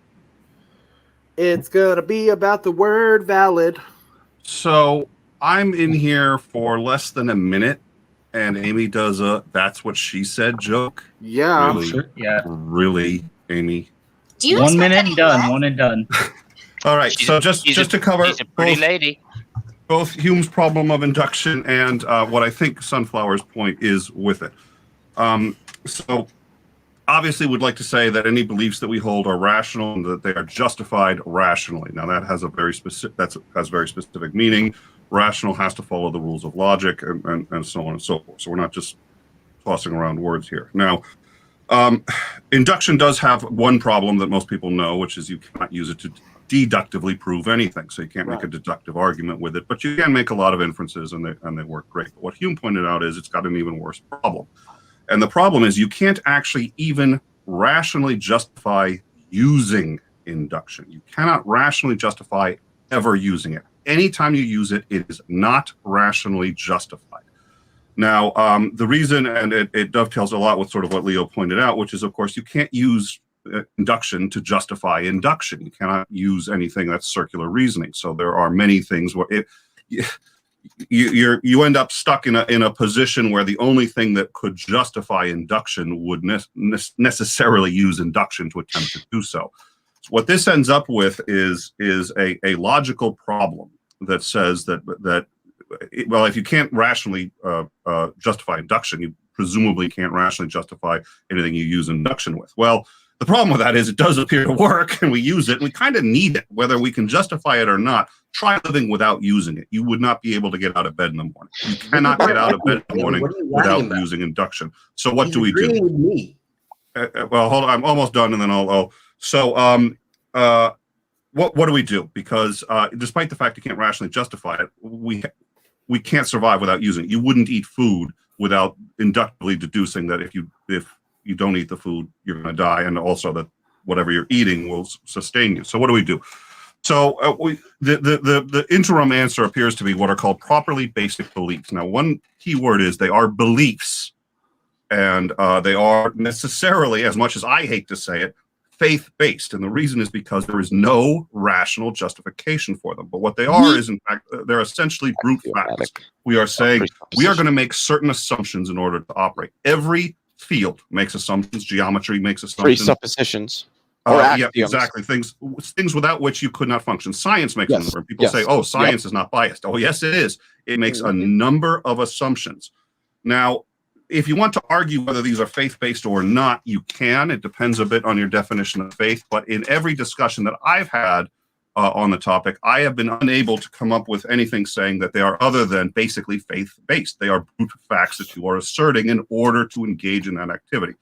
S5: It's going to be about the word valid.
S17: So I'm in here for less than a minute, and Amy does a "that's what she said" joke.
S5: Yeah.
S17: Really,
S2: Sure. Yeah.
S17: Really, Amy.
S9: Do you
S2: 1 minute
S9: expect
S2: and done. One and done.
S17: All right. So just to cover
S13: She's a pretty
S17: both,
S13: lady.
S17: both Hume's problem of induction and what I think Sunflower's point is with it. So obviously would like to say that any beliefs that we hold are rational and that they are justified rationally. Now that has a very specific meaning. Rational has to follow the rules of logic and so on and so forth. So we're not just tossing around words here. Now, induction does have one problem that most people know, which is you cannot use it to deductively prove anything. So you can't make a deductive argument with it, but you can make a lot of inferences and they work great. But what Hume pointed out is it's got an even worse problem. And the problem is you can't actually even rationally justify using induction. You cannot rationally justify ever using it. Anytime you use it, it is not rationally justified. Now, the reason, and it dovetails a lot with sort of what Leo pointed out, which is, of course, you can't use induction to justify induction. You cannot use anything that's circular reasoning. So there are many things where you end up stuck in a position where the only thing that could justify induction would necessarily use induction to attempt to do so. So what this ends up with is a logical problem that says that well, if you can't rationally justify induction, you presumably can't rationally justify anything you use induction with. Well, the problem with that is it does appear to work, and we use it, and we kind of need it, whether we can justify it or not. Try living without using it. You would not be able to get out of bed in the morning. You cannot get out of bed in the morning without using induction. So what do we do?
S10: With me.
S17: Well, hold on. I'm almost done, and then I'll. So, what do we do? Because despite the fact you can't rationally justify it, we can't survive without using it. You wouldn't eat food without inductively deducing that if you don't eat the food, you're going to die, and also that whatever you're eating will sustain you. So what do we do? So the interim answer appears to be what are called properly basic beliefs. Now, one key word is they are beliefs, and they are necessarily, as much as I hate to say it, faith-based. And the reason is because there is no rational justification for them. But what they are is, in fact, they're essentially brute facts. We are saying we are going to make certain assumptions in order to operate. Every field makes assumptions. Geometry makes assumptions.
S4: Presuppositions. Or
S17: yeah, exactly. Things without which you could not function. Science makes a number. People say, "Oh, science is not biased." Oh, yes, it is. It makes a number of assumptions. Now, if you want to argue whether these are faith-based or not, you can. It depends a bit on your definition of faith. But in every discussion that I've had on the topic, I have been unable to come up with anything saying that they are other than basically faith-based. They are brute facts that you are asserting in order to engage in that activity.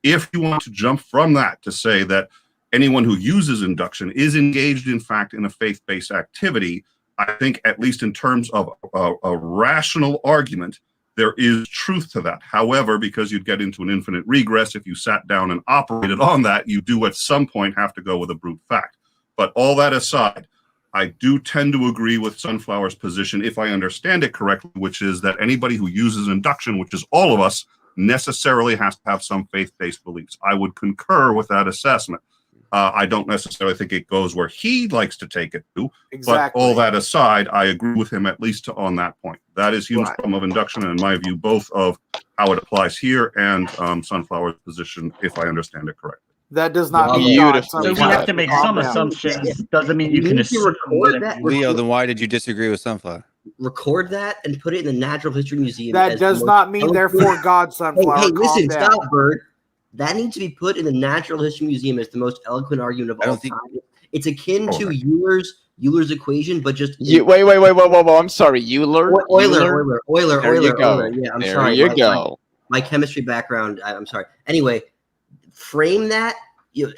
S17: If you want to jump from that to say that anyone who uses induction is engaged, in fact, in a faith-based activity, I think, at least in terms of a rational argument, there is truth to that. However, because you'd get into an infinite regress if you sat down and operated on that, you do at some point have to go with a brute fact. But all that aside, I do tend to agree with Sunflower's position, if I understand it correctly, which is that anybody who uses induction, which is all of us, necessarily has to have some faith-based beliefs. I would concur with that assessment. I don't necessarily think it goes where he likes to take it to.
S5: Exactly.
S17: But all that aside, I agree with him at least on that point. That is Hume's
S5: Right.
S17: problem of induction, and in my view, both of how it applies here and Sunflower's position, if I understand it correctly.
S5: That does not mean
S4: Beautiful.
S5: God.
S2: So we have to make some assumptions. Doesn't mean you can
S10: need to
S2: assume.
S10: record that.
S14: Leo, then why did you disagree with Sunflower?
S10: Record that and put it in the Natural History Museum.
S5: That
S10: as
S5: does
S10: the most
S5: not mean,
S10: eloquent-
S5: therefore, God, Sunflower.
S10: Hey,
S5: Calm
S10: listen,
S5: down.
S10: stop, Bird. That needs to be put in the Natural History Museum as the most eloquent argument of all time. It's akin to Euler's equation, but just
S4: Wait. I'm sorry. Euler.
S10: Euler.
S4: There you go.
S10: Euler. Yeah, I'm
S4: there
S10: sorry.
S4: you go.
S10: My chemistry background. I'm sorry. Anyway, frame that,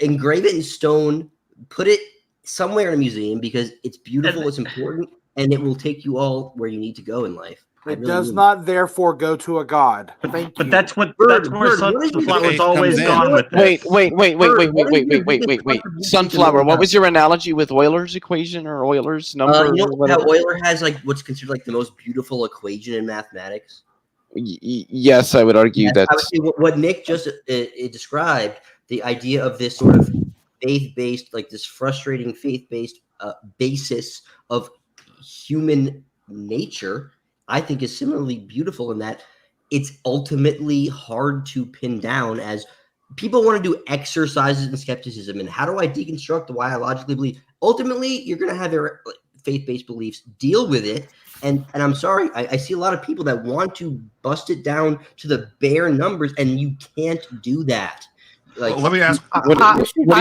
S10: engrave it in stone, put it somewhere in a museum because it's beautiful, it's important, and it will take you all where you need to go in life.
S5: It does not, therefore, go to a God. Thank you.
S2: But that's where Sunflower's always gone with this.
S4: Wait. Sunflower, what was your analogy with Euler's equation or Euler's number?
S10: You know
S4: or whatever?
S10: how Euler has like what's considered like the most beautiful equation in mathematics?
S4: Yes, I would argue
S10: I would
S4: that's
S10: say what Nick just described, the idea of this sort of faith-based, like this frustrating faith-based basis of human nature, I think is similarly beautiful in that it's ultimately hard to pin down. As people want to do exercises in skepticism and how do I deconstruct why I logically believe? Ultimately, you're going to have your faith-based beliefs, deal with it. And I'm sorry, I see a lot of people that want to bust it down to the bare numbers, and you can't do that. Like,
S17: Well, let me ask.
S4: What do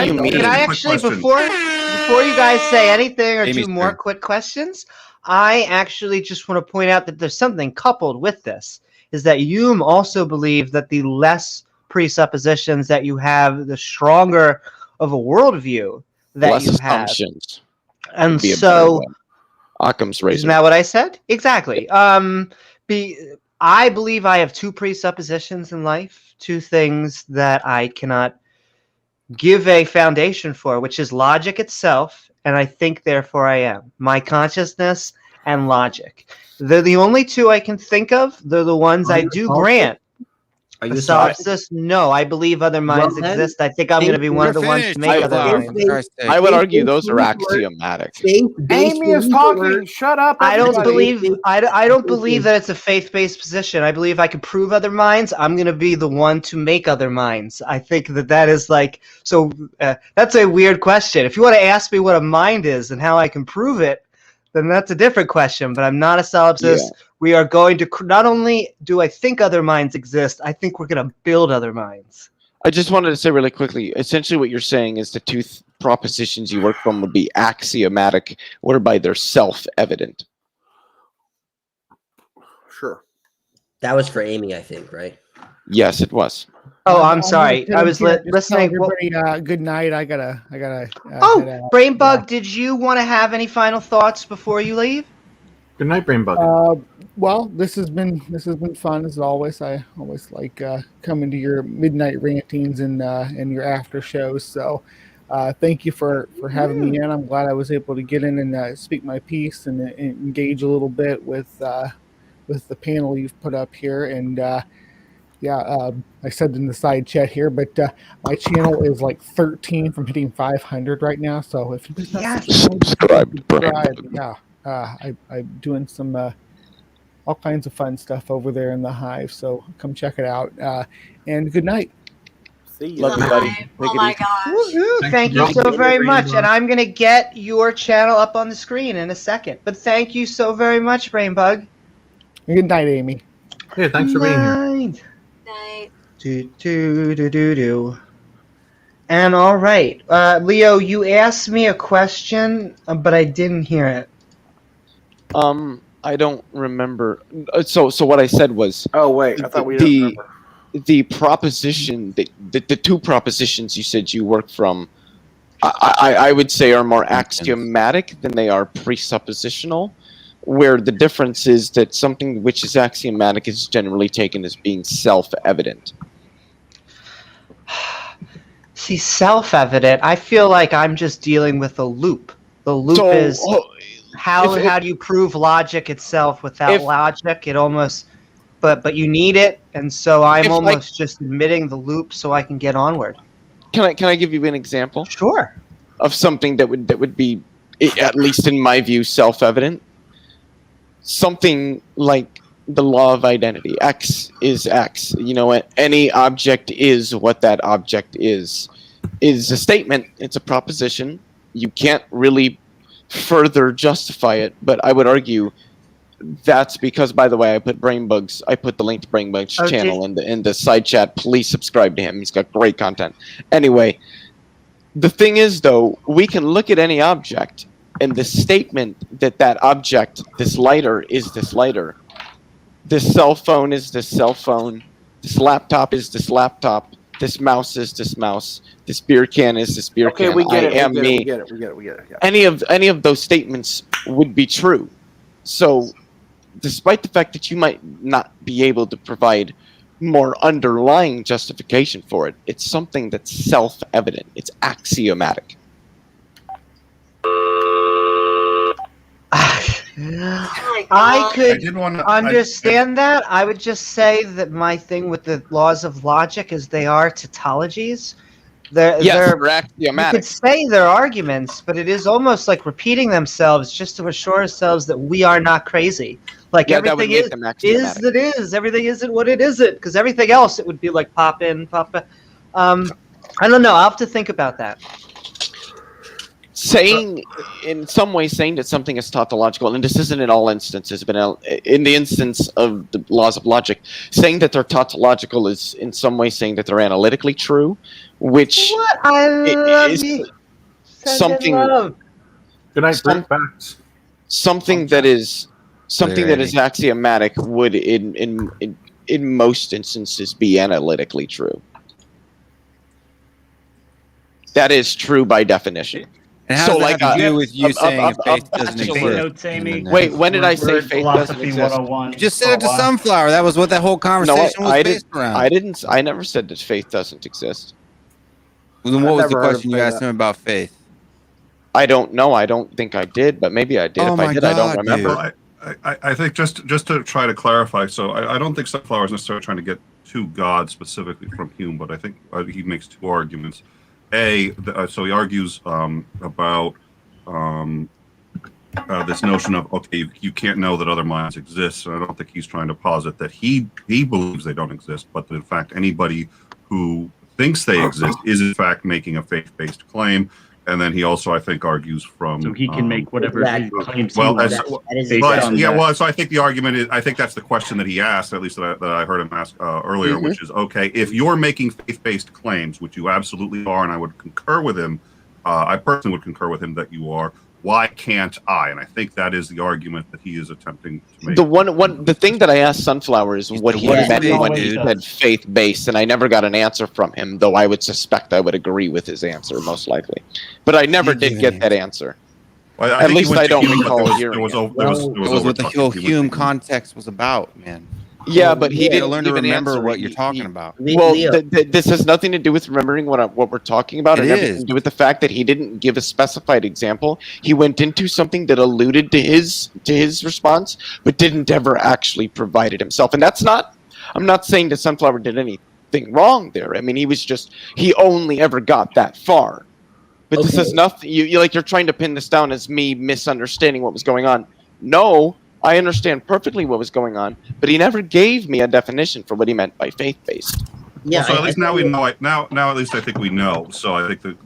S4: you mean?
S1: Can I actually, before you guys say anything or
S14: Amy's
S1: two more
S14: turn.
S1: quick questions, I actually just want to point out that there's something coupled with this, is that Hume also believed that the less presuppositions that you have, the stronger of a worldview that
S4: less
S1: you have.
S4: assumptions.
S1: And
S4: Would be a better
S1: so,
S4: way. Occam's razor.
S1: isn't that what I said? Exactly. I believe I have two presuppositions in life, two things that I cannot give a foundation for, which is logic itself, and I think, therefore I am. My consciousness and logic. They're the only two I can think of. They're the ones I do grant.
S10: Are you
S1: The
S10: a solipsist?
S1: solipsist? No, I believe other minds
S10: Well, then,
S1: exist. I think I'm going to be one of the ones to make other minds.
S4: I would argue those are axiomatic.
S5: Amy is talking. Shut up.
S1: I don't
S5: everybody.
S1: believe I don't believe that it's a faith-based position. I believe I can prove other minds. I'm going to be the one to make other minds. I think that is like so. That's a weird question. If you want to ask me what a mind is and how I can prove it, then that's a different question. But I'm not a solipsist.
S4: Yeah.
S1: We are going to not only do I think other minds exist, I think we're going to build other minds.
S4: I just wanted to say really quickly, essentially what you're saying is the two propositions you work from would be axiomatic, whereby they're self-evident.
S5: Sure.
S10: That was for Amy, I think, right?
S4: Yes, it was.
S1: Oh, I'm sorry. I was listening.
S11: Everybody, good night. I gotta.
S1: Oh,
S11: head out.
S1: Brainbug, did you want to have any final thoughts before you leave?
S3: Good night, Brainbug.
S11: Well, this has been fun as always. I always like coming to your midnight rantings and your after shows. So, thank you for having me in. I'm glad I was able to get in and speak my piece and engage a little bit with the panel you've put up here. And I said in the side chat here, but my channel is like 13 from hitting 500 right now. So if you just
S4: subscribe,
S11: I'm doing some all kinds of fun stuff over there in the Hive. So come check it out. And good night.
S5: See you.
S4: Love you, buddy.
S9: Oh my gosh.
S1: Woohoo, thank you so very much. And I'm going to get your channel up on the screen in a second. But thank you so very much, Brainbug.
S11: Good night, Amy.
S3: Yeah, thanks for being here.
S1: Night.
S9: Night.
S1: Do. And all right. Leo, you asked me a question, but I didn't hear it.
S4: I don't remember. So what I said was.
S5: Oh wait, I thought we didn't remember.
S4: The proposition, the two propositions you said you work from, I would say are more axiomatic than they are presuppositional, where the difference is that something which is axiomatic is generally taken as being self-evident.
S1: See, self-evident, I feel like I'm just dealing with a loop. The loop is how do you prove logic itself without logic? It almost, but you need it, and so I'm almost just admitting the loop so I can get onward.
S4: Can I give you an example?
S1: Sure.
S4: Of something that would be, at least in my view, self-evident. Something like the law of identity. X is X. You know what? Any object is what that object is a statement. It's a proposition. You can't really further justify it, but I would argue that's because, by the way, I put the link to Brainbug's channel in the side chat. Please subscribe to him. He's got great content. Anyway, the thing is, though, we can look at any object, and the statement that object, this lighter, is this lighter. This cell phone is this cell phone. This laptop is this laptop. This mouse is this mouse. This beer can is this beer can.
S5: We get it.
S4: I am me.
S5: We get it. Yeah.
S4: Any of those statements would be true. So, despite the fact that you might not be able to provide more underlying justification for it, it's something that's self-evident. It's axiomatic.
S1: I could understand that. I would just say that my thing with the laws of logic is they are tautologies. They're
S4: axiomatic.
S1: You could say they're arguments, but it is almost like repeating themselves just to assure ourselves that we are not crazy. Like everything is that is. Everything isn't what it isn't. Because everything else, it would be like pop in, pop out. I don't know. I'll have to think about that.
S4: In some ways, saying that something is tautological, and this isn't in all instances, but in the instance of the laws of logic, saying that they're tautological is in some ways saying that they're analytically true, which is something.
S3: Good night, facts.
S4: Something that is axiomatic would, in most instances, be analytically true. That is true by definition.
S14: And how does that have to do with you saying faith doesn't exist?
S4: Wait, when did I say faith doesn't exist?
S14: You just said it to Sunflower. That was what that whole conversation was based around.
S4: I never said that faith doesn't exist.
S14: Well, then what was the question you asked him about faith?
S17: I don't know. I don't think I did, but maybe I did.
S14: Oh
S17: if I did, I don't remember. I think just to try to clarify, so I don't think Sunflower is necessarily trying to get to God specifically from Hume, but I think he makes two arguments. So he argues about this notion of, okay, you can't know that other minds exist. And I don't think he's trying to posit that he believes they don't exist, but that in fact anybody who thinks they exist is in fact making a faith-based claim. And then he also, I think, argues from...
S2: So he can make whatever he claims
S17: so I think the argument is, I think that's the question that he asked, at least that I heard him ask earlier, which is, okay, if you're making faith-based claims, which you absolutely are, and I would concur with him, I personally would concur with him that you are, why can't I? And I think that is the argument that he is attempting to make.
S4: The thing that I asked Sunflower is what he meant when he said faith-based, and I never got an answer from him, though I would suspect I would agree with his answer, most likely. But I never did get that answer.
S17: Well,
S4: At least I don't recall hearing it.
S14: It was what the whole Hume context was about, man.
S4: Yeah, but he didn't
S14: learn to
S4: even
S14: remember
S4: answer
S14: what you're talking about.
S4: Well, this has nothing to do with remembering what we're talking about. It has everything to do with the fact that he didn't give a specified example. He went into something that alluded to his response, but didn't ever actually provide it himself. And that's not. I'm not saying that Sunflower did anything wrong there. I mean, he only ever got that far. But this is nothing. You're trying to pin this down as me misunderstanding what was going on. No. I understand perfectly what was going on, but he never gave me a definition for what he meant by faith-based.
S17: Yeah. So at least now we know. Now at least I think we know. So I think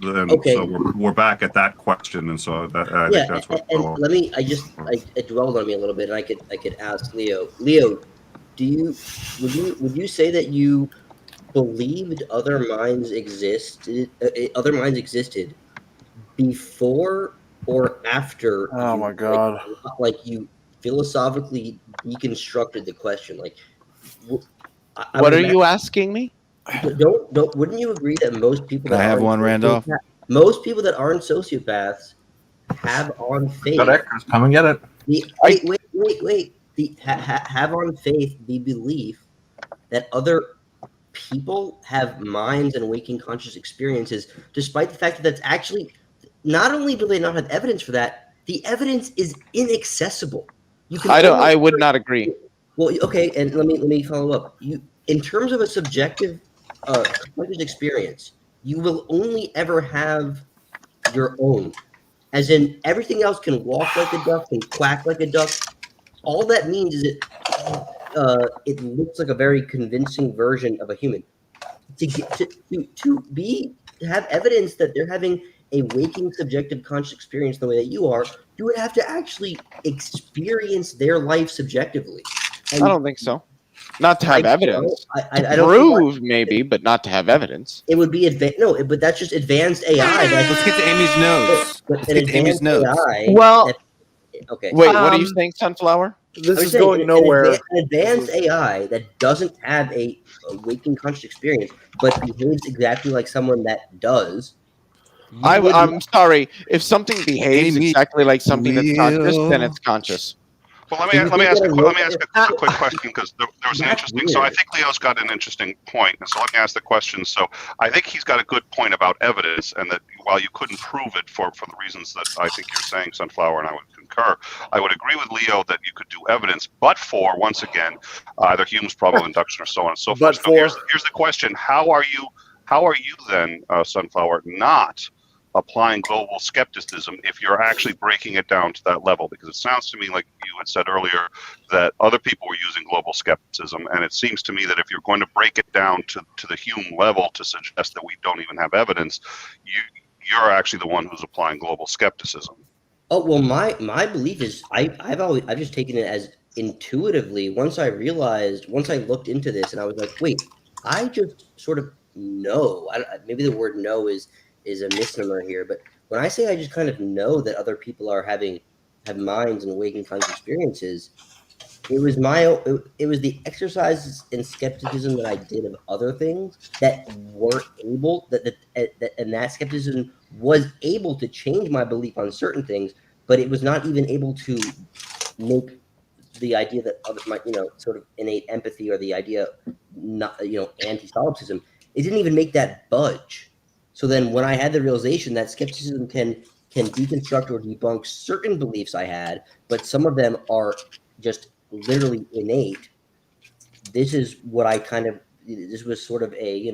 S17: so we're back at that question, and so I think that's what.
S10: And let me. It dwelled on me a little bit, and I could ask Leo. Leo, would you say that you believed other minds existed? Other minds existed before or after?
S5: Oh my God!
S10: Like you philosophically deconstructed the question. Like,
S4: what are you asking me?
S10: Don't. Wouldn't you agree that most people
S14: that have one, Randolph?
S10: Most people that aren't sociopaths have on faith.
S3: Come and get it.
S10: Wait. Have on faith the belief that other people have minds and waking conscious experiences, despite the fact that that's actually not only do they not have evidence for that, the evidence is inaccessible.
S4: I would not agree.
S10: Well, okay, and let me follow up. In terms of a subjective conscious experience, you will only ever have your own. As in, everything else can walk like a duck, can quack like a duck. All that means is it looks like a very convincing version of a human. To have evidence that they're having a waking subjective conscious experience the way that you are, you would have to actually experience their life subjectively. And
S4: I don't think so. Not to have evidence.
S10: I
S4: To
S10: don't
S4: prove maybe, but not to have evidence.
S10: It would be but that's just advanced AI.
S14: Let's get to Amy's notes. Let's get to Amy's notes.
S1: Well,
S10: okay.
S4: Wait, what are you saying, Sunflower?
S5: This is going nowhere.
S10: An advanced AI that doesn't have a waking conscious experience, but behaves exactly like someone that does.
S4: I'm sorry. If something behaves exactly like something that's conscious, then it's conscious.
S17: Well, let me ask a quick question, because there was an interesting. So I think Leo's got an interesting point, and so let me ask the question. So I think he's got a good point about evidence, and that while you couldn't prove it for the reasons that I think you're saying, Sunflower, and I would concur, I would agree with Leo that you could do evidence, but for, once again, either Hume's problem induction or so on and so forth. So here's the question: How are you then, Sunflower, not applying global skepticism if you're actually breaking it down to that level? Because it sounds to me like you had said earlier that other people were using global skepticism, and it seems to me that if you're going to break it down to the Hume level to suggest that we don't even have evidence, you're actually the one who's applying global skepticism.
S10: Oh well, my belief is I've just taken it as intuitively. Once I looked into this, and I was like, wait, I just sort of know. Maybe the word "know" is a misnomer here, but when I say I just kind of know that other people have minds and waking conscious experiences, it was the exercises in skepticism that I did of other things that were able and that skepticism was able to change my belief on certain things, but it was not even able to make the idea that others might, sort of innate empathy or the idea not, anti-solipsism. It didn't even make that budge. So then when I had the realization that skepticism can deconstruct or debunk certain beliefs I had, but some of them are just literally innate, this is what this was sort of a,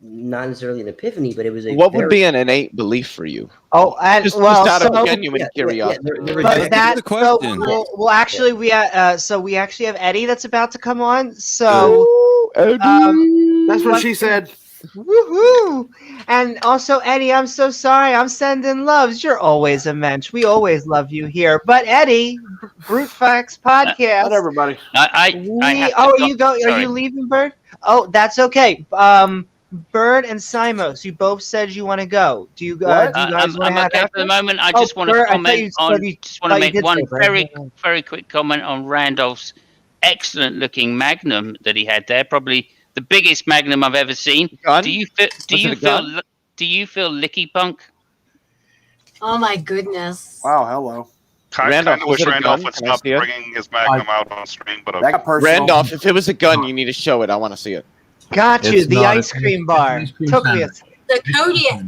S10: not necessarily an epiphany, but it was
S4: What would be an innate belief for you?
S1: Oh, and
S4: just
S1: well,
S4: out
S1: so
S4: of genuine curiosity.
S1: But that's the question. Well, actually, we actually have Eddie that's about to come on. So
S5: that's what she said.
S1: Woohoo! And also, Eddie, I'm so sorry. I'm sending loves. You're always a mensch. We always love you here. But Eddie, Brute Facts Podcast.
S5: Not everybody.
S1: Are you leaving, Bird? Oh, that's okay. Bird and Simos, you both said you want to go. Do you guys want to have
S13: okay for the moment. I just want to comment on. Just want to make one very quick comment on Randolph's excellent-looking Magnum that he had there. Probably the biggest Magnum I've ever seen.
S4: Gun?
S13: Do you feel licky punk?
S9: Oh my goodness!
S5: Wow, hello.
S17: Kind of wish Randolph would stop bringing his Magnum out on stream, but
S4: Randolph, if it was a gun, you need to show it. I want to see it.
S1: Got you. The ice cream bar. Took me
S9: the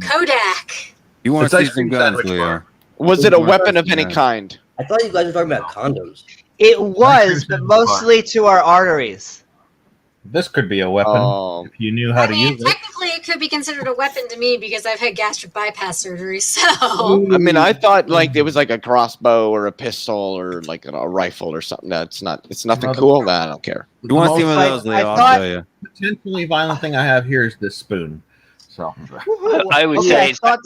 S9: Kodak.
S14: You want to see some guns, Leo?
S4: Was it a weapon of any kind?
S10: I thought you guys were talking about condoms.
S1: It was, but mostly to our arteries.
S3: This could be a weapon if you knew how to use it.
S9: Technically, it could be considered a weapon to me because I've had gastric bypass surgery. So,
S4: I mean, I thought like it was like a crossbow or a pistol or like a rifle or something. It's nothing cool. Nah, I don't care.
S14: You want to see one of those, Leo? I'll show you.
S3: Potentially violent thing I have here is this spoon. So
S13: I would say it's that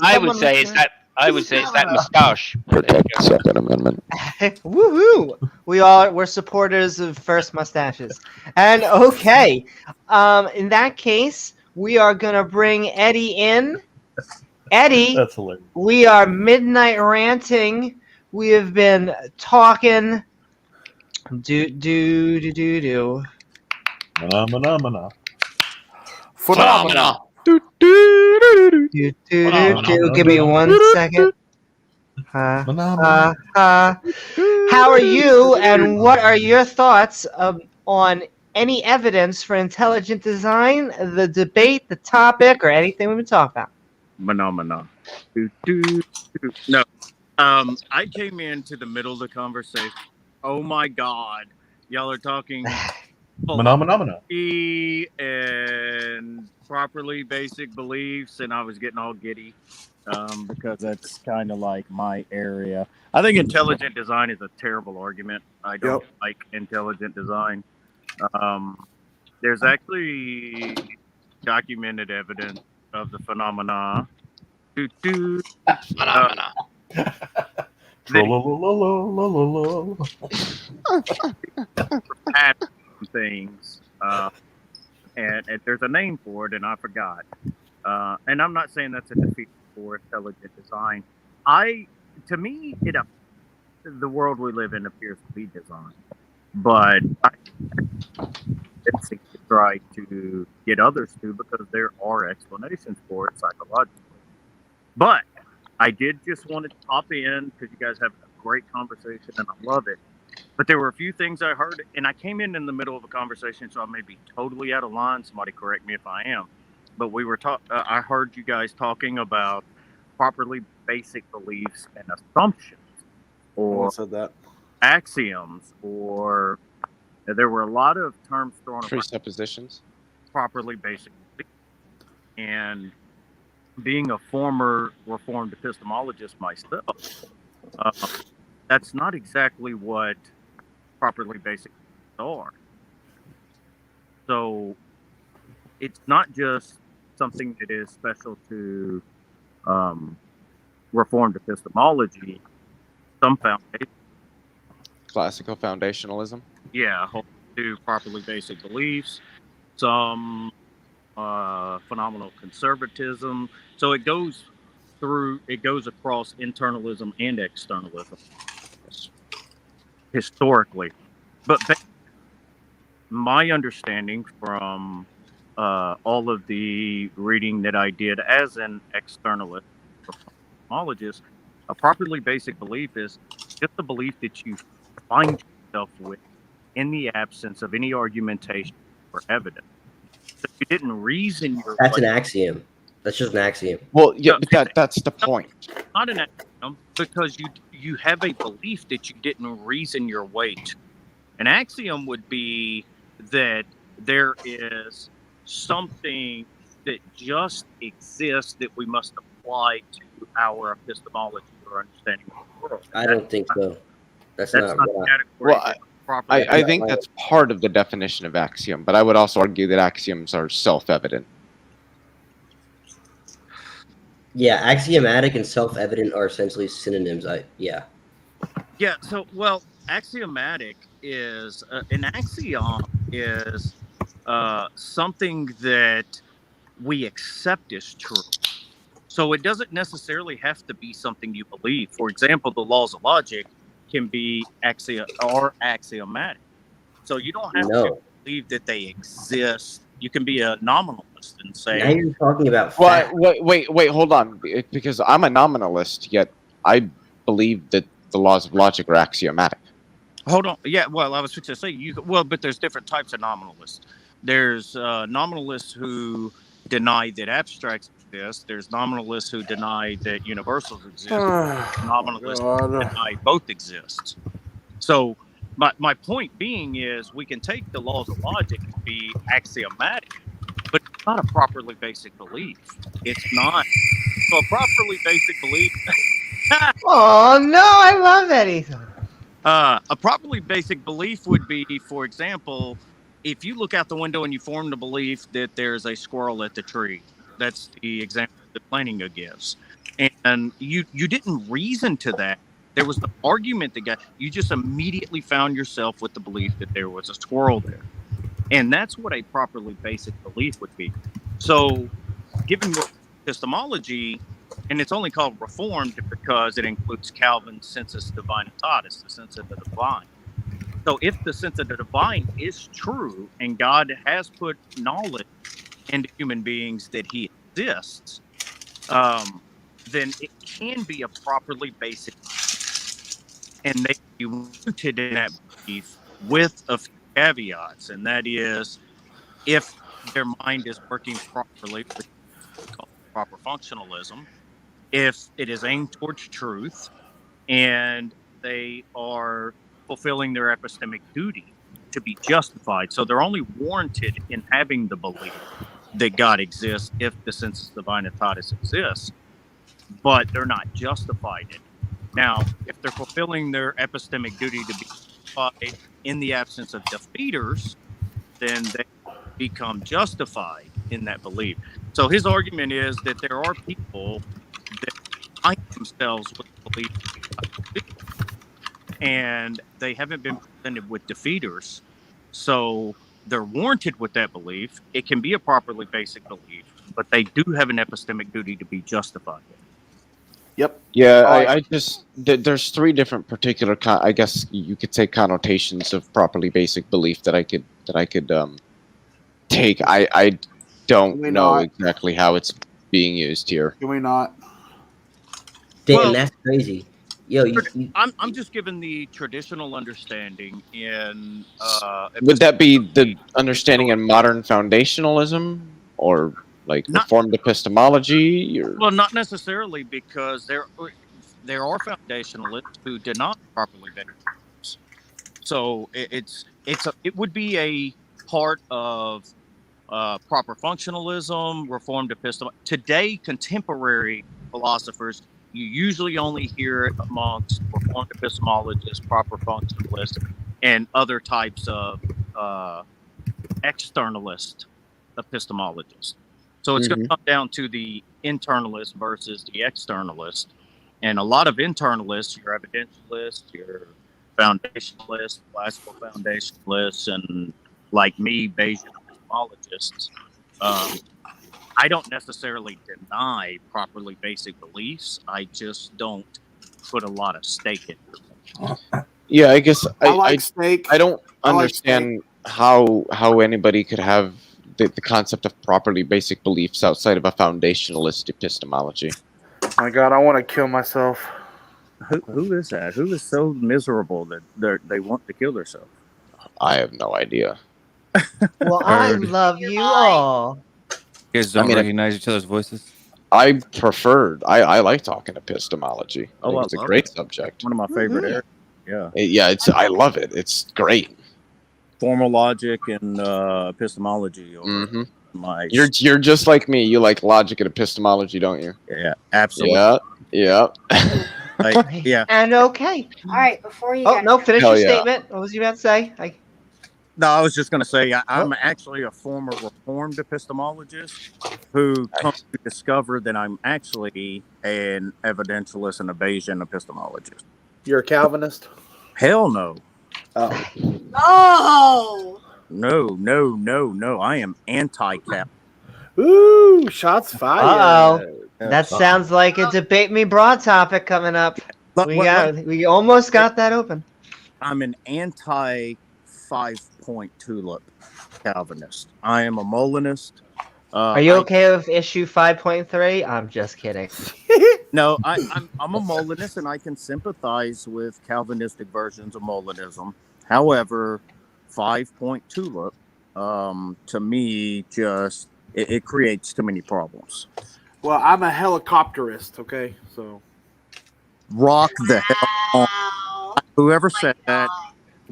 S13: moustache.
S4: Protect the Second Amendment.
S1: Woohoo! We're supporters of first mustaches. And okay, in that case, we are gonna bring Eddie in. Eddie,
S3: that's hilarious.
S1: We are Midnight Ranting. We have been talking.
S3: Phenomena.
S1: Give me 1 second. How are you, and what are your thoughts on any evidence for intelligent design, the debate, the topic, or anything we've been talking about?
S16: Phenomena. No. I came into the middle of the conversation. Oh my God. Y'all are talking
S3: Phenomena.
S16: and properly basic beliefs, and I was getting all giddy because that's kind of like my area. I think intelligent design is a terrible argument. I don't like intelligent design. There's actually documented evidence of the phenomena.
S4: Phenomena.
S16: Things, and there's a name for it, and I forgot. And I'm not saying that's a defeat for intelligent design. To me, the world we live in appears to be designed, but I to try to get others to, because there are explanations for it psychologically. But I did just want to pop in because you guys have a great conversation and I love it. But there were a few things I heard, and I came in the middle of a conversation, so I may be totally out of line. Somebody correct me if I am. But we were I heard you guys talking about properly basic beliefs and assumptions, or
S5: said that.
S16: axioms, or there were a lot of terms thrown around.
S4: Presuppositions.
S16: Properly basic beliefs. And being a former Reformed epistemologist myself, that's not exactly what properly basic are. So it's not just something that is special to Reformed epistemology. Some foundation,
S4: Classical foundationalism.
S16: yeah, hold to properly basic beliefs. Some phenomenal conservatism. So it goes across internalism and externalism historically. But my understanding from all of the reading that I did as an externalist epistemologist, a properly basic belief is just the belief that you find yourself with in the absence of any argumentation or evidence. So you didn't reason your
S10: That's
S16: way.
S10: an axiom. That's just an axiom.
S4: Well, yeah, but that's the point.
S16: Not an axiom, because you have a belief that you didn't reason your way to. An axiom would be that there is something that just exists that we must apply to our epistemology or understanding of the world.
S10: I don't think so. That's not
S16: the
S10: what
S16: category
S4: Well, I think that's part of the definition of axiom, but I would also argue that axioms are self-evident.
S10: Yeah, axiomatic and self-evident are essentially synonyms. Yeah.
S16: So, well, axiomatic is an axiom is something that we accept as true. So it doesn't necessarily have to be something you believe. For example, the laws of logic can be axiomatic. So you don't have to believe that they exist. You can be a nominalist and say.
S10: Now you're talking about
S4: Well, wait, hold on. Because I'm a nominalist, yet I believe that the laws of logic are axiomatic.
S16: Hold on. Yeah, well, I was fixing to say but there's different types of nominalists. There's nominalists who deny that abstracts exist. There's nominalists who deny that universals exist. Nominalists who deny both exist. So my point being is we can take the laws of logic and be axiomatic, but it's not a properly basic belief. It's not. So a properly basic belief.
S1: Oh no, I love that, Ethan.
S16: A properly basic belief would be, for example, if you look out the window and you form the belief that there's a squirrel at the tree. That's the example that Plantinga gives. And you didn't reason to that. There was the argument that you just immediately found yourself with the belief that there was a squirrel there. And that's what a properly basic belief would be. So given epistemology, and it's only called Reformed because it includes Calvin's sensus divinitatis, the sense of the divine. So if the sense of the divine is true and God has put knowledge into human beings that he exists, then it can be a properly basic belief. And they be rooted in that belief with a few caveats. And that is, if their mind is working properly, which is called proper functionalism, if it is aimed towards truth and they are fulfilling their epistemic duty to be justified. So they're only warranted in having the belief that God exists if the sensus divinitatis exists, but they're not justified in it. Now, if they're fulfilling their epistemic duty to be justified in the absence of defeaters, then they become justified in that belief. So his argument is that there are people that find themselves with belief and they haven't been presented with defeaters. So they're warranted with that belief. It can be a properly basic belief, but they do have an epistemic duty to be justified.
S5: Yep.
S4: Yeah, I just there's three different particular I guess you could say connotations of properly basic belief that I could take. I don't know exactly how it's being used here.
S5: Can we not?
S10: Damn, that's crazy. Yo,
S16: I'm just giving the traditional understanding in.
S4: Would that be the understanding in modern foundationalism or like Reformed epistemology? Or?
S16: Well, not necessarily, because there are foundationalists who deny properly based. So it would be a part of proper functionalism, Reformed epistemology. Today, contemporary philosophers, you usually only hear it amongst Reformed epistemologists, proper functionalists, and other types of externalist epistemologists. So it's going to come down to the internalist versus the externalist. And a lot of internalists, your evidentialists, your foundationalists, classical foundationalists, and like me, Bayesian epistemologists, I don't necessarily deny properly basic beliefs. I just don't put a lot of stake into them.
S4: Yeah, I guess
S5: I like steak.
S4: I don't understand how anybody could have the concept of properly basic beliefs outside of a foundationalist epistemology.
S5: My God, I want to kill myself.
S16: Who is that? Who is so miserable that they want to kill themselves?
S4: I have no idea.
S1: Well, I love you all.
S14: You guys don't recognize each other's voices?
S4: I I like talking epistemology. I think it's a great subject.
S16: One of my favorite areas. Yeah.
S4: Yeah, I love it. It's great.
S16: Formal logic and epistemology.
S4: You're just like me. You like logic and epistemology, don't you?
S16: Yeah, absolutely.
S4: Yeah.
S16: Yeah.
S1: And okay.
S9: All right, before you.
S1: Oh no! Finish your
S4: yeah.
S1: statement. What was you about to say?
S16: No, I was just going to say I'm actually a former Reformed epistemologist who comes to discover that I'm actually an evidentialist and a Bayesian epistemologist.
S5: You're a Calvinist?
S16: Hell no.
S9: Oh.
S16: No. I am anti-Calvinist.
S5: Ooh, shots fired.
S1: That sounds like a debate me broad topic coming up. We almost got that open.
S16: I'm an anti 5-point tulip Calvinist. I am a Molinist.
S1: Are you okay with issue 5.3? I'm just kidding.
S16: No, I'm a Molinist, and I can sympathize with Calvinistic versions of Molinism. However, 5-point tulip, to me, just it creates too many problems.
S5: Well, I'm a helicopterist, okay? So
S16: rock the hell on. Whoever said that.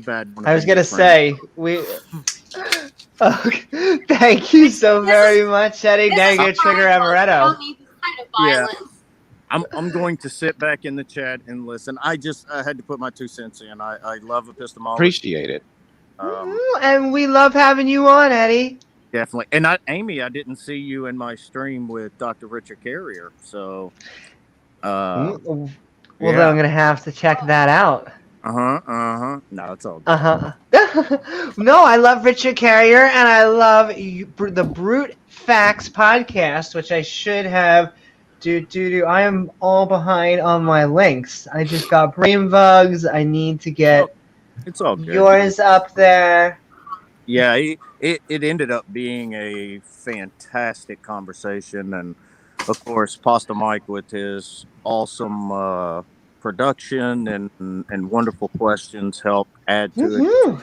S16: Bad.
S1: I was gonna say thank you so very much, Eddie. Now you're gonna trigger Amaretto.
S16: Yeah, I'm going to sit back in the chat and listen. I had to put my 2 cents in. I love epistemology.
S4: Appreciate it.
S1: And we love having you on, Eddie.
S16: Definitely. And Amy, I didn't see you in my stream with Dr. Richard Carrier, so.
S1: Well, then I'm gonna have to check that out.
S16: No, it's all good.
S1: No, I love Richard Carrier, and I love the Brute Facts podcast, which I should have. I am all behind on my links. I just got brain bugs. I need to get
S16: it's all good.
S1: Yours up there.
S16: Yeah, it ended up being a fantastic conversation, and of course, Pasta Mike with his awesome production and wonderful questions helped add to it.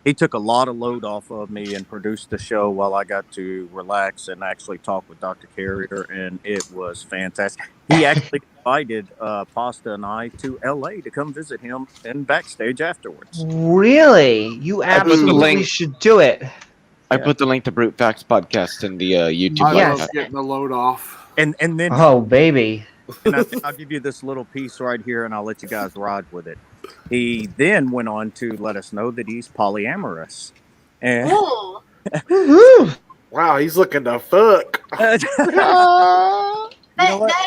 S16: He took a lot of load off of me and produced the show while I got to relax and actually talk with Dr. Carrier, and it was fantastic. He actually invited Pasta and I to LA to come visit him and backstage afterwards.
S1: Really? You absolutely should do it.
S4: I put the link to Brute Facts podcast in the YouTube.
S5: I
S4: live
S5: love
S4: chat.
S5: getting the load off.
S16: And then
S1: Oh, baby.
S16: and I'll give you this little piece right here, and I'll let you guys ride with it. He then went on to let us know that he's polyamorous. And
S5: wow, he's looking to fuck.
S9: That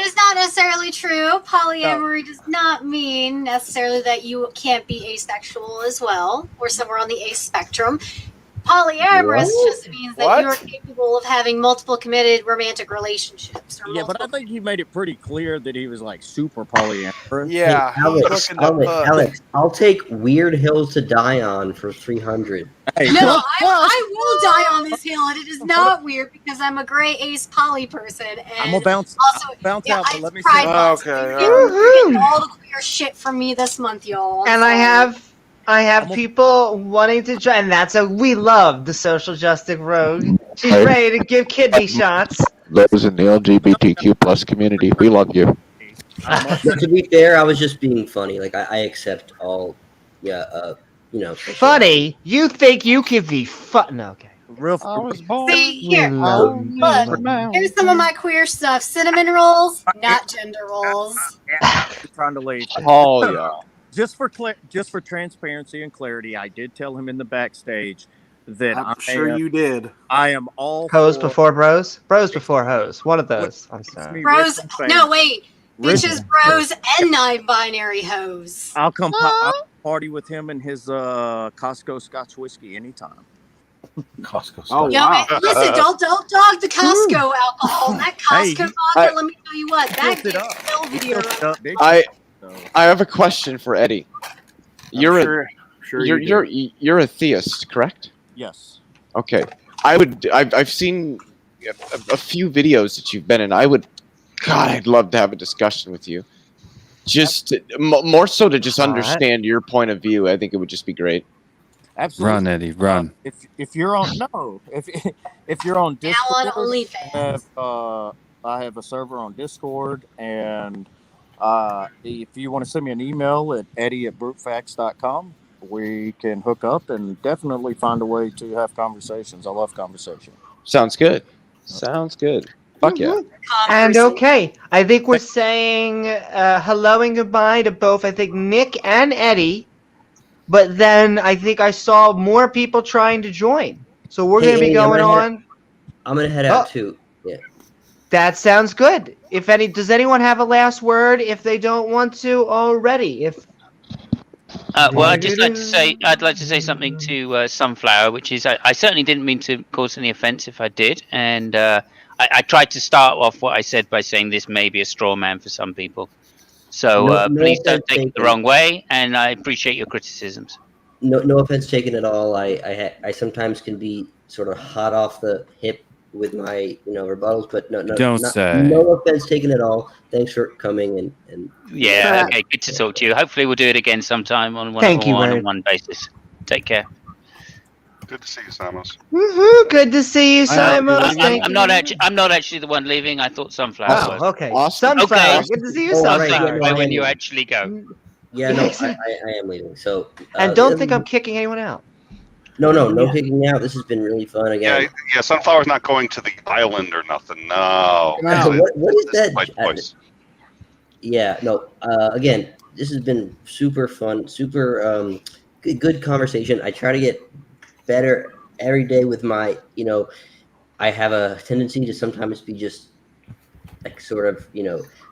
S9: is not necessarily true. Polyamory does not mean necessarily that you can't be asexual as well, or somewhere on the ace spectrum. Polyamorous just means that you're capable of having multiple committed romantic relationships.
S16: Yeah, but I think he made it pretty clear that he was like super polyamorous.
S5: Yeah,
S10: Alex, I'll take Weird Hills to Die On for 300.
S16: Hey.
S9: No, I will die on this hill, and it is not weird because I'm a gray ace poly person. And
S16: I'm gonna bounce out, but let me see.
S5: Okay,
S9: You're getting all the queer shit from me this month, y'all.
S1: And I have people wanting to join, and we love the social justice rogue. She's ready to give kidney shots.
S18: Those in the LGBTQ plus community, we love you.
S10: To be fair, I was just being funny. Like I accept all,
S1: Funny? You think you can be fun? No, okay.
S9: See, here, look, here's some of my queer stuff. Cinnamon rolls, not gender rolls.
S16: Trying to leave.
S4: Oh yeah.
S16: Just for transparency and clarity, I did tell him in the backstage that
S5: I'm sure you did.
S16: I am all
S1: Hoes before bros? Bros before hoes. One of those. I'm sorry.
S9: Bros, no, wait. Bitches, bros, and non-binary hoes.
S16: I'll come party with him and his Costco Scotch whiskey anytime.
S3: Costco.
S5: Oh,
S9: Yo, man, listen, don't dog the Costco alcohol. That Costco vodka, let me tell you what, that gets Belvedere.
S4: I have a question for Eddie. You're you're a theist, correct?
S16: Yes.
S4: Okay. I've seen a few videos that you've been in. I'd love to have a discussion with you. Just more so to just understand your point of view. I think it would just be great.
S16: Absolutely.
S14: Run, Eddie, run.
S16: If you're on if you're on Discord,
S9: now on OnlyFans.
S16: I have a server on Discord, and if you want to send me an email at eddie@brutefacts.com, we can hook up and definitely find a way to have conversations. I love conversation.
S4: Sounds good. Sounds good. Fuck yeah.
S1: And okay, I think we're saying hello and goodbye to both, I think, Nick and Eddie. But then I think I saw more people trying to join. So we're going to be going on.
S10: I'm going to head out too. Yeah.
S1: That sounds good. Does anyone have a last word if they don't want to already?
S13: Well, I'd like to say something to Sunflower, which is I certainly didn't mean to cause any offense if I did, and I tried to start off what I said by saying this may be a straw man for some people. So please don't take it the wrong way, and I appreciate your criticisms.
S10: No offense taken at all. I sometimes can be sort of hot off the hip with my rebuttals, but no offense taken at all. Thanks for coming and
S13: yeah, okay, good to talk to you. Hopefully we'll do it again sometime on one basis. Take care.
S19: Good to see you, Saimos.
S1: Woohoo! Good to see you, Simos.
S13: I'm not actually the one leaving. I thought Sunflower was.
S1: Okay. Awesome. Sunflower.
S13: Okay.
S1: Good to see you, Sunflower.
S13: When you actually go.
S10: Yeah, no, I am leaving. So
S1: and don't think I'm kicking anyone out.
S10: No kicking out. This has been really fun again.
S19: Yeah. Sunflower's not going to the island or nothing. No.
S10: What is that?
S19: Right voice.
S10: Yeah. No. Again, this has been super fun. Super good conversation. I try to get better every day with my. I have a tendency to sometimes be just like sort of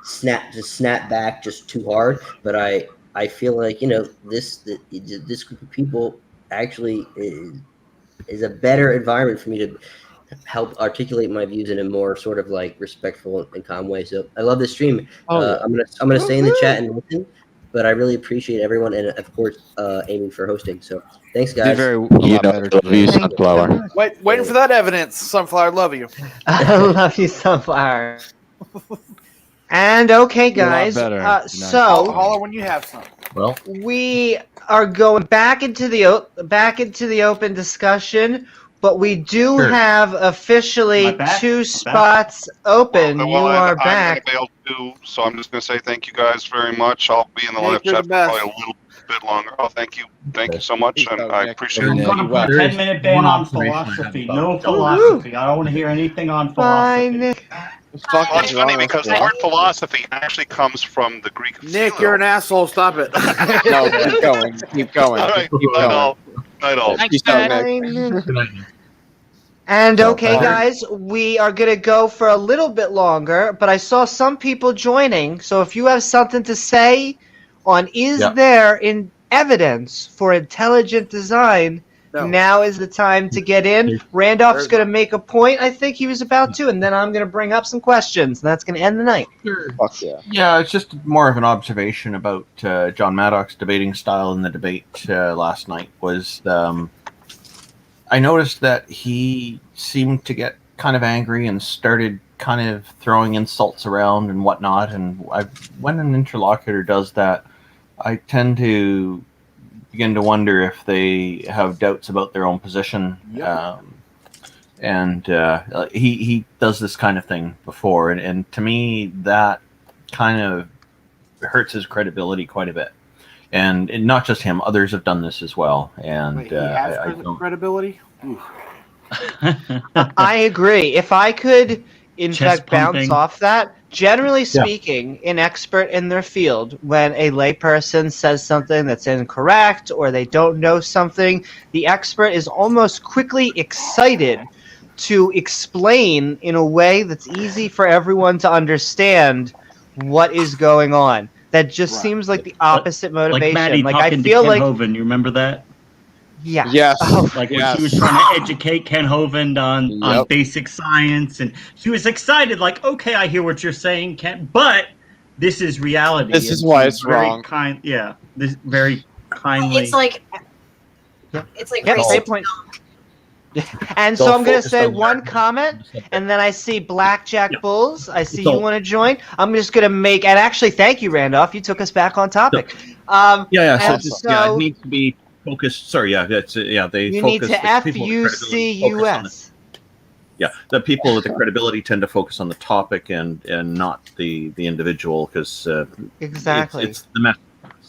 S10: snap back just too hard. But I feel like this group of people actually is a better environment for me to help articulate my views in a more sort of like respectful and calm way. So I love this stream. I'm gonna stay in the chat and listen, but I really appreciate everyone and of course Amy for hosting. So thanks guys.
S18: Sunflower.
S5: Waiting for that evidence. Sunflower, love you.
S1: I love you, Sunflower. And okay, guys. So
S5: holler when you have some.
S3: Well,
S1: we are going back into the open discussion, but we do have officially 2 spots open. You are back.
S19: So I'm just going to say thank you guys very much. I'll be in the live chat for probably a little bit longer. Oh, thank you so much, and I appreciate
S2: I'm
S19: it.
S2: going to put a 10-minute ban on philosophy. No philosophy. I don't want to hear anything on philosophy.
S19: Well, it's funny because the word philosophy actually comes from the Greek.
S5: Nick, you're an asshole. Stop it.
S4: No, keep going. Keep going.
S19: All right,
S4: Keep
S19: night
S4: going.
S19: all. Night all.
S4: Peace out, Nick.
S1: And okay, guys, we are going to go for a little bit longer, but I saw some people joining. So if you have something to say on there in evidence for intelligent design, now is the time to get in. Randolph's going to make a point, I think he was about to, and then I'm going to bring up some questions, and that's going to end the night.
S4: Fuck yeah.
S3: Yeah, it's just more of an observation about John Maddox's debating style in the debate last night. I noticed that he seemed to get kind of angry and started kind of throwing insults around and whatnot. And when an interlocutor does that, I tend to begin to wonder if they have doubts about their own position.
S5: Yep.
S3: He does this kind of thing before, and to me that kind of hurts his credibility quite a bit. And not just him; others have done this as well. And
S5: Wait, he has credibility.
S1: I agree. If I could, in
S2: Chest
S1: fact, bounce
S2: pumping.
S1: off that, generally speaking, an expert in their field, when a layperson says something that's incorrect or they don't know something, the expert is almost quickly excited to explain in a way that's easy for everyone to understand what is going on. That just seems like the opposite motivation.
S2: Like Maddie
S1: I
S2: talking
S1: feel
S2: to Ken
S1: like
S2: Hovind. You remember that?
S1: yeah.
S4: Yes.
S2: Like when she was trying to educate Ken Hovind on basic science, and she was excited, like, okay, I hear what you're saying, Ken, but this is reality.
S4: This is why it's
S2: very
S4: wrong.
S2: This very kindly.
S9: It's like
S1: same point. And so I'm going to say one comment, and then I see Blackjack Bulls. I see you want to join. I'm just going to make, and actually, thank you, Randolph. You took us back on topic.
S3: So
S1: it
S3: needs to be focused. Sorry, they
S1: you
S3: focus.
S1: need to FUCUS.
S3: Yeah, the people with the credibility tend to focus on the topic and not the individual, because
S1: exactly
S3: it's the message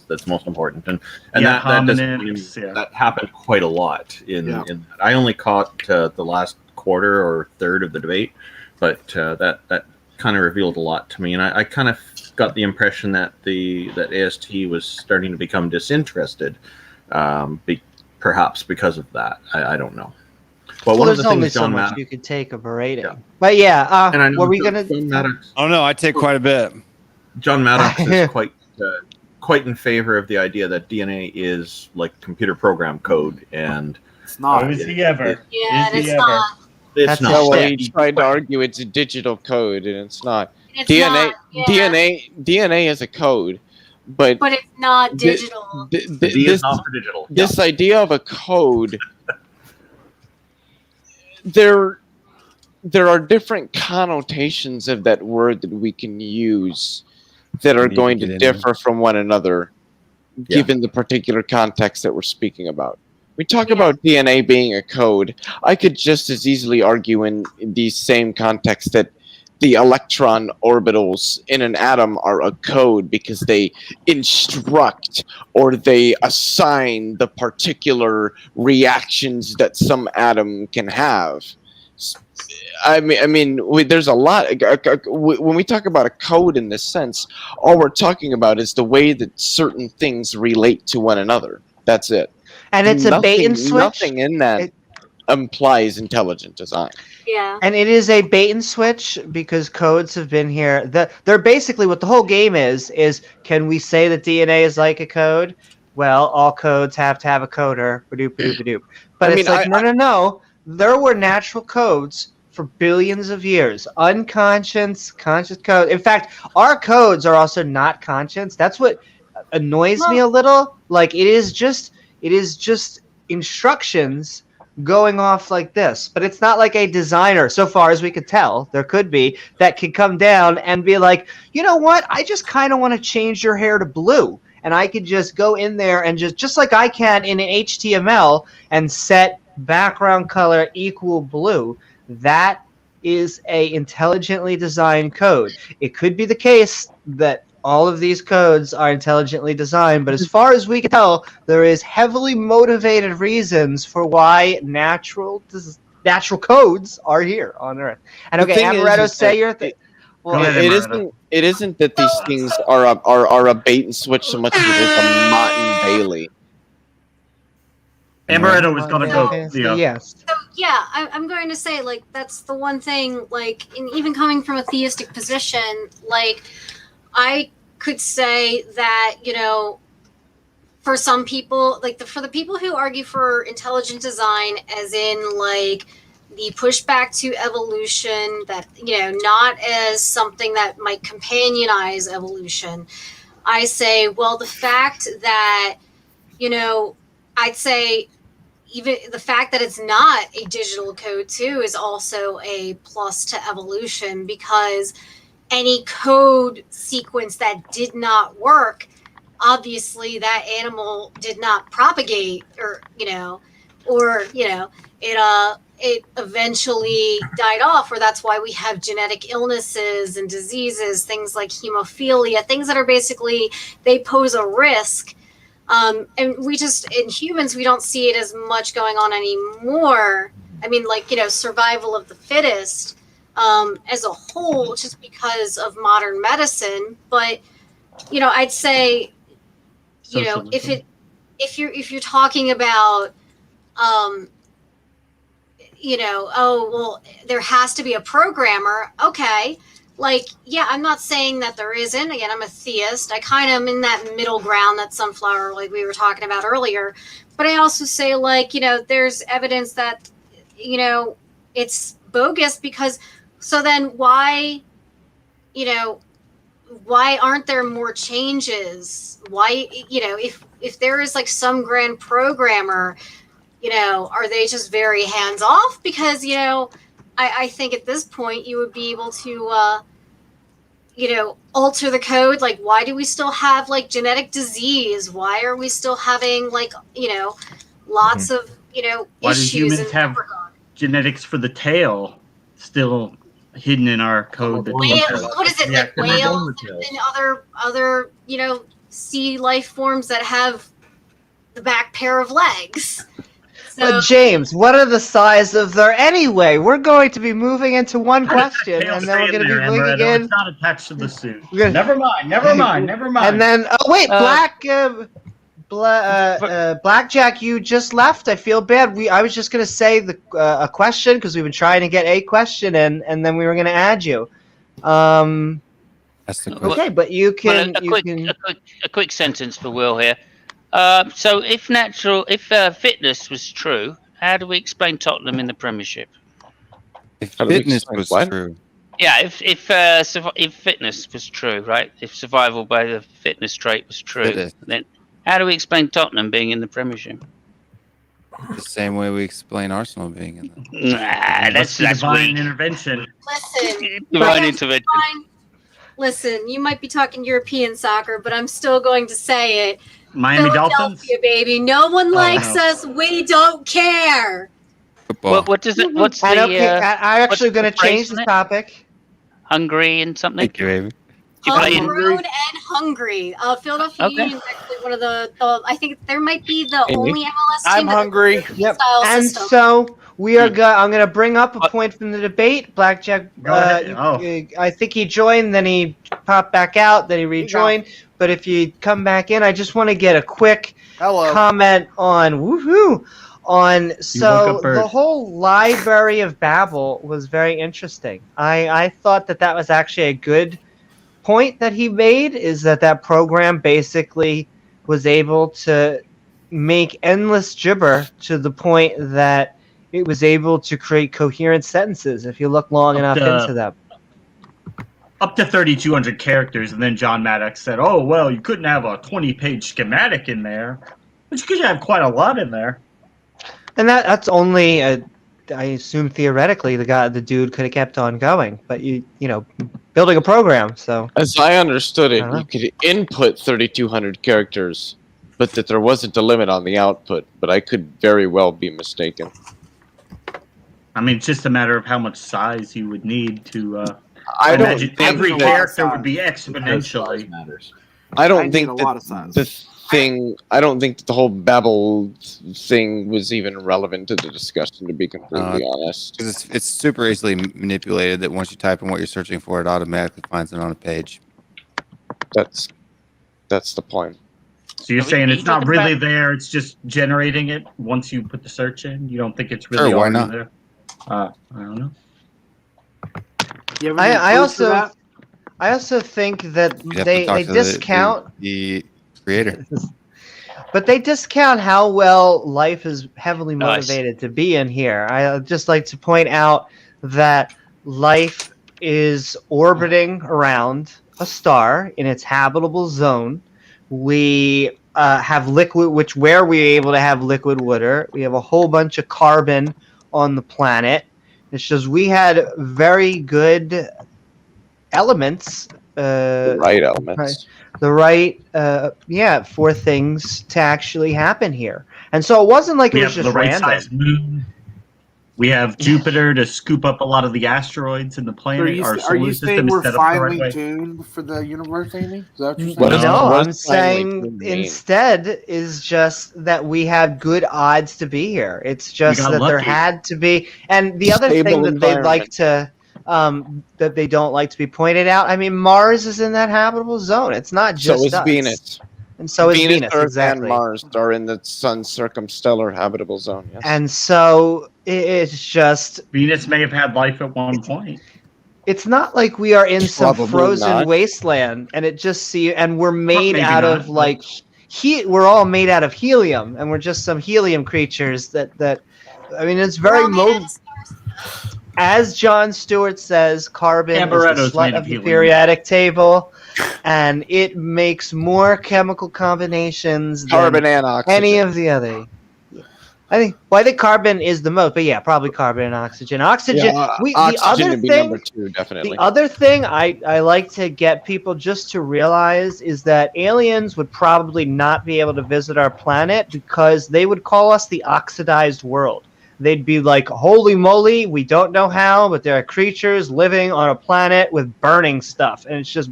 S3: that's most important, and that happened quite a lot in that. I only caught the last quarter or third of the debate, but that kind of revealed a lot to me, and I kind of got the impression that that AST was starting to become disinterested, perhaps because of that. I don't know. But one of the
S1: there's only
S3: things
S1: so
S3: John
S1: much
S3: Maddox,
S1: you could take of a rating. But yeah,
S3: and I know
S1: were we going
S3: John Maddox,
S20: Oh no, I take quite a bit.
S3: John Maddox is quite in favor of the idea that DNA is like computer program code, and
S5: it's not.
S2: Is he ever?
S9: It's not.
S3: It's not.
S4: No, he tried to argue it's a digital code, and it's not.
S9: It's
S4: DNA,
S9: not, yeah.
S4: DNA is a code, but
S9: it's not digital.
S3: The D is not for digital.
S4: This idea of a code, there are different connotations of that word that we can use that are going to differ from one another, given the particular context that we're speaking about. We talk about DNA being a code. I could just as easily argue in these same contexts that the electron orbitals in an atom are a code because they instruct or they assign the particular reactions that some atom can have. I mean, there's a lot. When we talk about a code in this sense, all we're talking about is the way that certain things relate to one another. That's it.
S1: And it's a bait and switch.
S4: Nothing in that implies intelligent design.
S9: Yeah.
S1: And it is a bait and switch because codes have been here. They're basically what the whole game is can we say that DNA is like a code? Well, all codes have to have a coder. Ba-doop. But no. There were natural codes for billions of years. Unconscious, conscious code. In fact, our codes are also not conscious. That's what annoys me a little. Like it is just instructions going off like this. But it's not like a designer, so far as we could tell, there could be, that could come down and be like, you know what? I just kind of want to change your hair to blue. And I could just go in there and just like I can in an HTML and set background color equal blue. That is a intelligently designed code. It could be the case that all of these codes are intelligently designed, but as far as we can tell, there is heavily motivated reasons for why natural codes are here on Earth. And
S4: The
S1: okay,
S4: thing is
S1: Amaretto,
S4: that
S1: say your thing. Well,
S4: it isn't that these things are a bait and switch so much as it is a Mott and Bailey.
S2: Amaretto was gonna go. Leo.
S1: Yes.
S9: So yeah, I'm going to say like that's the one thing. Like, even coming from a theistic position, like I could say that for some people, like for the people who argue for intelligent design, as in like the pushback to evolution, that not as something that might companionize evolution. I say, well, the fact that I'd say even the fact that it's not a digital code too is also a plus to evolution, because any code sequence that did not work, obviously that animal did not propagate, or it eventually died off, or that's why we have genetic illnesses and diseases, things like hemophilia, things that are basically, they pose a risk. And in humans, we don't see it as much going on anymore. I mean, like, survival of the fittest as a whole, just because of modern medicine. But, I'd say, if you're talking about, oh, well, there has to be a programmer. Okay. Like, yeah, I'm not saying that there isn't. Again, I'm a theist. I kind of am in that middle ground that Sunflower, like we were talking about earlier. But I also say, like, there's evidence that, it's bogus, because so then why aren't there more changes? Why, if there is like some grand programmer, are they just very hands off? Because, I think at this point you would be able to, alter the code. Like, why do we still have like genetic disease? Why are we still having like, lots of,
S2: Why
S9: issues?
S2: do humans have genetics for the tail still hidden in our code?
S9: What is it, like whales and other, sea life forms that have the back pair of legs?
S1: But James, what are the size of their anyway? We're going to be moving into one question, and then we're going to be moving in.
S2: It's not attached to the suit.
S7: Never mind.
S1: And then, oh wait, Blackjack, you just left. I feel bad. I was just going to say a question, because we've been trying to get a question, and then we were going to add you.
S14: That's the question.
S1: Okay, but you can.
S13: A quick sentence for Will here. So if fitness was true, how do we explain Tottenham in the Premiership?
S14: If fitness was true.
S13: Yeah, if fitness was true, right? If survival by the fitness trait was true, then how do we explain Tottenham being in the Premiership?
S14: The same way we explain Arsenal being in the.
S13: That's
S2: divine
S13: weak.
S2: intervention.
S9: Listen,
S13: Divine intervention.
S9: Listen, you might be talking European soccer, but I'm still going to say it.
S2: Miami Dolphins,
S9: Philadelphia, baby. No one likes us. We don't care.
S13: What does it? What's the?
S1: I'm actually going to change the topic.
S13: Hungry and something.
S14: Thank you, baby.
S9: Homegrown and hungry. Philadelphia Union is actually one of the. I think there might be the only MLS team.
S5: I'm hungry.
S1: Yep. And so we are. I'm going to bring up a point from the debate. Blackjack. I think he joined, then he popped back out, then he rejoined. But if you come back in, I just want to get a quick comment on the whole Library of Babel was very interesting. I thought that was actually a good point that he made, is that program basically was able to make endless gibber to the point that it was able to create coherent sentences if you look long enough into them.
S2: Up to 3,200 characters, and then John Maddox said, "Oh well, you couldn't have a 20-page schematic in there, but you could have quite a lot in there."
S1: And that's only, I assume theoretically, the dude could have kept on going, but building a program. So
S4: as I understood it, you could input 3,200 characters, but that there wasn't a limit on the output. But I could very well be mistaken.
S2: I mean, it's just a matter of how much size you would need to
S4: I don't
S2: imagine
S4: think
S2: every
S4: that-
S2: character would be exponentially.
S4: I
S5: I
S4: don't
S5: need
S4: think
S5: a
S4: that
S5: lot of size.
S4: the thing. I don't think that the whole Babel thing was even relevant to the discussion. To be completely honest,
S14: Because it's super easily manipulated. That once you type in what you're searching for, it automatically finds it on a page.
S4: that's the point.
S2: So you're
S13: Are we
S2: saying it's not
S13: talking
S2: really
S13: about-
S2: there; it's just generating it once you put the search in. You don't think it's really
S14: Sure, why
S2: already
S14: not?
S2: there? I don't know.
S5: You have any
S1: I
S5: clues for
S1: also
S5: that?
S1: I also think that
S14: You have to
S1: they
S14: talk to
S1: discount,
S14: the creator.
S1: but they discount how well life is heavily
S2: Nice.
S1: motivated to be in here. I just like to point out that life is orbiting around a star in its habitable zone. We have liquid, where we're able to have liquid water. We have a whole bunch of carbon on the planet. It's just we had very good elements.
S4: The right elements.
S1: The right, for things to actually happen here. And so it wasn't like
S2: We
S1: it was
S2: have
S1: just
S2: the right
S1: random.
S2: size moon. We have Jupiter to scoop up a lot of the asteroids in the
S5: So
S2: planet. Our
S5: are
S2: solar
S5: you
S2: system
S5: saying
S2: is
S5: we're
S2: set up the right
S5: finely
S2: way.
S5: tuned for the universe, Amy? Is that what you're saying?
S4: What is-
S1: No,
S4: what
S1: I'm
S4: does finally
S1: saying
S4: tuned mean?
S1: instead is just that we have good odds to be here. It's just
S2: got
S1: that there
S2: lucky.
S1: had to be, and the other
S4: Stable
S1: thing that they'd like
S4: environment.
S1: to, that they don't like to be pointed out. I mean, Mars is in that habitable zone. It's not
S4: So
S1: just
S4: is
S1: us.
S4: Venus.
S1: And so is
S4: Venus,
S1: Venus,
S4: Earth,
S1: exactly.
S4: and Mars are in the sun's circumstellar habitable zone. Yes.
S1: And so it's just,
S2: Venus may have had life at one point.
S1: it's not like we are in some
S4: Probably
S1: frozen
S4: not.
S1: wasteland, and and we're made
S2: maybe
S1: out
S2: not,
S1: of like we're all made out of helium, and we're just some helium creatures that I mean, it's very as John Stewart says, carbon is
S2: Amaretto's
S1: the slut
S2: made of
S1: of the
S2: helium.
S1: periodic table, and it makes more chemical combinations
S4: Carbon
S1: than
S4: and oxygen.
S1: any of the other. I think carbon is the most, but yeah, probably carbon and oxygen. Oxygen. The
S4: oxygen
S1: other
S4: would be
S1: thing,
S4: number 2, definitely.
S1: the other thing I like to get people just to realize is that aliens would probably not be able to visit our planet because they would call us the oxidized world. They'd be like, holy moly, we don't know how, but there are creatures living on a planet with burning stuff, and it's just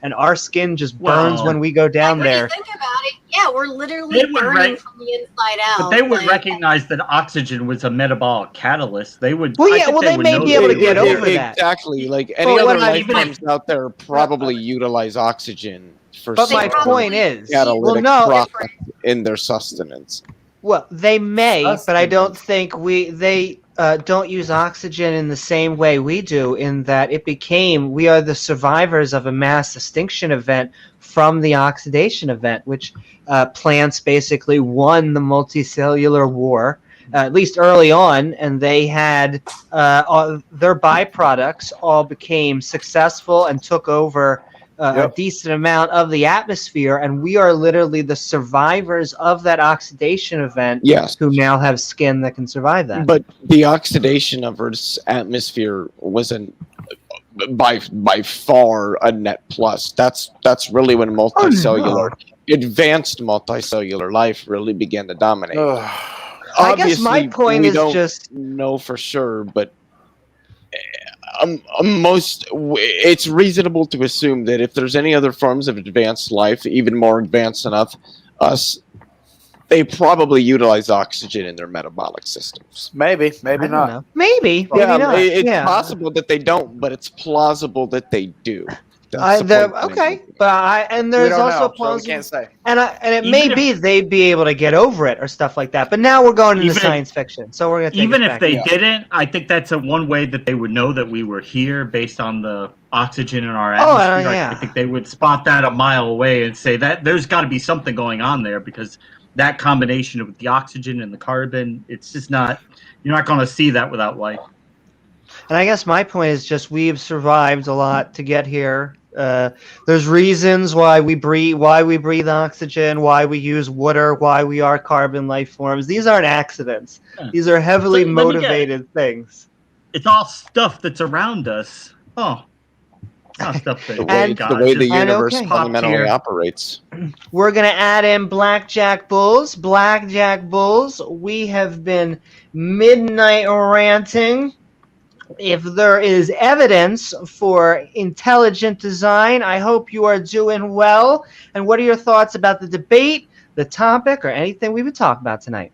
S1: and our skin just burns
S2: Well,
S1: when we go down
S9: When you
S1: there.
S9: think about it, yeah, we're literally
S2: They would
S9: burning
S2: rec-
S9: from the inside out.
S2: But they would
S9: like-
S2: recognize that oxygen was a metabolic catalyst. They would.
S1: Well,
S2: I
S1: yeah,
S2: think
S1: well, they
S2: would
S1: may
S2: know
S1: be
S2: that.
S1: able to get over that.
S4: Exactly. Like any
S1: But
S4: other
S1: what I-
S4: life forms out there probably utilize oxygen for
S1: But
S4: some
S1: my
S4: sort of
S1: point is,
S4: catalytic
S1: well, no,
S4: process in their sustenance.
S1: well, they may, but I don't think they don't use oxygen in the same way we do, in that we are the survivors of a mass extinction event from the oxidation event, which plants basically won the multicellular war, at least early on, and they had their byproducts all became successful and took over a decent amount of the atmosphere, and we are literally the survivors of that oxidation event.
S4: Yes.
S1: Who now have skin that can survive that.
S4: But the oxidation of Earth's atmosphere wasn't by far a net plus. That's really when multicellular, advanced multicellular life really began to dominate.
S1: I guess my point
S4: we
S1: is
S4: don't
S1: just
S4: know for sure, but it's reasonable to assume that if there's any other forms of advanced life, even more advanced than us, they probably utilize oxygen in their metabolic systems.
S5: Maybe
S1: I
S5: not.
S1: don't know. Maybe
S4: Yeah,
S1: not.
S4: it's
S1: yeah.
S4: possible that they don't, but it's plausible that they do. That's the point I'm
S1: Okay,
S4: making.
S1: and
S5: We
S1: there's
S5: don't
S1: also
S5: know, so we
S1: plausible,
S5: can't say.
S1: and it
S2: Even
S1: may
S2: if-
S1: be they'd be able to get over it or stuff like that. But now we're going into
S2: Even if-
S1: science fiction, so we're gonna take
S2: Even
S1: us
S2: if
S1: back.
S2: they didn't, I think that's one way that they would know that we were here based on the oxygen in our
S1: Oh,
S2: atmosphere.
S1: yeah.
S2: I think they would spot that a mile away and say that there's got to be something going on there, because that combination of the oxygen and the carbon, it's just not. You're not going to see that without life.
S1: And I guess my point is just we've survived a lot to get here. There's reasons why we breathe oxygen, why we use water, why we are carbon life forms. These aren't accidents. These are heavily
S2: So, let me get-
S1: motivated things.
S2: It's all stuff that's around us. Oh, it's not stuff that
S4: The way the
S1: And
S4: universe
S1: okay.
S4: fundamentally operates.
S1: We're going to add in Blackjack Bulls. Blackjack Bulls, we have been midnight ranting if there is evidence for intelligent design, I hope you are doing well. And what are your thoughts about the debate, the topic, or anything we would talk about tonight?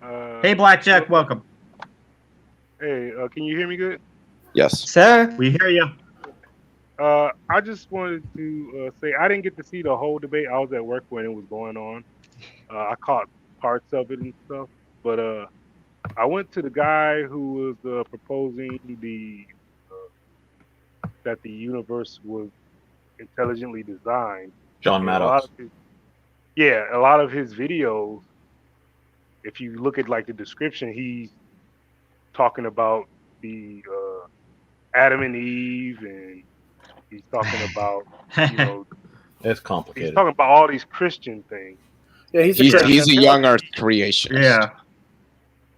S2: Hey, Blackjack, welcome.
S20: Hey, can you hear me good?
S4: Yes.
S1: Sir.
S2: We hear you.
S20: I just wanted to say I didn't get to see the whole debate. I was at work when it was going on. I caught parts of it and stuff. But I went to the guy who was proposing that the universe was intelligently designed.
S3: John
S20: And
S3: Maddox.
S20: a lot of his videos, if you look at like the description, he's talking about the Adam and Eve, and he's talking about
S3: It's complicated.
S20: he's talking about all these Christian things.
S5: Yeah,
S4: He's a young Earth creationist.
S2: Yeah.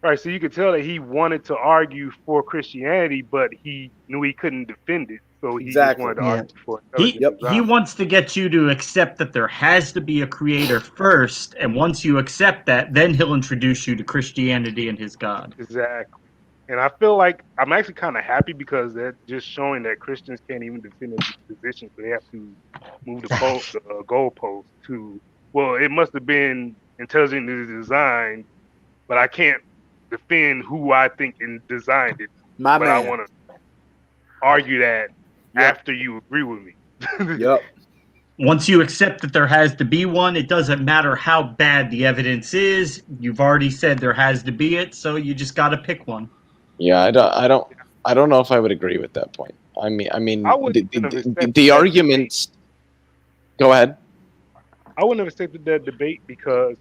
S20: Right, so you could tell that he wanted to argue for Christianity, but he knew he couldn't defend it, so he just wanted to argue for intelligent
S2: He
S20: design.
S2: wants to get you to accept that there has to be a creator first, and once you accept that, then he'll introduce you to Christianity and his God.
S20: Exactly. And I feel like I'm actually kind of happy because that's just showing that Christians can't even defend their position, so they have to move the goalpost to, well, it must have been intelligently designed, but I can't defend who I think designed it.
S5: My
S20: but
S5: man.
S20: I want to argue that after you agree with me.
S5: Yep.
S2: Once you accept that there has to be one, it doesn't matter how bad the evidence is. You've already said there has to be it, so you just got to pick one.
S4: Yeah, I don't know if I would agree with that point. I mean, the arguments. Go ahead.
S20: I wouldn't have accepted that debate because,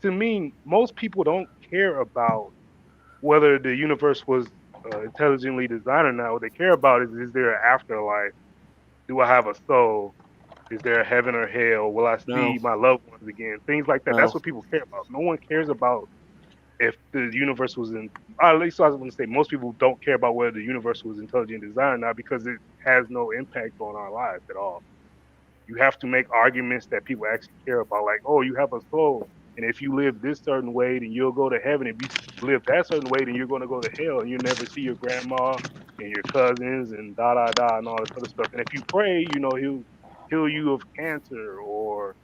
S20: to me, most people don't care about whether the universe was intelligently designed or not. What they care about is there an afterlife? Do I have a soul? Is there a heaven or hell? Will I see my loved ones again? Things like that. That's what people care about. No one cares about if the universe was at least I was going to say most people don't care about whether the universe was intelligent designed or not because it has no impact on our lives at all. You have to make arguments that people actually care about, like, oh, you have a soul, and if you live this certain way, then you'll go to heaven. If you live that certain way, then you're going to go to hell, and you'll never see your grandma and your cousins and and all this other stuff. And if you pray, he'll heal you of cancer, or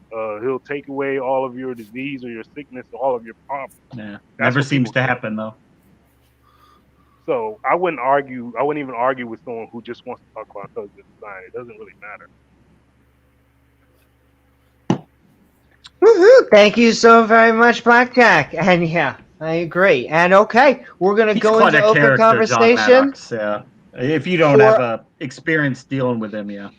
S20: he'll take away all of your disease or your sickness, or all of your problems.
S2: Yeah, never seems to happen though.
S20: So I wouldn't even argue with someone who just wants to talk about intelligent design. It doesn't really matter.
S1: Woohoo! Thank you so very much, Blackjack. And yeah, I agree. And okay, we're gonna go
S2: quite
S1: into
S2: a
S1: open
S2: character, John
S1: conversation.
S2: Maddox, yeah. If you don't have experience dealing with him, yeah.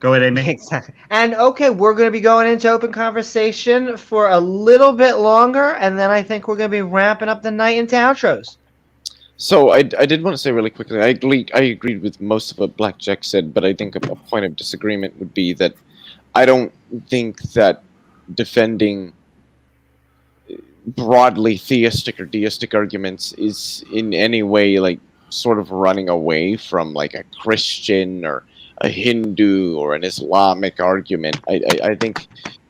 S2: Go ahead, Amy.
S1: Exactly. And okay, we're going to be going into open conversation for a little bit longer, and then I think we're going to be wrapping up the night into outros.
S4: So I did want to say really quickly, I agreed with most of what Blackjack said, but I think a point of disagreement would be that I don't think that defending broadly theistic or deistic arguments is in any way like sort of running away from like a Christian or a Hindu or an Islamic argument. I think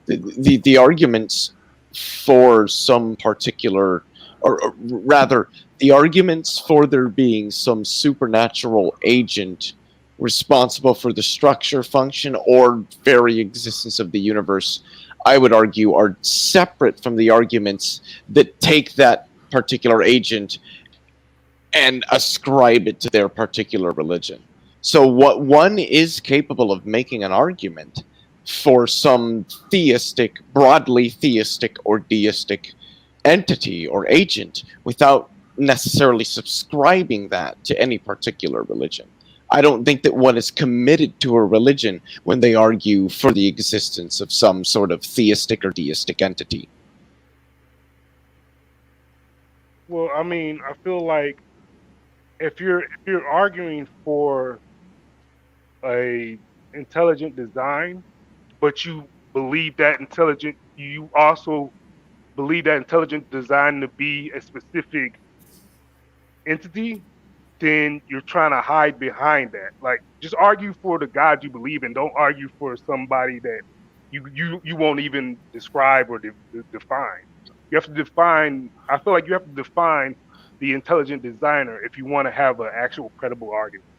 S4: the arguments for some particular, or rather, the arguments for there being some supernatural agent responsible for the structure, function, or very existence of the universe, I would argue, are separate from the arguments that take that particular agent and ascribe it to their particular religion. So what one is capable of making an argument for some theistic, broadly theistic or deistic entity or agent without necessarily subscribing that to any particular religion. I don't think that one is committed to a religion when they argue for the existence of some sort of theistic or deistic entity.
S20: Well, I mean, I feel like if you're arguing for a intelligent design, but you believe that you also believe that intelligent design to be a specific entity, then you're trying to hide behind that. Like, just argue for the God you believe in. Don't argue for somebody that you won't even describe or define. You have to define. I feel like you have to define the intelligent designer if you want to have an actual credible argument.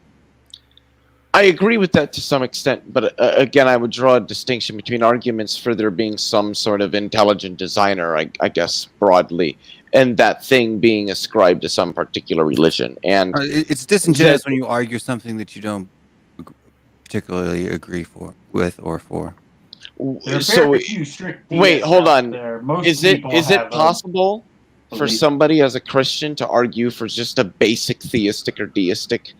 S4: I agree with that to some extent, but again, I would draw a distinction between arguments for there being some sort of intelligent designer, I guess, broadly, and that thing being ascribed to some particular religion. And
S14: It's disingenuous when you argue something that you don't particularly agree with or for.
S21: There are
S4: So,
S21: very few strict
S4: wait,
S21: theists
S4: hold
S21: out
S4: on.
S21: there. Most
S4: Is it
S21: people
S4: is
S21: have
S4: it
S21: a
S4: possible for
S21: belief.
S4: somebody as a Christian to argue for just a basic theistic or deistic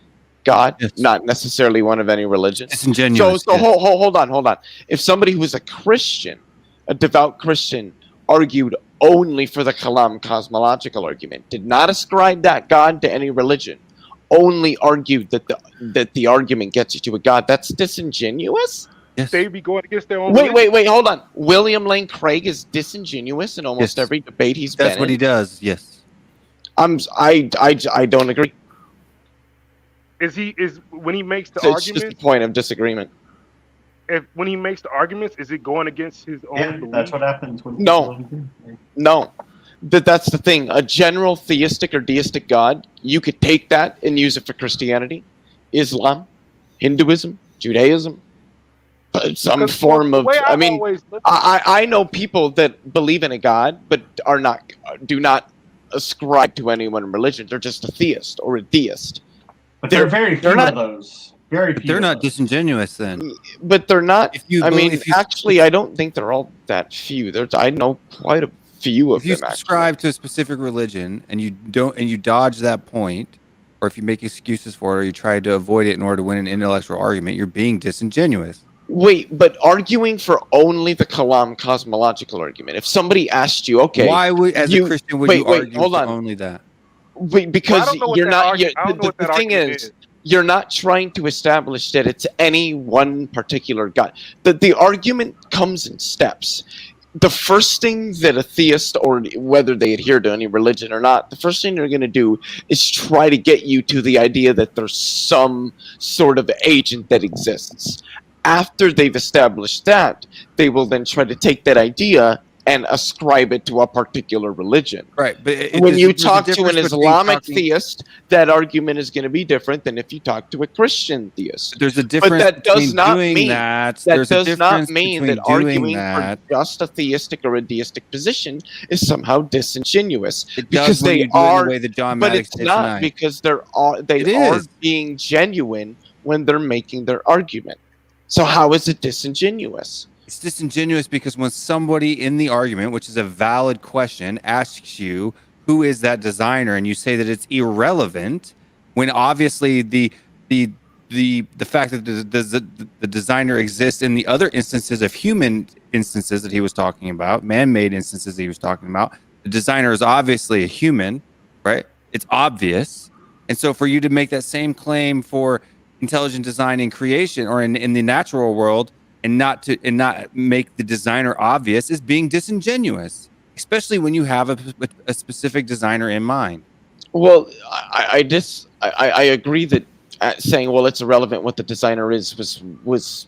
S4: God, not necessarily one of any religion?
S14: Disingenuous.
S4: So hold on. If somebody who is a Christian, a devout Christian, argued only for the Kalam cosmological argument, did not ascribe that God to any religion, only argued that the argument gets you to a God, that's disingenuous?
S14: Yes.
S20: They'd be going against their own
S4: Wait, hold on. William Lane Craig is disingenuous in almost every debate he's been in.
S14: That's what he does, yes.
S4: I don't agree.
S20: Is when he makes the
S4: So it's just
S20: arguments,
S4: a point of disagreement.
S20: when he makes the arguments, is it going against his own belief?
S21: That's what happens when
S4: No. That's the thing. A general theistic or deistic God, you could take that and use it for Christianity, Islam, Hinduism, Judaism, some
S20: Because
S4: form of.
S20: the way
S4: I mean,
S20: always look
S4: I know people that believe in a God, but do not ascribe to any one religion. They're just a theist or a deist.
S21: But there are very few
S4: not,
S21: of those. Very few.
S14: They're not disingenuous then.
S4: But they're not.
S14: If you
S4: Actually, I don't think they're all that few. I know quite a few of
S14: if you
S4: them.
S14: subscribe to a specific religion and you dodge that point, or if you make excuses for it, or you try to avoid it in order to win an intellectual argument, you're being disingenuous.
S4: Wait, but arguing for only the Kalam cosmological argument. If somebody asked you, okay,
S14: why would, as a Christian, would you argue
S4: hold
S14: for
S4: on.
S14: only that?
S4: Wait, because you're not. The thing is, you're not trying to establish that it's any one particular God. The argument comes in steps. The first thing that a theist, or whether they adhere to any religion or not, the first thing they're going to do is try to get you to the idea that there's some sort of agent that exists. After they've established that, they will then try to take that idea and ascribe it to a particular religion.
S14: Right, but
S4: when you talk to an Islamic theist, that argument is going to be different than if you talk to a Christian theist.
S14: There's a difference.
S4: But that does not mean
S14: that.
S4: That does not mean that arguing for just a theistic or a deistic position is somehow disingenuous. Because they are, but it's not, because they are being genuine when they're making their argument. So how is it disingenuous?
S14: It's disingenuous because when somebody in the argument, which is a valid question, asks you who is that designer, and you say that it's irrelevant, when obviously the fact that the designer exists in the other instances of human instances that he was talking about, man-made instances that he was talking about, the designer is obviously a human, right? It's obvious, and so for you to make that same claim for intelligent design in creation or in the natural world, and not make the designer obvious, is being disingenuous, especially when you have a specific designer in mind.
S4: Well, I agree that saying, well, it's irrelevant what the designer is was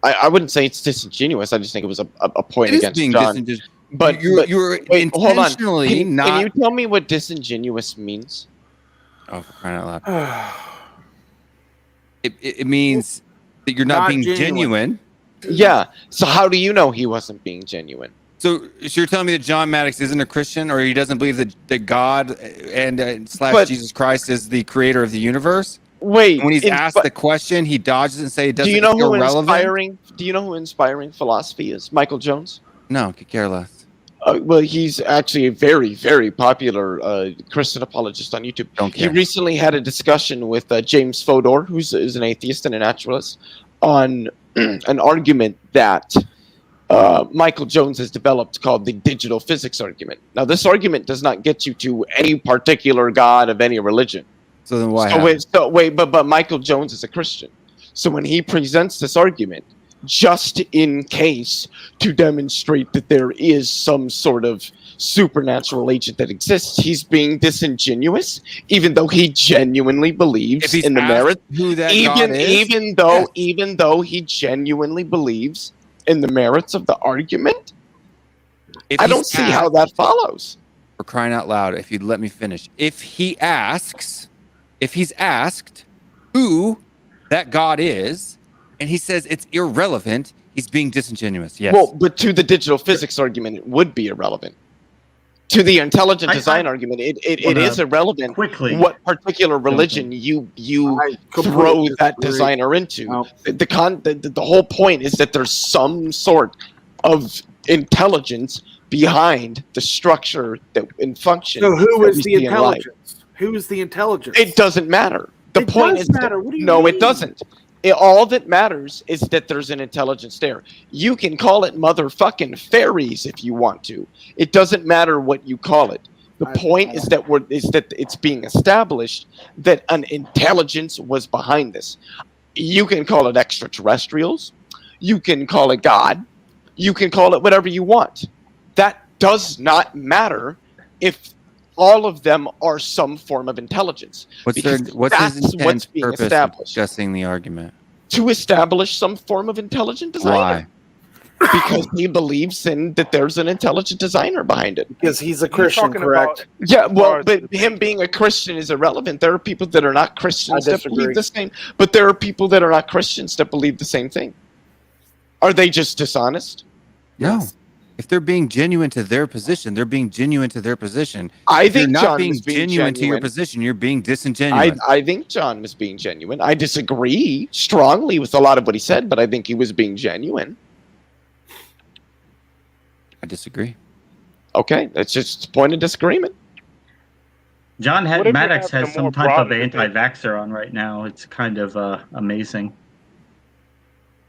S4: I wouldn't say it's disingenuous. I just think it was a point against John. But
S14: you're intentionally not.
S4: Can you tell me what disingenuous means?
S14: Oh, for crying out loud! It means that you're not being genuine.
S4: Yeah. So how do you know he wasn't being genuine?
S14: So you're telling me that John Maddox isn't a Christian, or he doesn't believe that God and / Jesus Christ is the creator of the universe?
S4: Wait.
S14: When he's asked the question, he dodges it and says it doesn't.
S4: Do you know who
S14: irrelevant?
S4: Do you know who inspiring philosophy is? Michael Jones?
S14: No, could care less.
S4: Well, he's actually a very, very popular Christian apologist on YouTube. He recently had a discussion with James Fodor, who's an atheist and a naturalist, on an argument that Michael Jones has developed called the digital physics argument. Now, this argument does not get you to any particular god of any religion.
S14: So then why?
S4: But Michael Jones is a Christian. So when he presents this argument, just in case to demonstrate that there is some sort of supernatural agent that exists, he's being disingenuous, even though he genuinely believes in the merits. Even though he genuinely believes in the merits of the argument, I don't see how that follows.
S14: For crying out loud, if you'd let me finish. If he's asked who that God is, and he says it's irrelevant, he's being disingenuous. Yes.
S4: Well, but to the digital physics argument, it would be irrelevant. To the intelligent design argument, it is irrelevant what particular religion you throw that designer into. The whole point is that there's some sort of intelligence behind the structure that in function.
S5: So who is
S4: we
S5: the
S4: see in life.
S5: intelligence? Who is the intelligence?
S4: It doesn't matter. The
S5: It
S4: point
S5: does
S4: is
S5: matter. What do you
S4: no,
S5: mean?
S4: it doesn't. All that matters is that there's an intelligence there. You can call it motherfucking fairies if you want to. It doesn't matter what you call it. The point is that it's being established that an intelligence was behind this. You can call it extraterrestrials. You can call it God. You can call it whatever you want. That does not matter if all of them are some form of intelligence.
S14: What's
S4: because
S14: his
S4: that's what's
S14: intent
S4: being
S14: purpose of
S4: established.
S14: discussing the argument?
S4: To establish some form of intelligent designer.
S14: Why?
S4: Because he believes in that there's an intelligent designer behind it.
S5: Because he's a Christian, correct?
S4: Yeah, well, but him being a Christian is irrelevant. There are people that are not Christians that believe the same, but there are people that are not Christians that believe the same thing. Are they just dishonest?
S14: No. If they're being genuine to their position, they're being genuine to their position.
S4: I
S14: If you're
S4: think
S14: not
S4: John
S14: being
S4: was being
S14: genuine to your
S4: genuine.
S14: position, you're being disingenuous.
S4: I think John was being genuine. I disagree strongly with a lot of what he said, but I think he was being genuine.
S14: I disagree.
S4: Okay, that's just a point of disagreement.
S2: John
S20: What if you
S2: Maddox
S20: have
S2: has
S20: the
S2: some
S20: more
S2: type of
S20: broad debate?
S2: anti-vaxxer on right now. It's kind of amazing.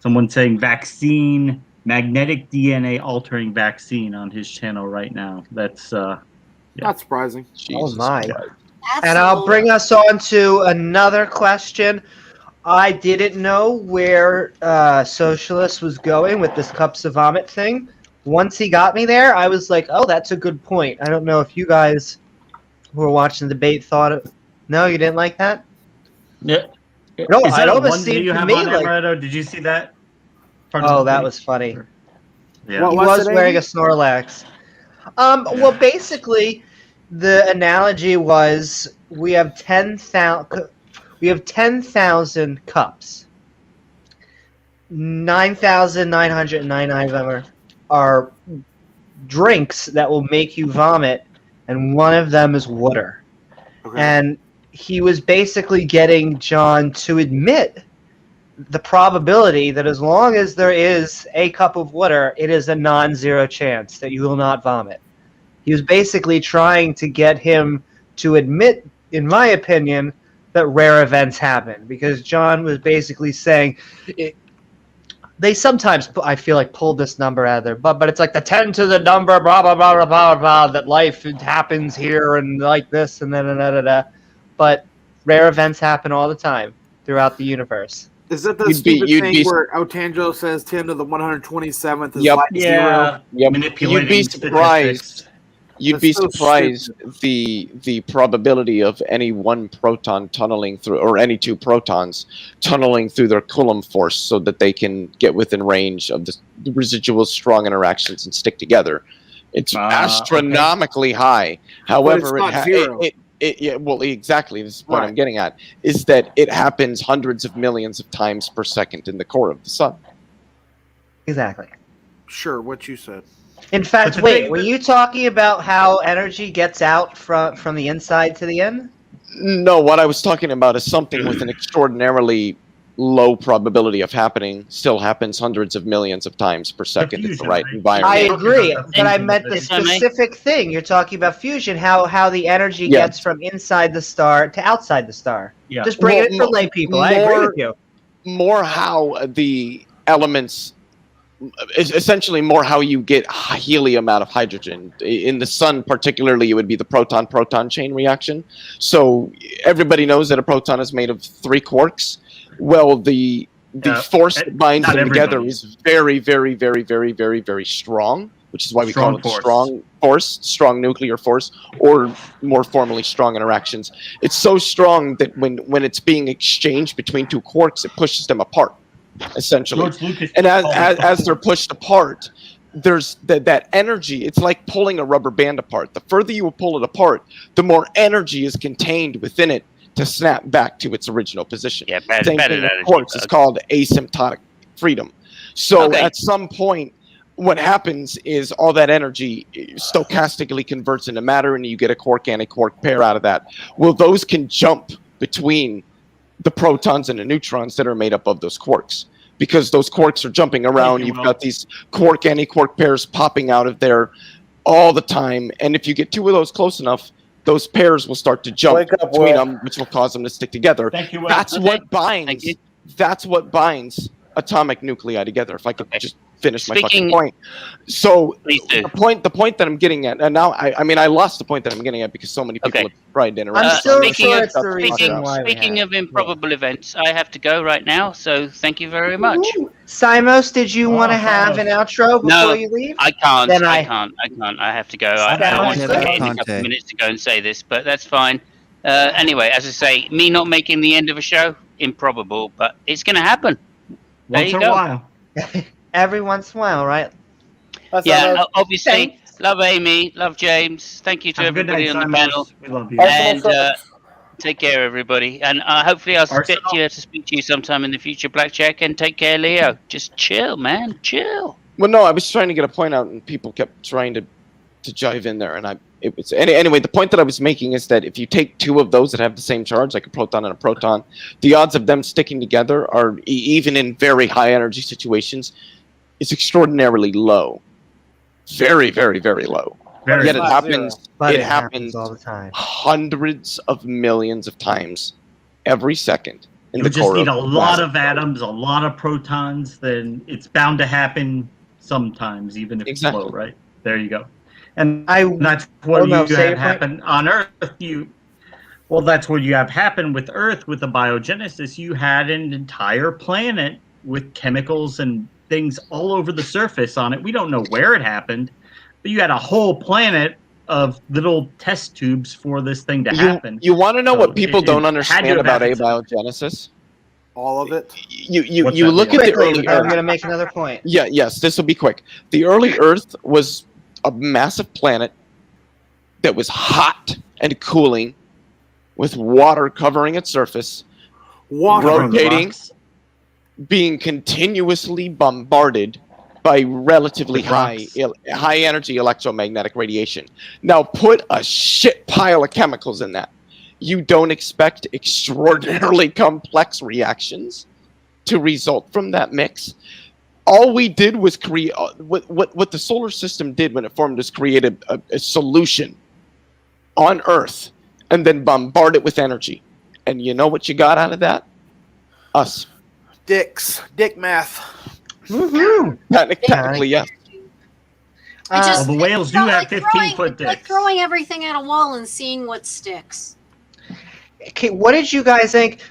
S2: Someone saying vaccine, magnetic DNA altering vaccine on his channel right now. That's
S5: Not surprising.
S1: Oh my.
S9: That's
S1: And
S9: a
S1: I'll
S9: little-
S1: bring us on to another question. I didn't know where Socialist was going with this cups of vomit thing. Once he got me there, I was like, oh, that's a good point. I don't know if you guys who were watching the debate thought of... No, you didn't like that?
S2: Yeah.
S1: No,
S2: Is that
S1: it
S2: a
S1: almost
S2: one that
S1: seemed
S2: you
S1: to
S2: have
S1: me
S2: on
S1: like...
S2: Amaretto? Did you see that?
S1: Oh, that was funny.
S2: Yeah.
S1: He was wearing a Snorlax. Well, basically, the analogy was we have 10,000 cups. 9,999 of them are drinks that will make you vomit, and one of them is water.
S5: Okay.
S1: And he was basically getting John to admit the probability that as long as there is a cup of water, it is a non-zero chance that you will not vomit. He was basically trying to get him to admit, in my opinion, that rare events happen. Because John was basically saying, they sometimes, I feel like, pulled this number out of their butt, but it's like the 10 to the number, blah, blah, blah, blah, blah, blah, that life happens here and like this and da, da, da, da, da. But rare events happen all the time throughout the universe.
S5: Is that the stupid thing where Otangelo says 10 to the 127th is
S4: Yep.
S5: like zero?
S4: Yep. You'd be surprised. You'd be surprised the probability of any one proton tunneling through, or any two protons tunneling through their Coulomb force, so that they can get within range of the residual strong interactions and stick together. It's astronomically high. However,
S5: not zero.
S4: Well, exactly. This is what I'm getting at. Is that it happens hundreds of millions of times per second in the core of the sun.
S1: Exactly.
S5: Sure, what you said.
S1: In fact, wait, were you talking about how energy gets out from the inside to the end?
S4: No, what I was talking about is something with an extraordinarily low probability of happening still happens hundreds of millions of times per second in the right environment.
S1: I agree, but I meant the specific thing. You're talking about fusion, how the energy gets from inside the star to outside the star.
S2: Yeah.
S1: Just bring it for lay people. I agree with you.
S4: More how the elements, essentially more how you get helium out of hydrogen. In the sun particularly, it would be the proton-proton chain reaction. So everybody knows that a proton is made of 3 quarks. Well, the force that binds them together is very, very, very, very, very, very strong, which is why we call it strong force, strong nuclear force, or more formally, strong interactions. It's so strong that when it's being exchanged between 2 quarks, it pushes them apart, essentially. And as they're pushed apart, there's that energy. It's like pulling a rubber band apart. The further you pull it apart, the more energy is contained within it to snap back to its original position.
S13: Yeah,
S4: Same thing with quartz. It's called asymptotic freedom. So at some point, what happens is all that energy stochastically converts into matter, and you get a quark anti-quark pair out of that. Well, those can jump between the protons and the neutrons that are made up of those quarks. Because those quarks are jumping around, you've got these quark anti-quark pairs popping out of there all the time. And if you get two of those close enough, those pairs will start to jump between them, which will cause them to stick together. That's what binds. That's what binds atomic nuclei together. If I could just finish my fucking point. So the point that I'm getting at, and now I mean I lost the point that I'm getting at because so many people have tried to interrupt.
S13: Speaking of improbable events, I have to go right now. So thank you very much.
S1: Simos, did you want to have an outro before you leave?
S13: I can't.
S1: Then
S13: I can't. I have to go. I wanted to get in a couple of minutes to go and say this, but that's fine. Anyway, as I say, me not making the end of a show, improbable, but it's going to happen.
S2: Once in a while.
S1: Every once in a while, right?
S13: Yeah, obviously, love Amy, love James. Thank you to everybody on the panel.
S2: We love you.
S13: And take care, everybody. And hopefully I'll get to speak to you sometime in the future, Blackjack. And take care, Leo. Just chill, man. Chill.
S4: Well, no, I was trying to get a point out, and people kept trying to jive in there. And anyway, the point that I was making is that if you take two of those that have the same charge, like a proton and a proton, the odds of them sticking together are, even in very high energy situations, is extraordinarily low. Very, very, very low. Yet it happens. It happens
S1: all the time.
S4: Hundreds of millions of times every second.
S2: You just need a lot of atoms, a lot of protons. Then it's bound to happen sometimes, even if it's slow, right? There you go. And that's what you have happen on Earth. That's what you have happen with Earth with the biogenesis. You had an entire planet with chemicals and things all over the surface on it. We don't know where it happened, but you had a whole planet of little test tubes for this thing to happen.
S4: You want to know what people don't understand about abiogenesis?
S5: All of it.
S4: You look at the early Earth.
S1: I'm going to make another point.
S4: Yes, this will be quick. The early Earth was a massive planet that was hot and cooling, with water covering its surface, rotating, being continuously bombarded by relatively high energy electromagnetic radiation. Now put a shit pile of chemicals in that. You don't expect extraordinarily complex reactions to result from that mix. All we did was create what the solar system did when it formed was create a solution on Earth and then bombard it with energy. And you know what you got out of that? Us.
S5: Dick math.
S4: Technically, yes.
S2: The whales do have 15-foot dicks.
S9: Like throwing everything at a wall and seeing what sticks.
S1: Okay, what did you guys think?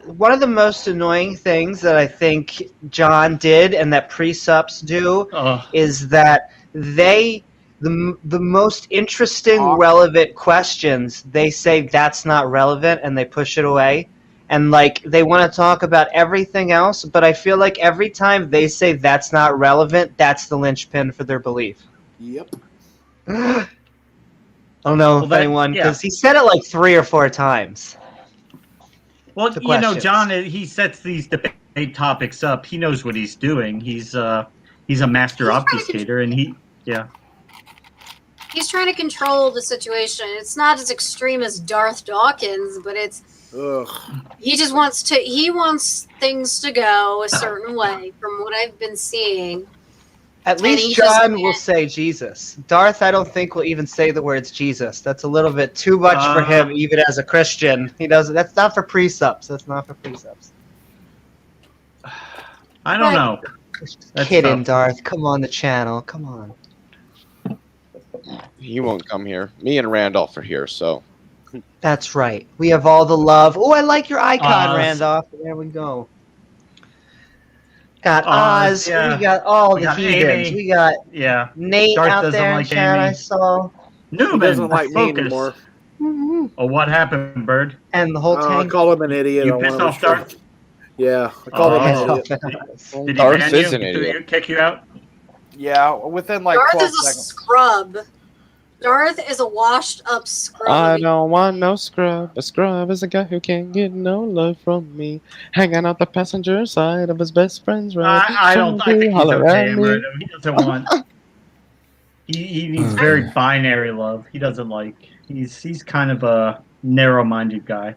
S1: One of the most annoying things that I think John did and that pre-sups do is that the most interesting, relevant questions, they say that's not relevant and they push it away. And like they want to talk about everything else, but I feel like every time they say that's not relevant, that's the linchpin for their belief.
S5: Yep.
S1: I don't know if anyone, because he said it like 3 or 4 times.
S2: Well, you know, John, he sets these debate topics up. He knows what he's doing. He's a master obfuscator, and
S9: he's trying to control the situation. It's not as extreme as Darth Dawkins, but it's he just wants things to go a certain way from what I've been seeing.
S1: At least John will say Jesus. Darth, I don't think will even say the words Jesus. That's a little bit too much for him, even as a Christian. He doesn't. That's not for pre-subs. That's not for pre-subs.
S2: I don't know.
S1: Kidding, Darth. Come on the channel. Come on.
S4: He won't come here. Me and Randolph are here, so.
S1: That's right. We have all the love. Oh, I like your icon, Randolph. There we go. Got Oz.
S2: Yeah.
S1: We got all
S2: We
S1: the
S2: got
S1: heathens.
S2: Amy.
S1: We got Nate
S2: Darth
S1: out
S2: doesn't
S1: there in
S2: like
S1: chat.
S2: Amy.
S1: I saw.
S2: Newman
S5: doesn't like me
S2: focus.
S5: anymore.
S2: Oh, what happened, Bird?
S1: And the whole
S5: I
S1: tank.
S5: call him an idiot.
S2: You pissed off Darth?
S5: Yeah, I called him an idiot.
S2: Did he
S4: Darth
S2: ban
S4: is
S2: you?
S4: an idiot.
S2: Did he kick you out?
S5: Yeah, within like
S9: Darth
S5: 12
S9: is a
S5: seconds.
S9: scrub. Darth is a washed up scrub.
S4: I don't want no scrub. A scrub is a guy who can't get no love from me. Hanging out the passenger side of his best friend's ride.
S2: I think he's
S4: Holler
S2: okay,
S4: at me.
S2: Amaretto. He doesn't want. He needs very binary love. He doesn't like. He's kind of a narrow-minded guy.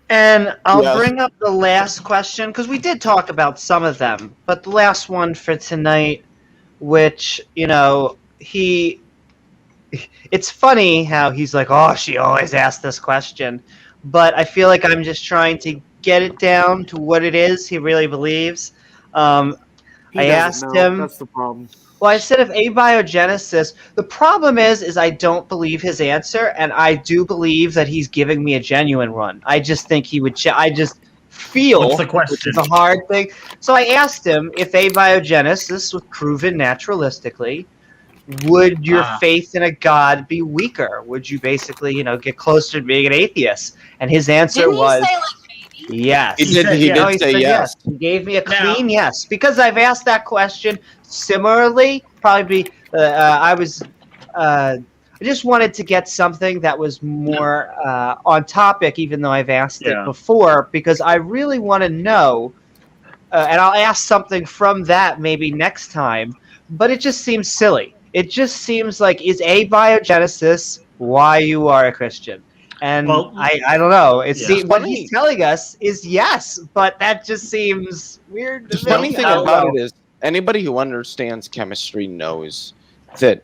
S1: And I'll
S2: Yes.
S1: bring up the last question, because we did talk about some of them, but the last one for tonight, which, it's funny how he's like, oh, she always asks this question, but I feel like I'm just trying to get it down to what it is he really believes. I asked him.
S5: That's the problem.
S1: Well, I said if abiogenesis, the problem is I don't believe his answer, and I do believe that he's giving me a genuine one. I just think he would. I just feel
S2: What's the question?
S1: which is a hard thing. So I asked him if abiogenesis was proven naturalistically, would your faith in a god be weaker? Would you basically, get closer to being an atheist? And his answer
S9: Didn't he
S1: was.
S9: say,
S1: Yes.
S4: He did say yes.
S1: He gave me a clean yes. Because I've asked that question similarly, probably I just wanted to get something that was more on topic, even though I've asked it before, because I really want to know, and I'll ask something from that maybe next time, but it just seems silly. It just seems like, is abiogenesis why you are a Christian? And I don't know. It seems what he's telling us is yes, but that just seems weird.
S4: The funny thing about it is, anybody who understands chemistry knows that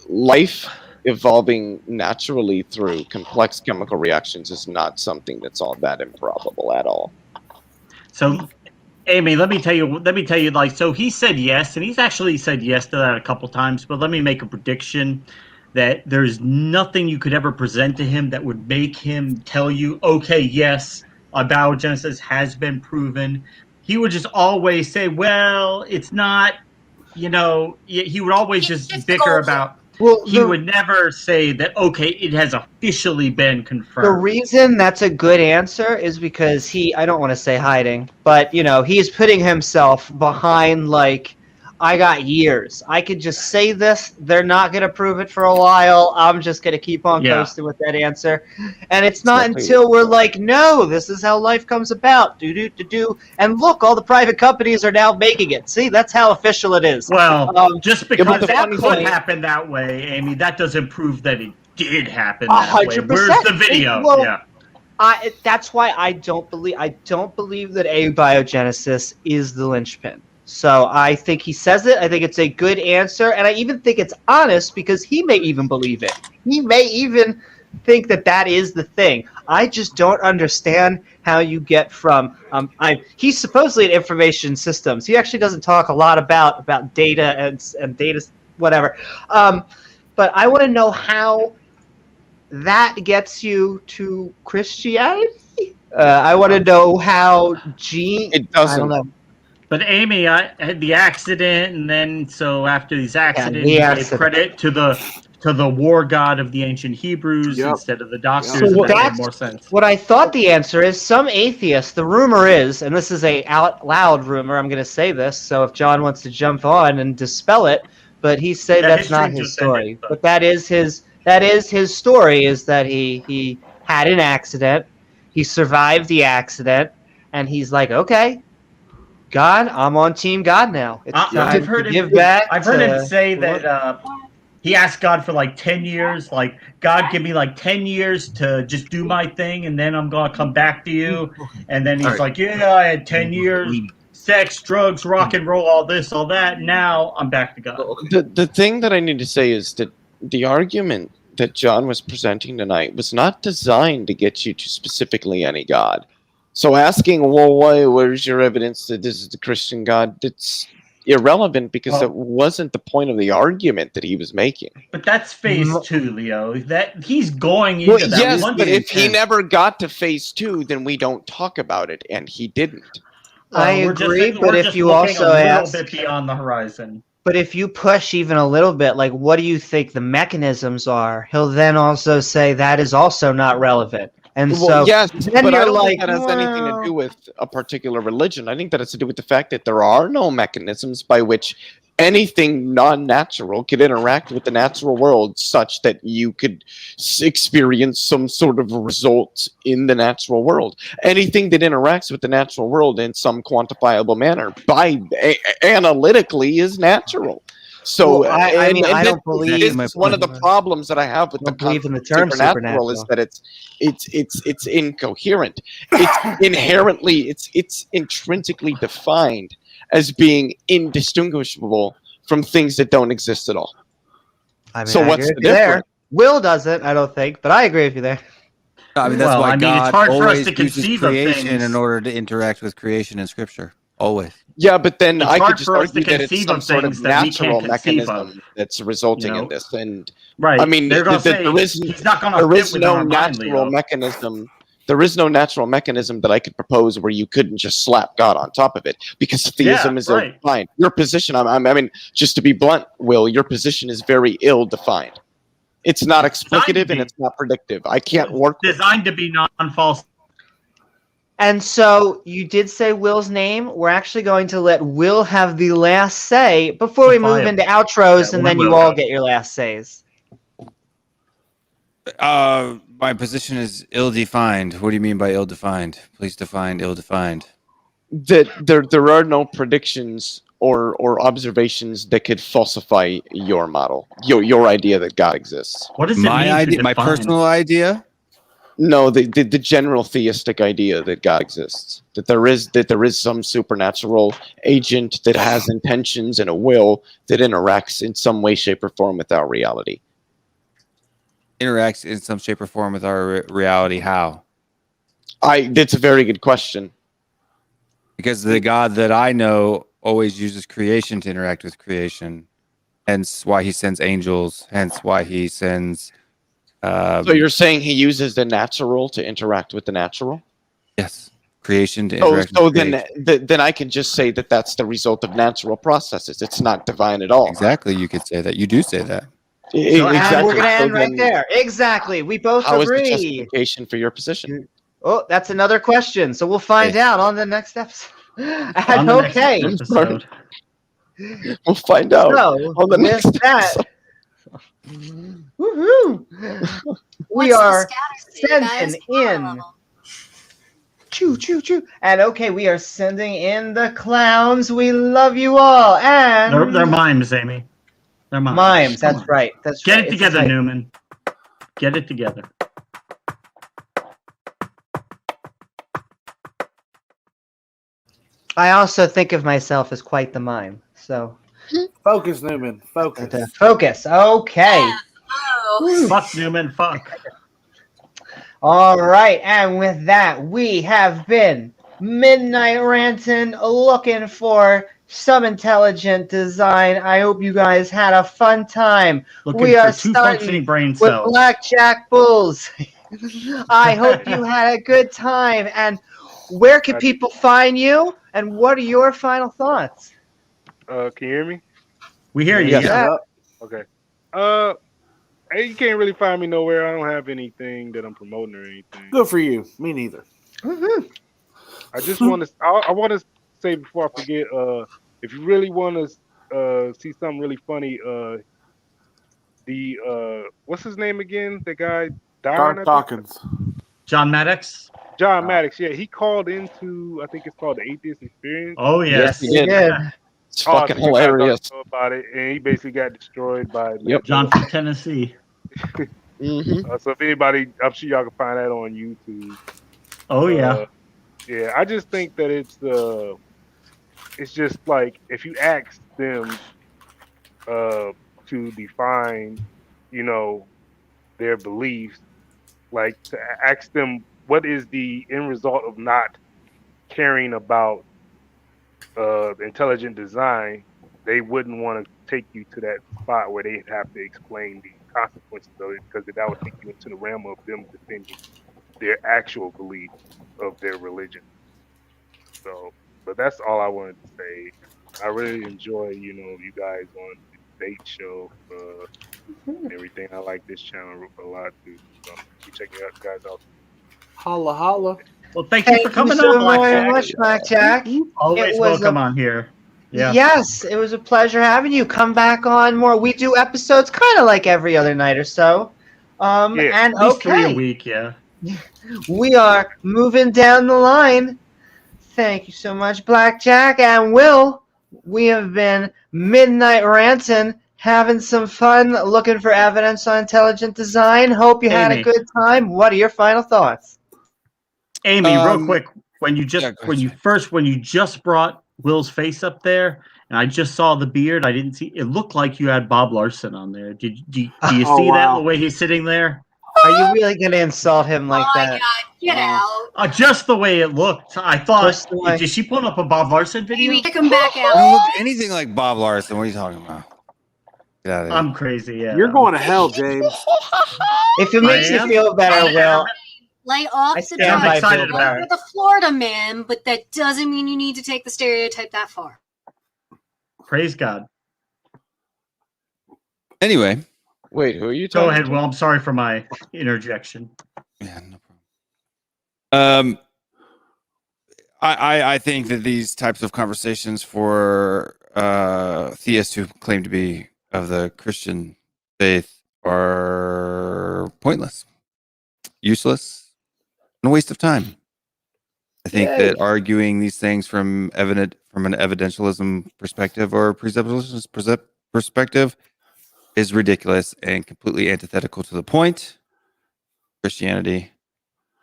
S4: life evolving naturally through complex chemical reactions is not something that's all that improbable at all.
S2: So, Amy, let me tell you, so he said yes, and he's actually said yes to that a couple times, but let me make a prediction that there's nothing you could ever present to him that would make him tell you, okay, yes, abiogenesis has been proven. He would just always say, well, it's not, he would always just bicker about, he would never say that, okay, it has officially been confirmed.
S1: The reason that's a good answer is because I don't want to say hiding, but, he's putting himself behind, I got years. I could just say this. They're not going to prove it for a while. I'm just going to keep on coasting with that answer. And it's not until we're like, no, this is how life comes about. Do. And look, all the private companies are now making it. See, that's how official it is.
S2: Well, just because that could
S1: point,
S2: happen that way, Amy, that doesn't prove that it did happen that way.
S1: 100%.
S2: Where's the video?
S1: That's why I don't believe that abiogenesis is the linchpin. So I think he says it. I think it's a good answer, and I even think it's honest because he may even believe it. He may even think that is the thing. I just don't understand how you get from. He's supposedly in information systems. He actually doesn't talk a lot about data and data whatever. But I want to know how that gets you to Christianity. I want to know how
S4: It doesn't.
S1: I don't know.
S2: But Amy, I had the accident, and then so after these accidents,
S1: the
S2: he gave
S1: accident.
S2: credit to the war god of the ancient Hebrews instead of the doctors.
S1: So
S2: and that
S1: that's
S2: made more sense.
S1: what I thought the answer is. Some atheists, the rumor is, and this is a out loud rumor, I'm going to say this, so if John wants to jump on and dispel it, but he said that's not his story. But that is his story, is that he had an accident, he survived the accident, and he's like, okay, God, I'm on Team God now. It's time
S2: I've heard
S1: to give back.
S2: I've heard him say that he asked God for 10 years. God, give me 10 years to just do my thing, and then I'm going to come back to you. And then he's like, yeah, I had 10 years, sex, drugs, rock and roll, all this, all that. Now I'm back to God.
S4: The thing that I need to say is that the argument that John was presenting tonight was not designed to get you to specifically any God. So asking, well, where's your evidence that this is the Christian God? It's irrelevant because that wasn't the point of the argument that he was making.
S2: But that's phase 2, Leo. That he's going into that.
S4: Yes,
S2: one
S4: but if he
S2: intent.
S4: never got to phase 2, then we don't talk about it, and he didn't.
S1: I
S2: We're just-
S1: agree,
S2: we're
S1: but if
S2: just
S1: you
S2: looking
S1: also
S2: a little
S1: ask,
S2: bit beyond the horizon.
S1: but if you push even a little bit, what do you think the mechanisms are? He'll then also say that is also not relevant. And so
S4: yes,
S1: then
S4: but I
S1: you're
S4: don't
S1: like,
S4: think that has anything to do with a particular religion. I think that has to do with the fact that there are no mechanisms by which anything non-natural could interact with the natural world such that you could experience some sort of result in the natural world. Anything that interacts with the natural world in some quantifiable manner analytically is natural. So,
S1: Well, I mean, I don't believe
S4: this is one of the problems that I have with the
S1: believe in the
S4: concept
S1: term
S4: of supernatural is that it's incoherent. It's inherently, it's intrinsically defined as being indistinguishable from things that don't exist at all.
S1: I mean,
S4: So
S1: I
S4: what's
S1: agree
S4: the
S1: with you there.
S4: difference?
S1: Will doesn't, I don't think, but I agree with you there.
S14: I mean, that's
S2: Well,
S14: why
S2: I mean,
S14: God
S2: it's hard for us
S14: always
S2: to
S14: uses
S2: conceive of
S14: creation
S2: things.
S14: in order to interact with creation in Scripture. Always.
S4: Yeah, but then
S2: It's
S4: I
S2: hard
S4: could just
S2: for us to
S4: argue that it's
S2: conceive
S4: some
S2: of
S4: sort of
S2: things that we
S4: natural
S2: can't conceive of.
S4: mechanism that's resulting
S2: You
S4: in
S2: know?
S4: this. And
S2: Right.
S4: I mean,
S2: They're gonna say
S4: there is
S2: he's not gonna
S4: there
S2: fit
S4: is
S2: within
S4: no
S2: our mind,
S4: natural
S2: Leo.
S4: mechanism. There is no natural mechanism that I could propose where you couldn't just slap God on top of it, because theism is
S2: right.
S4: ill-defined. Your position, I mean, just to be blunt, Will, your position is very ill-defined. It's not explicative and it's not predictive. I can't work with
S2: Designed to be non-false.
S1: And so you did say Will's name. We're actually going to let Will have the last say before we move into outros, and then you all get your last says.
S14: My position is ill-defined. What do you mean by ill-defined? Please define ill-defined.
S4: that there are no predictions or observations that could falsify your model, your idea that God exists.
S2: What does
S14: My idea, my personal idea?
S4: No, the general theistic idea that God exists, that there is some supernatural agent that has intentions and a will that interacts in some way, shape, or form with our reality.
S14: Interacts in some shape or form with our reality. How?
S4: That's a very good question.
S14: Because the God that I know always uses creation to interact with creation. Hence why he sends angels. Hence why he sends...
S4: So you're saying he uses the natural to interact with the natural?
S14: Yes. Creation to
S4: So,
S14: interact
S4: so
S14: with
S4: then,
S14: creation.
S4: then I can just say that that's the result of natural processes. It's not divine at all.
S14: Exactly, you could say that. You do say that.
S1: And we're going to end right
S4: then
S1: there. Exactly. We both
S4: How is the
S1: agree.
S4: justification for your position?
S1: Oh, that's another question. So we'll find out on the next episode. And
S4: On the next
S1: okay.
S4: episode. We'll find out
S1: So,
S4: on the
S1: with
S4: next
S1: that, woohoo! We are sending in. Choo, choo, choo. And okay, we are sending in the clowns. We love you all. And
S2: They're mimes, Amy. They're mimes.
S1: Mimes,
S2: Come
S1: that's
S2: on.
S1: right. That's
S2: Get
S1: right.
S2: it
S1: It's
S2: together,
S1: right.
S2: Newman. Get it together.
S1: I also think of myself as quite the mime. So
S5: focus, Newman. Focus.
S1: Focus. Okay.
S2: Fuck Newman. Fuck.
S1: All right, and with that, we have been Midnight Ranting, looking for some intelligent design. I hope you guys had a fun time.
S2: Looking
S1: we
S2: for
S1: are
S2: two
S1: starting
S2: functioning brain
S1: with
S2: cells.
S1: Blackjack Bulls. I hope you had a good time. And where can people find you? And what are your final thoughts?
S20: Can you hear me?
S2: We hear you.
S1: Yes.
S2: Yeah.
S20: Okay. Hey, you can't really find me nowhere. I don't have anything that I'm promoting or anything.
S5: Good for you. Me neither.
S20: I just want to. I want to say before I forget. If you really want to see something really funny, what's his name again? The guy
S5: Dark Dawkins.
S2: John Maddox.
S20: John Maddox. Yeah, he called into. I think it's called the Atheist Experience.
S2: Oh yes,
S4: he did. It's fucking
S20: so you guys
S4: hilarious.
S20: don't know about it, and he basically got destroyed by.
S2: John from Tennessee.
S20: So if anybody, I'm sure y'all can find that on YouTube.
S2: Oh yeah.
S20: Yeah, I just think that it's just like if you ask them to define, their beliefs, like to ask them what is the end result of not caring about intelligent design, they wouldn't want to take you to that spot where they'd have to explain the consequences of it, because that would take you into the realm of them defending their actual belief of their religion. So, but that's all I wanted to say. I really enjoy, you guys on the debate show, and everything. I like this channel a lot too. So keep checking out guys out.
S5: Holla, holla.
S2: Well, thank you for coming
S1: so
S2: on,
S1: very
S2: Blackjack.
S1: much, Blackjack.
S2: Always
S1: It was
S2: welcome
S1: a
S2: on here. Yeah.
S1: Yes, it was a pleasure having you. Come back on more. We do episodes kind of like every other night or so. And
S2: At least 3 a
S1: okay,
S2: week, yeah.
S1: we are moving down the line. Thank you so much, Blackjack and Will. We have been Midnight Ranting, having some fun, looking for evidence on intelligent design. Hope you had a
S2: Amy.
S1: good time. What are your final thoughts?
S2: Amy, real quick, when you just brought Will's face up there, and I just saw the beard, I didn't see. It looked like you had Bob Larson on there. Do you
S1: Oh,
S2: see that
S1: wow.
S2: the way he's sitting there?
S1: Are you really going to insult him like that?
S9: Get out.
S2: Just the way it looked. I thought.
S1: Just the way-
S2: Did she put up a Bob Larson video?
S9: Amy, kick him back
S14: I
S9: out.
S14: don't look anything like Bob Larson. What are you talking about? Get out of here.
S2: I'm crazy. Yeah.
S5: You're going to hell, James.
S1: If it makes you feel better, Will.
S9: Lay off
S1: I
S9: the
S1: stand by
S9: drugs.
S1: Bill Barrett.
S9: You're the Florida man, but that doesn't mean you need to take the stereotype that far.
S2: Praise God.
S14: Anyway.
S4: Wait, who are you
S2: Go
S4: talking
S2: ahead,
S4: to?
S2: Will. I'm sorry for my interjection.
S14: I think that these types of conversations for theists who claim to be of the Christian faith are pointless, useless, and a waste of time. I think that arguing these things from an evidentialism perspective or presuppositionalist perspective is ridiculous and completely antithetical to the point. Christianity.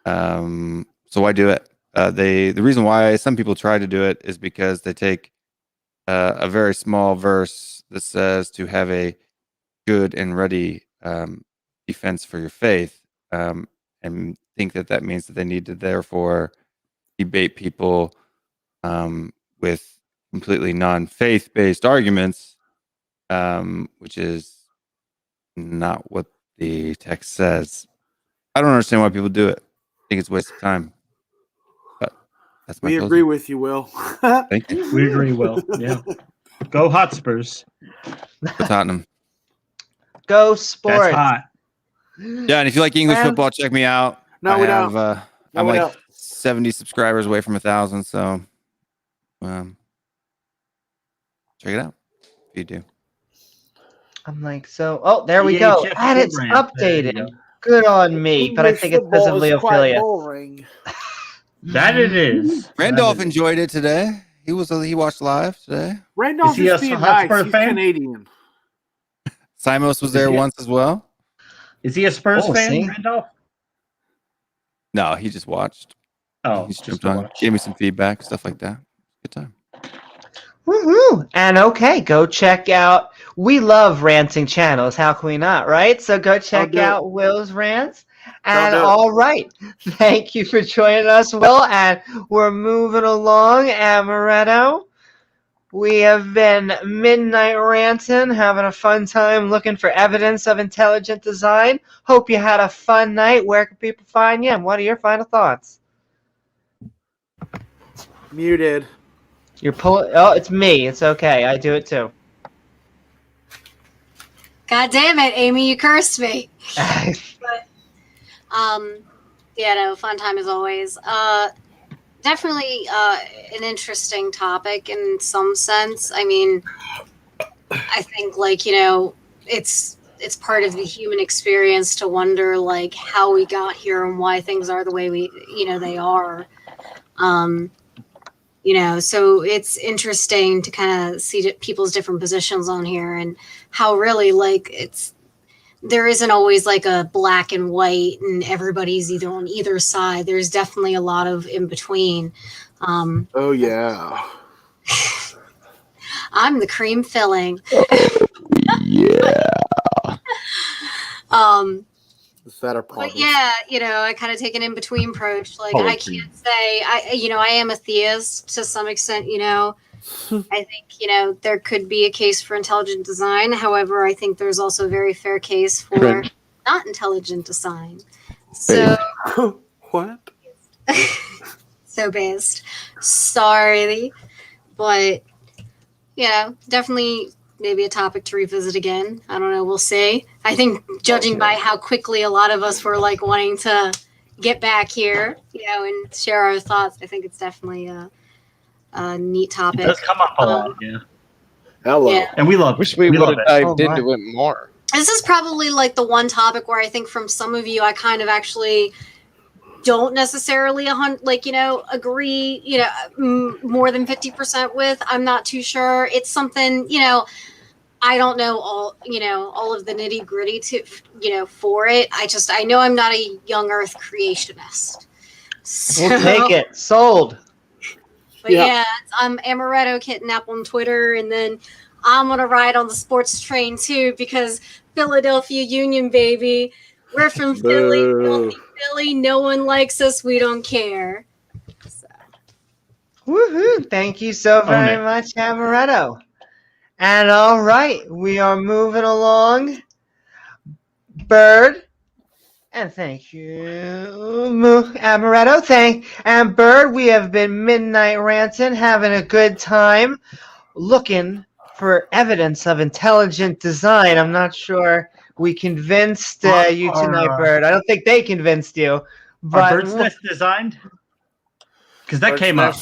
S14: So why do it? The reason why some people try to do it is because they take a very small verse that says to have a good and ready defense for your faith, and think that means that they need to therefore debate people with completely non-faith based arguments, which is not what the text says. I don't understand why people do it. I think it's a waste of time. But that's my
S5: We
S14: closing.
S5: agree with you, Will.
S14: Thank you.
S2: We agree, Will. Yeah. Go Hotspurs.
S14: Go Tottenham.
S1: Go sports.
S2: That's hot.
S14: Yeah, and if you like English football, check me out.
S5: No,
S14: I
S5: we
S14: have,
S5: don't. No,
S14: I'm
S5: we
S14: like
S5: don't.
S14: 70 subscribers away from 1,000, so check it out if you do.
S1: I'm like, so, oh, there we go.
S2: EHF
S1: And it's
S2: program. There you
S1: updated. Good on me, but I
S5: English
S1: think it's because of
S5: football is quite
S1: Leophelius.
S5: boring.
S2: That it is.
S14: Randolph enjoyed it today. He watched live today.
S5: Randolph
S2: Is he
S5: is
S2: a
S5: being
S2: Hotspur
S5: nice. He's
S2: fan?
S5: Canadian.
S14: Simos was there
S2: he-
S14: once as well.
S2: Is he a Spurs
S1: Oh,
S2: fan,
S1: see?
S2: Randolph?
S14: No, he just watched.
S2: Oh,
S14: He just
S2: just
S14: jumped on,
S2: to watch.
S14: gave me some feedback, stuff like that. Good time.
S1: Woohoo! And okay, go check out. We love ranting channels. How can we not, right? So go check
S5: do it.
S1: out Will's rants. And
S5: do it.
S1: all right, thank you for joining us, Will. And we're moving along, Amaretto. We have been Midnight Ranting, having a fun time looking for evidence of intelligent design. Hope you had a fun night. Where can people find you? And what are your final thoughts?
S5: Muted.
S1: You're pulling. Oh, it's me. It's okay. I do it too.
S9: God damn it, Amy, you cursed me. But, yeah, no, fun time as always. Definitely an interesting topic in some sense. I mean, I think, like, it's part of the human experience to wonder, like, how we got here and why things are the way they are. So it's interesting to kind of see people's different positions on here and how really, like, there isn't always like a black and white and everybody's either on either side. There's definitely a lot of in between.
S5: Oh, yeah.
S9: I'm the cream filling.
S18: Yeah.
S5: The fatter part.
S9: But yeah, I kind of take an in-between approach. Like, I can't say, I am a theist to some extent, I think, there could be a case for intelligent design. However, I think there's also a very fair case for not intelligent design. So,
S5: What?
S9: so based. Sorry. But, definitely maybe a topic to revisit again. I don't know. We'll see. I think judging by how quickly a lot of us were like wanting to get back here, and share our thoughts, I think it's definitely neat topic.
S2: It does come up a lot, yeah.
S5: Hello.
S9: Yeah.
S2: And we love
S4: Wish
S2: it.
S4: we would
S2: love
S4: have
S2: it.
S4: dived into it more.
S9: This is probably like the one topic where I think from some of you, I kind of actually don't necessarily agree, more than 50% with. I'm not too sure. It's something, I don't know all of the nitty gritty for it. I know I'm not a young earth creationist. So,
S1: We'll take it. Sold.
S9: But yeah, I'm Amaretto Kidnap on Twitter, and then I'm gonna ride on the sports train too because Philadelphia Union, baby. We're from Philly. Filthy Philly. No one likes us. We don't care.
S1: Woohoo! Thank you so very much, Amaretto. And all right, we are moving along. Bird. And thank you, Amaretto. And Bird, we have been Midnight Ranting, having a good time, looking for evidence of intelligent design. I'm not sure we convinced you tonight, Bird. I don't think they convinced you. But
S2: Are birds' nests designed? Because that came up.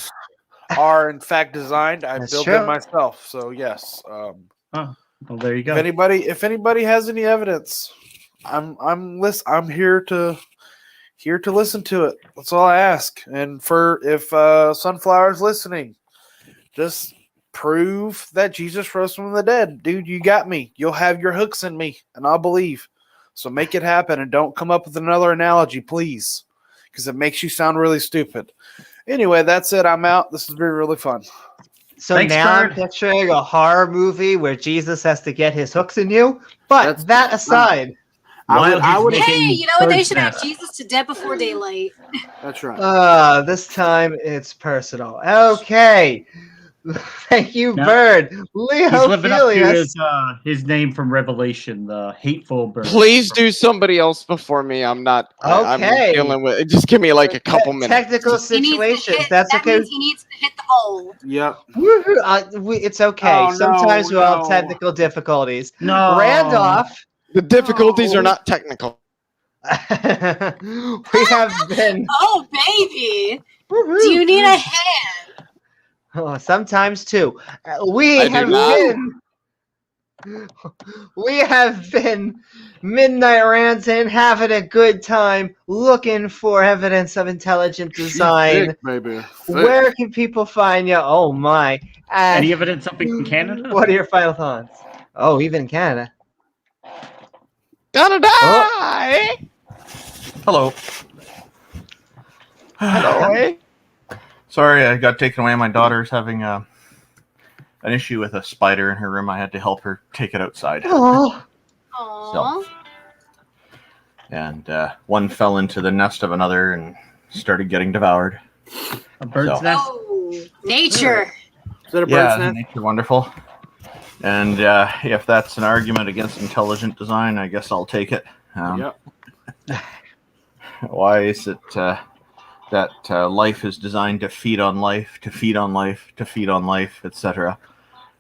S5: Are in fact designed. I
S1: That's
S5: built
S1: true.
S5: them myself. So yes.
S2: Oh, well, there you go.
S5: If anybody has any evidence, I'm here to listen to it. That's all I ask. And if Sunflower's listening, just prove that Jesus rose from the dead. Dude, you got me. You'll have your hooks in me, and I'll believe. So make it happen, and don't come up with another analogy, please, because it makes you sound really stupid. Anyway, that's it. I'm out. This has been really fun.
S1: So now I'm picturing a horror movie where Jesus has to get his hooks in you. But that aside,
S9: Hey, you know what? They should have Jesus to Dead Before Daylight.
S5: That's right.
S1: this time it's personal. Okay. Thank you, Bird.
S2: He's living up to
S1: Leophelius.
S2: his name from Revelation, the hateful bird.
S4: Please do somebody else before me. I'm not. I'm
S1: Okay.
S4: dealing with. Just give me like a couple minutes.
S1: Technical situations. That's
S9: That
S1: okay.
S9: means he needs to hit the bowl.
S5: Yep.
S1: It's okay.
S5: Oh,
S1: Sometimes
S5: no,
S1: we'll have
S5: no.
S1: technical difficulties.
S2: No.
S1: Randolph.
S4: The difficulties are not technical.
S1: We have been.
S9: Oh, baby. Do you need a hand?
S1: Oh, sometimes too. We have been Midnight Ranting, having a good time, looking for evidence of intelligent design.
S5: Thick, baby.
S1: Where can people find you? Oh my!
S2: Any evidence up in Canada?
S1: What are your final thoughts? Oh, even in Canada.
S4: Gonna die.
S3: Hello.
S4: Hello.
S3: Sorry, I got taken away. My daughter's having an issue with a spider in her room. I had to help her take it outside.
S1: Oh.
S3: So, and one fell into the nest of another and started getting devoured.
S2: A bird's nest?
S9: Oh, nature.
S5: Is that a bird's
S3: Yeah,
S5: nest?
S3: nature wonderful. And if that's an argument against intelligent design, I guess I'll take it.
S5: Yep.
S3: Why is it that life is designed to feed on life, to feed on life, to feed on life, etc.?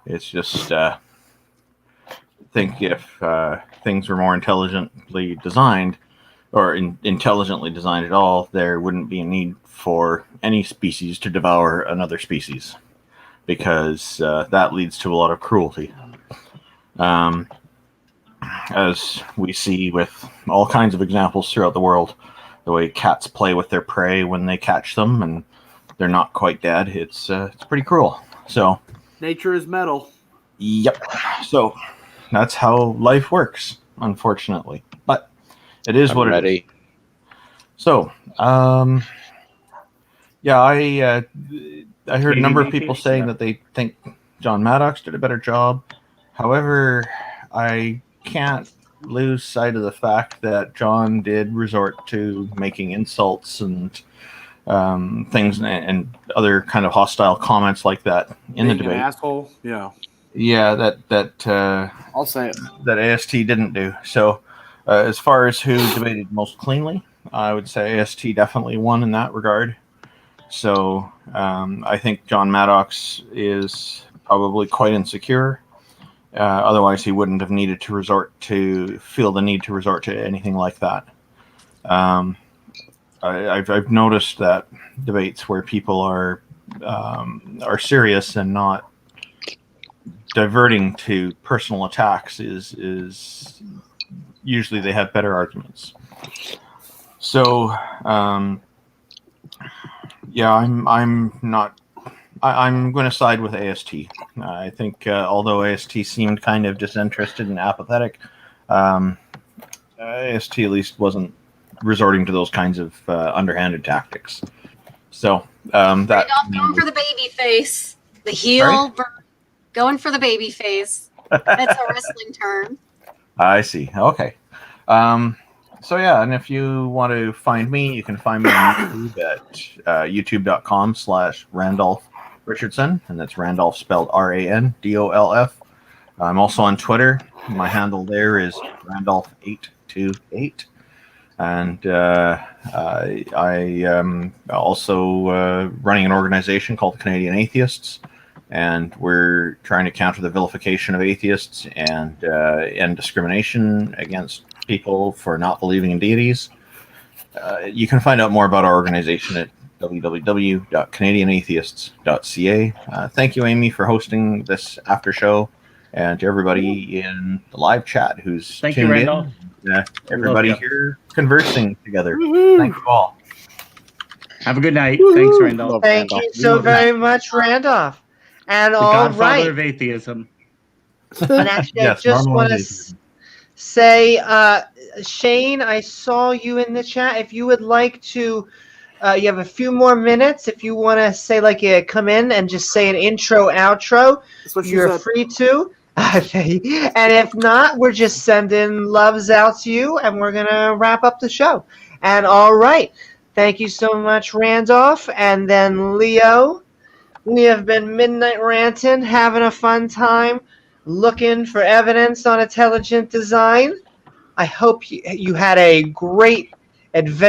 S3: It's just think if things were more intelligently designed, or intelligently designed at all, there wouldn't be a need for any species to devour another species, because that leads to a lot of cruelty. As we see with all kinds of examples throughout the world, the way cats play with their prey when they catch them and they're not quite dead, it's pretty cruel. So
S5: Nature is metal.
S3: Yep. So that's how life works, unfortunately. But it is what it is. So, yeah, I heard a number of people saying that they think John Maddox did a better job. However, I can't lose sight of the fact that John did resort to making insults and things and other kind of hostile comments like that in the debate.
S5: An asshole. Yeah.
S3: Yeah, that
S5: I'll say it.
S3: That AST didn't do. So, as far as who debated most cleanly, I would say AST definitely won in that regard. So, I think John Maddox is probably quite insecure. Otherwise, he wouldn't have needed to feel the need to resort to anything like that. I've noticed that debates where people are are serious and not diverting to personal attacks is usually they have better arguments. So yeah, I'm going to side with AST. I think although AST seemed kind of disinterested and apathetic, AST at least wasn't resorting to those kinds of underhanded tactics. So that
S9: Going for the baby face, the heel, going for the baby face. That's a wrestling term.
S3: I see. Okay. So yeah, and if you want to find me, you can find me on YouTube at youtube.com/Randolph Richardson, and that's Randolph spelled Randolf. I'm also on Twitter. My handle there is Randolph828, and I am also running an organization called the Canadian Atheists, and we're trying to counter the vilification of atheists and end discrimination against people for not believing in deities. You can find out more about our organization at www.canadianatheists.ca. Thank you, Amy, for hosting this after show, and to everybody in the live chat who's
S2: Thank you,
S3: tuned
S2: Randolph.
S3: in. Everybody here conversing together. Thank you all.
S2: Have a good night. Thanks, Randolph.
S1: Thank you so very much, Randolph. And
S2: The
S1: all
S2: godfather
S1: right.
S2: of atheism.
S1: And actually,
S3: Yes,
S1: I just want to
S3: normalization.
S1: say, Shane, I saw you in the chat. If you would like to, you have a few more minutes. If you want to say, like, come in and just say an intro, outro,
S5: what she
S1: you're
S5: said.
S1: free to. Okay. And if not, we're just sending loves out to you, and we're going to wrap up the show. And all right. Thank you so much, Randolph. And then Leo, we have been Midnight Ranting, having a fun time, looking for evidence on intelligent design. I hope you had a great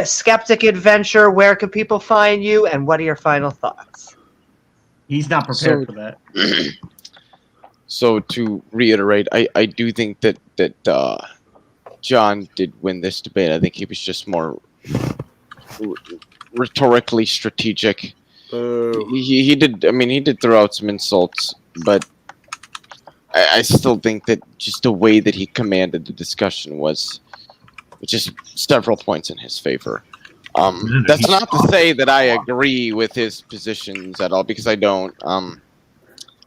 S1: skeptic adventure. Where can people find you, and what are your final thoughts?
S2: He's not prepared for that.
S4: So to reiterate, I do think that John did win this debate. I think he was just more rhetorically strategic. He did. I mean, he did throw out some insults, but I still think that just the way that he commanded the discussion was just several points in his favor. That's not to say that I agree with his positions at all, because I don't.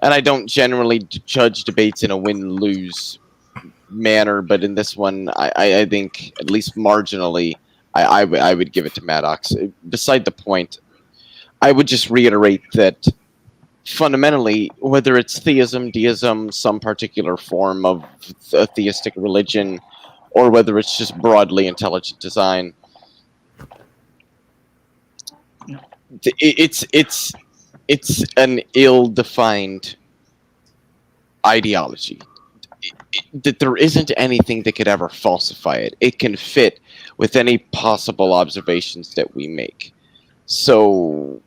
S4: And I don't generally judge debates in a win-lose manner, but in this one, I think, at least marginally, I would give it to Maddox. Beside the point, I would just reiterate that fundamentally, whether it's theism, deism, some particular form of a theistic religion, or whether it's just broadly intelligent design, it's an ill-defined ideology. That there isn't anything that could ever falsify it. It can fit with any possible observations that we make. So,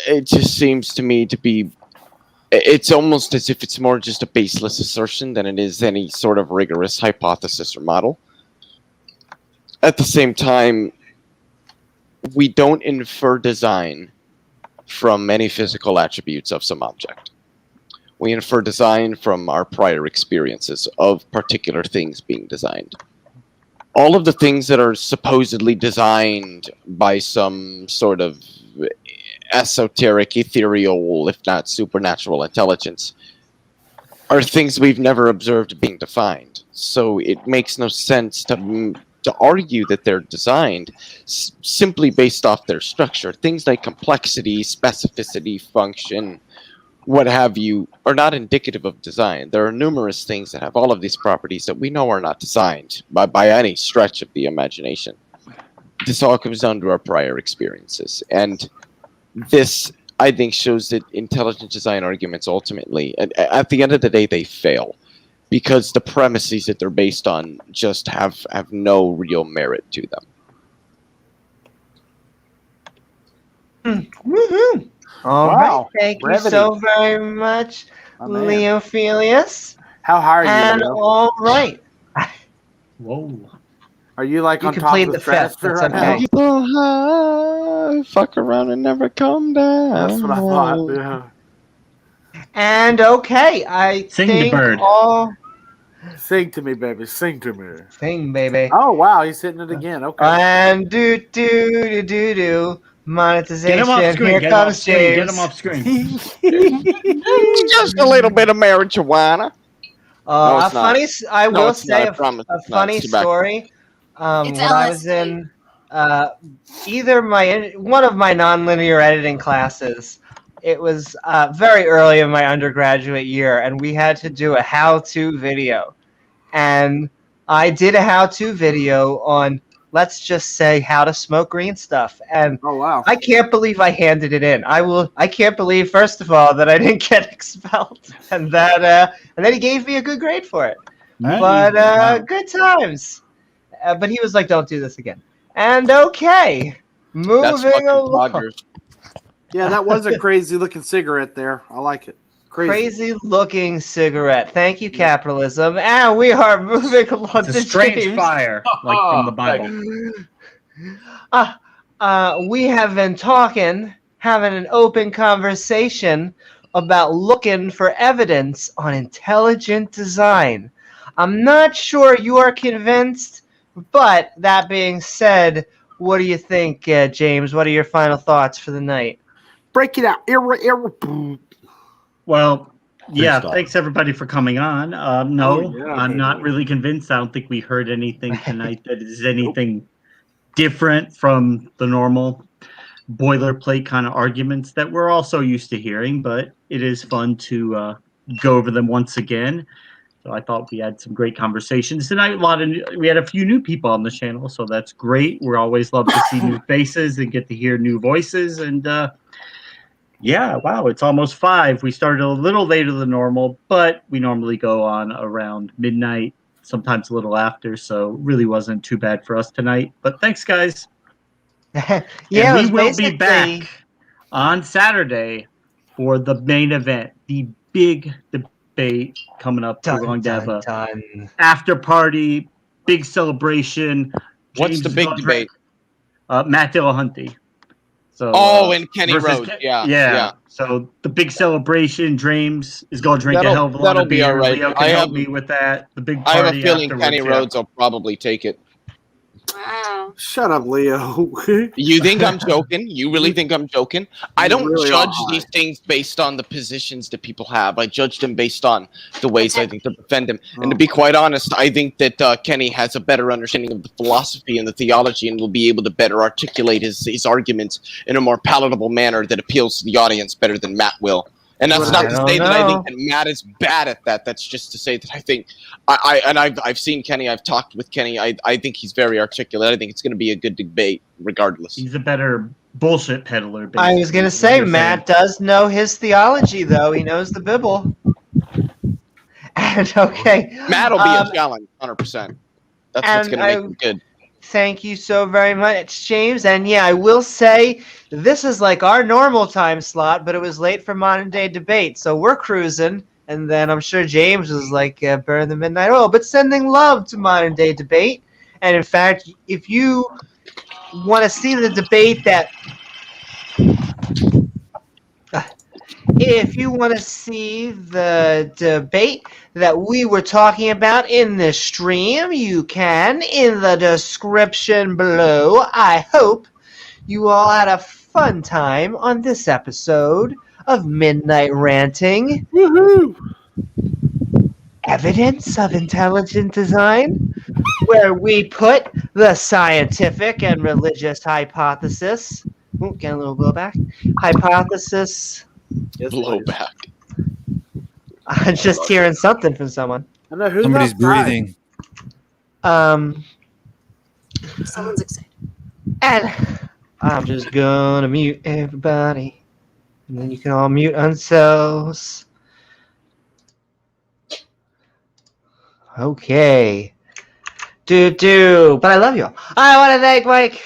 S4: it just seems to me to be, it's almost as if it's more just a baseless assertion than it is any sort of rigorous hypothesis or model. At the same time, we don't infer design from any physical attributes of some object. We infer design from our prior experiences of particular things being designed. All of the things that are supposedly designed by some sort of esoteric, ethereal, if not supernatural intelligence are things we've never observed being defined. So it makes no sense to argue that they're designed simply based off their structure. Things like complexity, specificity, function, what have you, are not indicative of design. There are numerous things that have all of these properties that we know are not designed by any stretch of the imagination. This all comes down to our prior experiences. And this, I think, shows that intelligent design arguments ultimately, at the end of the day, they fail. Because the premises that they're based on just have no real merit to them.
S1: Woohoo! All
S5: Wow.
S1: right. Thank
S5: Brevity.
S1: you so very much,
S5: My man.
S1: Leophelius.
S5: How high are you,
S1: And
S5: Leo?
S1: all right.
S2: Whoa.
S5: Are you like
S1: You
S5: on top
S1: complete
S5: of the
S1: the fifth.
S5: stratosphere
S1: That's
S5: right
S1: okay.
S5: now?
S4: Fuck around and never come down.
S5: That's what I thought. Yeah.
S1: And okay, I
S2: Sing the
S1: think
S2: bird.
S1: all.
S5: Sing to me, baby. Sing to me.
S1: Sing, baby.
S5: Oh wow, he's hitting it again. Okay.
S1: And do monetization.
S2: Get him off screen.
S1: Here
S2: Get him off
S1: comes
S2: screen.
S1: James.
S2: Get him off screen.
S4: Just a little bit of marijuana. No,
S1: A
S4: it's not.
S1: funny. I
S4: No,
S1: will
S4: it's not.
S1: say
S4: I promise
S1: a
S4: it's not.
S1: funny
S4: It's tobacco.
S1: story.
S9: It's
S1: When I was in either one of my nonlinear editing classes, it was very early in my undergraduate year, and we had to do a how-to video. And I did a how-to video on, let's just say, how to smoke green stuff. And
S5: oh wow,
S1: I can't believe I handed it in. I can't believe, first of all, that I didn't get expelled, and that he gave me a good grade for it. But good times. But he was like, "Don't do this again." And okay,
S4: That's
S1: moving
S4: fucking
S1: along.
S4: Dodgers.
S5: Yeah, that was a crazy looking cigarette there. I like it.
S1: Crazy looking cigarette. Thank you, capitalism. And we are moving along
S2: It's a
S1: to
S2: strange
S1: James.
S2: fire, like from the Bible.
S1: We have been having an open conversation about looking for evidence on intelligent design. I'm not sure you are convinced, but that being said, what do you think, James? What are your final thoughts for the night?
S5: Break it out.
S2: Well, yeah,
S3: Freestyle.
S2: thanks everybody for coming on. No,
S5: Oh, yeah,
S2: I'm not
S5: baby.
S2: really convinced. I don't think we heard anything tonight that is anything different from the normal boilerplate kind of arguments that we're also used to hearing, but it is fun to go over them once again. So I thought we had some great conversations tonight. We had a few new people on the channel, so that's great. We're always love to see new faces and get to hear new voices. And yeah, wow, it's almost 5. We started a little later than normal, but we normally go on around midnight, sometimes a little after. So really wasn't too bad for us tonight. But thanks, guys.
S1: Yeah,
S2: And we will be back on Saturday for the main event, the big debate coming up. We're going to have a after party, big celebration.
S4: What's the big debate?
S2: Matt Dillahunty. So,
S4: and Kenny Rhodes.
S2: Yeah. So the big celebration. James is going to drink a hell of a lot
S4: that'll
S2: of
S4: be
S2: beer.
S4: all right.
S2: Leo can help me with that. The big
S4: I
S2: party.
S4: have a feeling
S2: afterwards,
S4: Kenny Rhodes will probably take it.
S9: Wow.
S5: Shut up, Leo.
S4: You think I'm joking? You really think I'm joking? I don't
S5: really
S4: judge
S5: are.
S4: these things based on the positions that people have. I judge them based on the ways I think to defend them. And to be quite honest, I think that Kenny has a better understanding of the philosophy and the theology and will be able to better articulate his arguments in a more palatable manner that appeals to the audience better than Matt will. And that's not to say that I think that Matt is bad at that. That's just to say that I think I've seen Kenny. I've talked with Kenny. I think he's very articulate. I think it's going to be a good debate, regardless.
S2: He's a better bullshit peddler.
S1: I was going to say, Matt does know his theology, though. He knows the Bible. And okay.
S4: Matt will be a challenge, 100%. That's what's going to make him good.
S1: Thank you so very much, James. And yeah, I will say this is like our normal time slot, but it was late for modern day debate. So we're cruising. And then I'm sure James was like, burn the midnight oil, but sending love to modern day debate. And in fact, if you want to see the debate that we were talking about in the stream, you can in the description below. I hope you all had a fun time on this episode of Midnight Ranting.
S5: Woohoo!
S1: Evidence of intelligent design, where we put the scientific and religious hypothesis. Ooh, get a little blowback. Hypothesis.
S4: Blowback.
S1: I'm just hearing something from someone.
S5: I know who's
S14: Somebody's
S5: outside?
S14: breathing.
S9: Someone's excited.
S1: And I'm just gonna mute everybody. And then you can all mute yourselves. Okay. But I love you all. I want to thank Mike.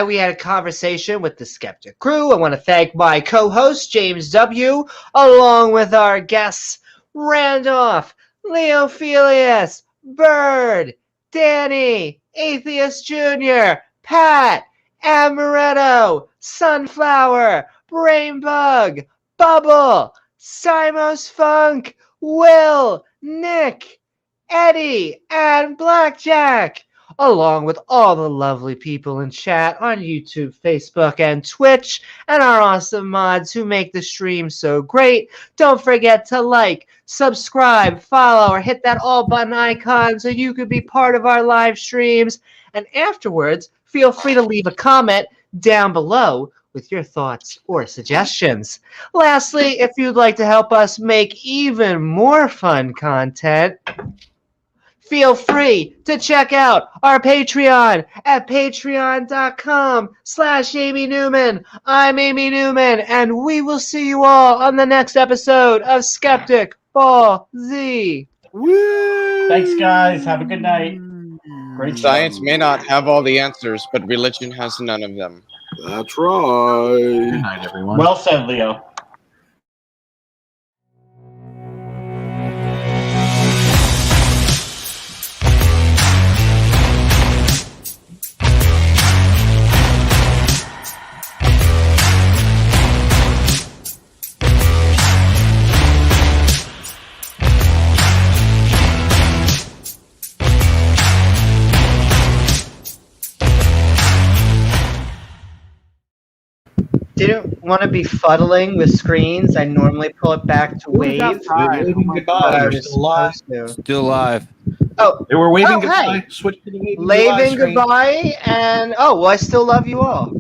S1: We had a conversation with the Skeptic Crew. I want to thank my co-host, James W., along with our guests, Randolph, Leophelius, Bird, Danny, Atheist Junior, Pat, Amaretto, Sunflower, Brainbug, Bubble, Simos Funk, Will, Nick, Eddie, and Blackjack, along with all the lovely people in chat on YouTube, Facebook, and Twitch, and our awesome mods who make the stream so great. Don't forget to like, subscribe, follow, or hit that all button icon so you could be part of our live streams. And afterwards, feel free to leave a comment down below with your thoughts or suggestions. Lastly, if you'd like to help us make even more fun content, feel free to check out our Patreon at patreon.com/Amy Newman. I'm Amy Newman, and we will see you all on the next episode of Skeptic Ball Z.
S5: Woo!
S21: Thanks, guys. Have a good night. Great show.
S4: Science may not have all the answers, but religion has none of them.
S5: That's right.
S3: Good night, everyone.
S21: Well said, Leo.
S1: Didn't want to be fuddling with screens. I normally pull it back to wave.
S3: Waving goodbye. You're still alive.
S14: Still alive.
S1: Oh,
S3: They were waving
S1: hey.
S3: goodbye. Switch to the waving
S1: Laving
S3: screen.
S1: goodbye, and well, I still love you all.